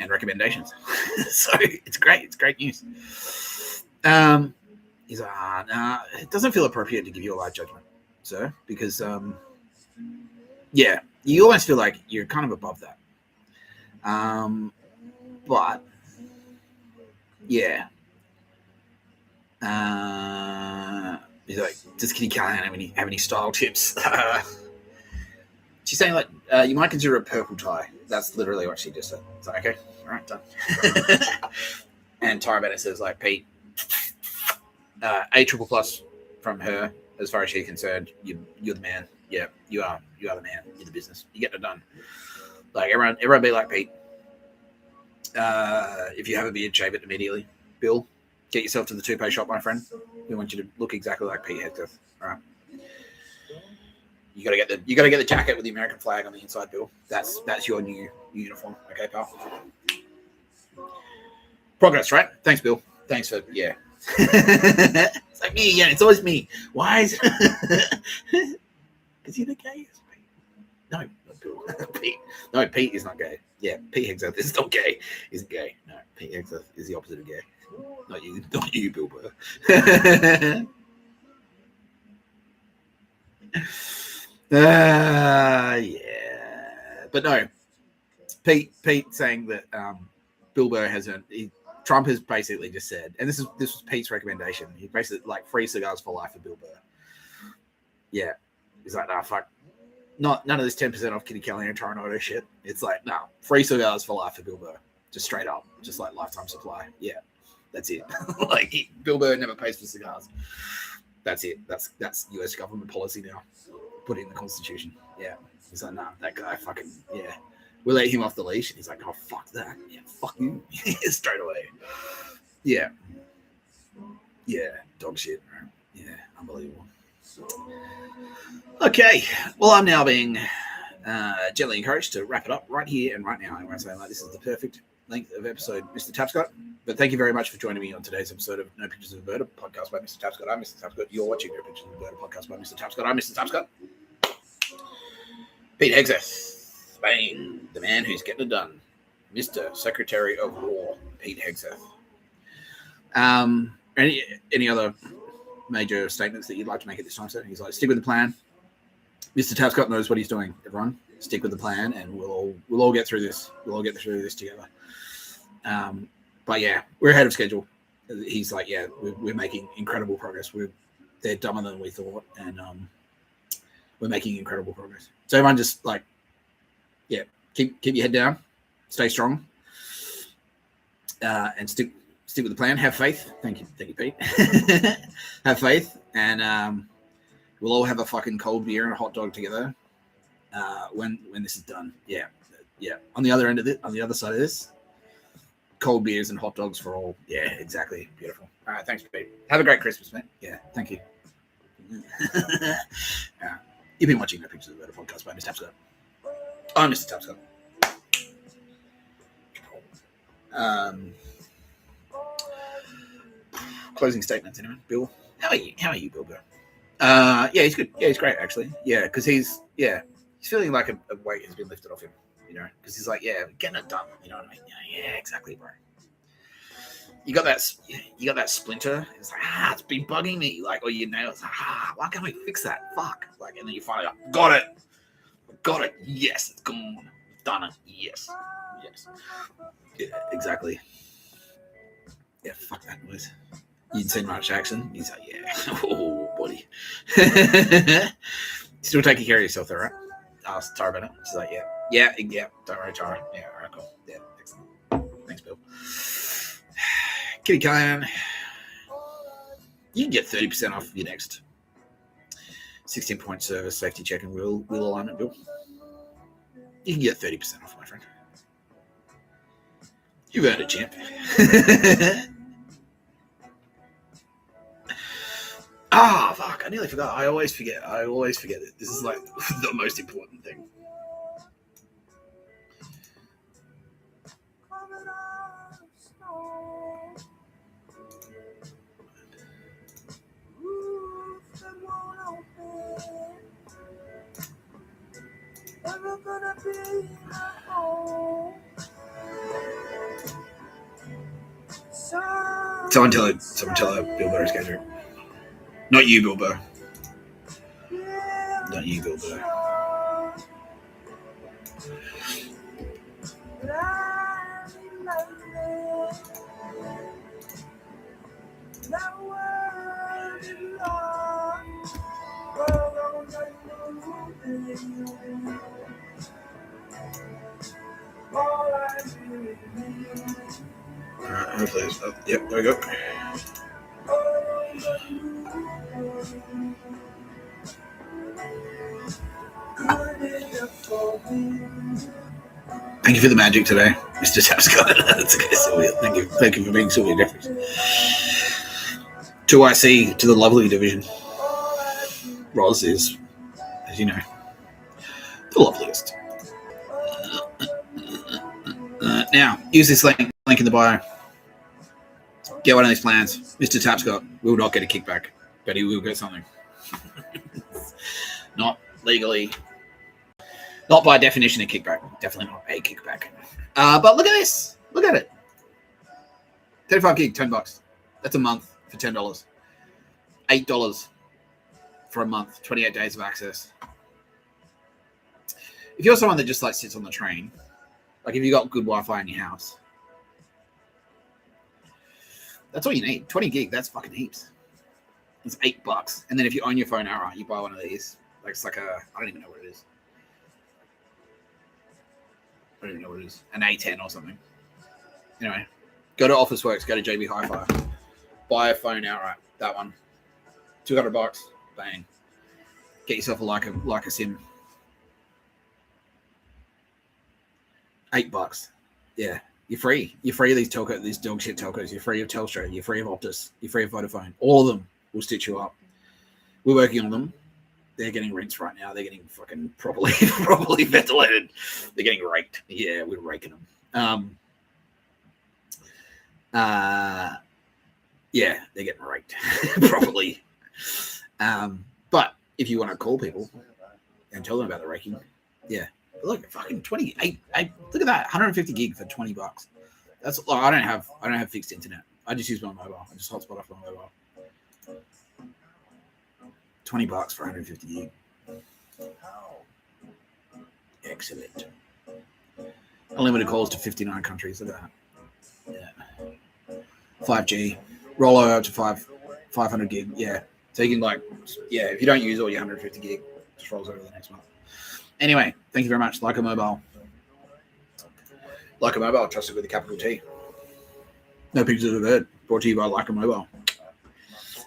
A: and recommendations. So it's great. It's great news. He's like, nah, it doesn't feel appropriate to give you a live judgment, sir, because, you almost feel like you're kind of above that. But, yeah. He's like, does Kitty Callahan have any style tips? She's saying, like, you might consider a purple tie. That's literally what she just said. It's like, okay, all right, done. And Tara Bennett says, like, Pete, A triple plus from her, as far as she's concerned. You're the man. Yeah, you are the man. You're the business. You get it done. Like everyone be like Pete. If you have a beard, shave it immediately. Bill, get yourself to the toupee shop, my friend. We want you to look exactly like Pete Hegseth. All right. You gotta get the jacket with the American flag on the inside, Bill. That's your new uniform. Okay, pal. Progress, right? Thanks, Bill. Thanks for It's like me, yeah. It's always me. Why is? Is he the gayest? No, not Bill. Pete. No, Pete is not gay. Yeah, Pete Hegseth is not gay. Isn't gay. No, Pete Hegseth is the opposite of gay. Not you, Bill Burr. Yeah, but no. Pete saying that Bill Burr hasn't. Trump has basically just said, and this was Pete's recommendation. He basically like free cigars for life for Bill Burr. Yeah, he's like, nah, fuck, none of this 10% off Kitty Callahan and Toronto shit. It's like, no, free cigars for life for Bill Burr, just straight up, just like lifetime supply. Yeah, that's it. Like Bill Burr never pays for cigars. That's it. That's U.S. government policy now. Put it in the Constitution. Yeah, he's like, nah, that guy fucking we let him off the leash, and he's like, oh, fuck that. Yeah, fuck you. Straight away. Yeah. Yeah, dog shit. Yeah, unbelievable. Okay, well, I'm now being gently encouraged to wrap it up right here and right now. I want to say, like, this is the perfect length of episode, Mr. Tapscott. But thank you very much for joining me on today's episode of No Pictures of a Bird, a podcast by Mr. Tapscott. I'm Mr. Tapscott. You're watching No Pictures of a Bird, a podcast by Mr. Tapscott. I'm Mr. Tapscott. Pete Hegseth. Spain, the man who's getting it done, Mr. Secretary of War, Pete Hegseth. Any other major statements that you'd like to make at this time, sir? He's like, stick with the plan. Mr. Tapscott knows what he's doing. Everyone, stick with the plan, and we'll all get through this. We'll all get through this together. But yeah, we're ahead of schedule. He's like, yeah, we're making incredible progress. They're dumber than we thought, and we're making incredible progress. So everyone just like, yeah, keep your head down, stay strong, and stick with the plan. Have faith. Thank you, Pete. Have faith, and we'll all have a fucking cold beer and a hot dog together when this is done. Yeah. On the other end of it, on the other side of this, cold beers and hot dogs for all. Yeah, exactly. Beautiful. All right, thanks, Pete. Have a great Christmas, mate. Yeah, thank you. You've been watching No Pictures of a Bird, podcast by Mr. Tapscott. I'm Mr. Tapscott. Closing statements, anyone? Bill, how are you, Bill Burr? Yeah, he's good. Yeah, he's great, actually. Yeah, because he's feeling like a weight has been lifted off him, because he's like, yeah, getting it done. You know what I mean? Yeah, exactly, bro. You got that splinter. It's like, it's been bugging me. Like, or your nails. Why can't we fix that? Fuck. Like, and then you finally got it. Yes, it's gone. Done it. Yes. Yeah, exactly. Yeah, fuck that noise. You'd seen Mark Jackson? He's like, yeah. Oh, buddy. Still taking care of yourself, though, right? I was Tara Bennett. She's like, yeah. Don't worry, Tara. Yeah, all right, cool. Yeah, excellent. Thanks, Bill. Kitty Callahan. You can get 30% off your next 16-point service, safety check, and wheel alignment, Bill. You can get 30% off, my friend. You've earned it, champ. Fuck. I nearly forgot. I always forget it. This is like the most important thing. Someone tell her Bill Burr is going through. Not you, Bill Burr. Not you, Bill Burr. Alright, hopefully it's up. Yep, there we go. Thank you for the magic today, Mr. Tapscott. That's okay, Sylvia. Thank you for being Sylvia Jeffries. To IC, to the lovely division. Roz is, as you know, the loveliest. Now, use this link in the bio. Get one of these plans. Mr. Tapscott will not get a kickback, but he will get something. Not legally. Not by definition a kickback. Definitely not a kickback. But look at this. Look at it. 35 gig, $10. That's a month for $10. $8 for a month, 28 days of access. If you're someone that just like sits on the train, like if you got good Wi-Fi in your house, that's all you need. 20 gig, that's fucking heaps. It's $8. And then if you own your phone hour, you buy one of these. Like it's like a, I don't even know what it is. I don't even know what it is. An A10 or something. Anyway, go to Officeworks, go to JB Hi-Fi, buy a phone outright. That one, $200. Bang. Get yourself a Leica SIM. $8. Yeah, you're free. You're free of these telco, these dog shit telcos. You're free of Telstra. You're free of Optus. You're free of Vodafone. All of them will stitch you up. We're working on them. They're getting rinsed right now. They're getting fucking properly ventilated. They're getting raked. Yeah, we're raking them. Yeah, they're getting raked properly. But if you want to call people and tell them about the raking, yeah. Look, fucking 28. Look at that, 150 gig for $20. That's like, I don't have fixed internet. I just use my mobile. I just hotspot off my mobile. $20 for 150 gig. Excellent. Unlimited calls to 59 countries. Look at that. Yeah. 5G. Roll over to 500 gig. Yeah. So you can if you don't use all your 150 gig, just rolls over to the next month. Anyway, thank you very much. Leica Mobile. Leica Mobile, trusted with a capital T. No Pictures of a Bird, brought to you by Leica Mobile.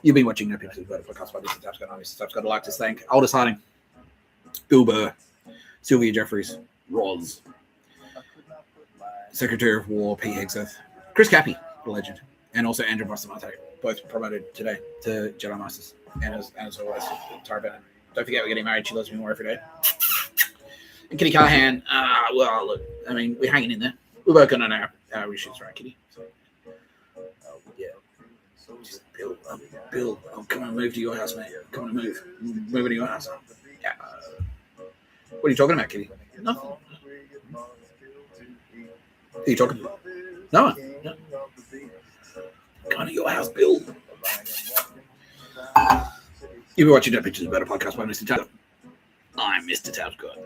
A: You've been watching No Pictures of a Bird, podcast by Mr. Tapscott. I'm Mr. Tapscott. I'd like to thank Aldous Harding, Bill Burr, Sylvia Jeffries, Roz, Secretary of War, P. Hegseth, Chris Cappy, the legend, and also Andrew Bustamante, both promoted today to Jedi Masters. And as always, Tara Bennett. Don't forget, we're getting married. She loves me more every day. And Kitty Callahan, well, look, I mean, we're hanging in there. We're working on our reshoots, right, Kitty? So, yeah. Just Bill, come on, move to your house, mate. Come on, move. Move into your house. Yeah. What are you talking about, Kitty? Nothing. Who are you talking to? No one. No. Come to your house, Bill. You've been watching No Pictures of a Bird, podcast by Mr. Tapscott. I'm Mr. Tapscott.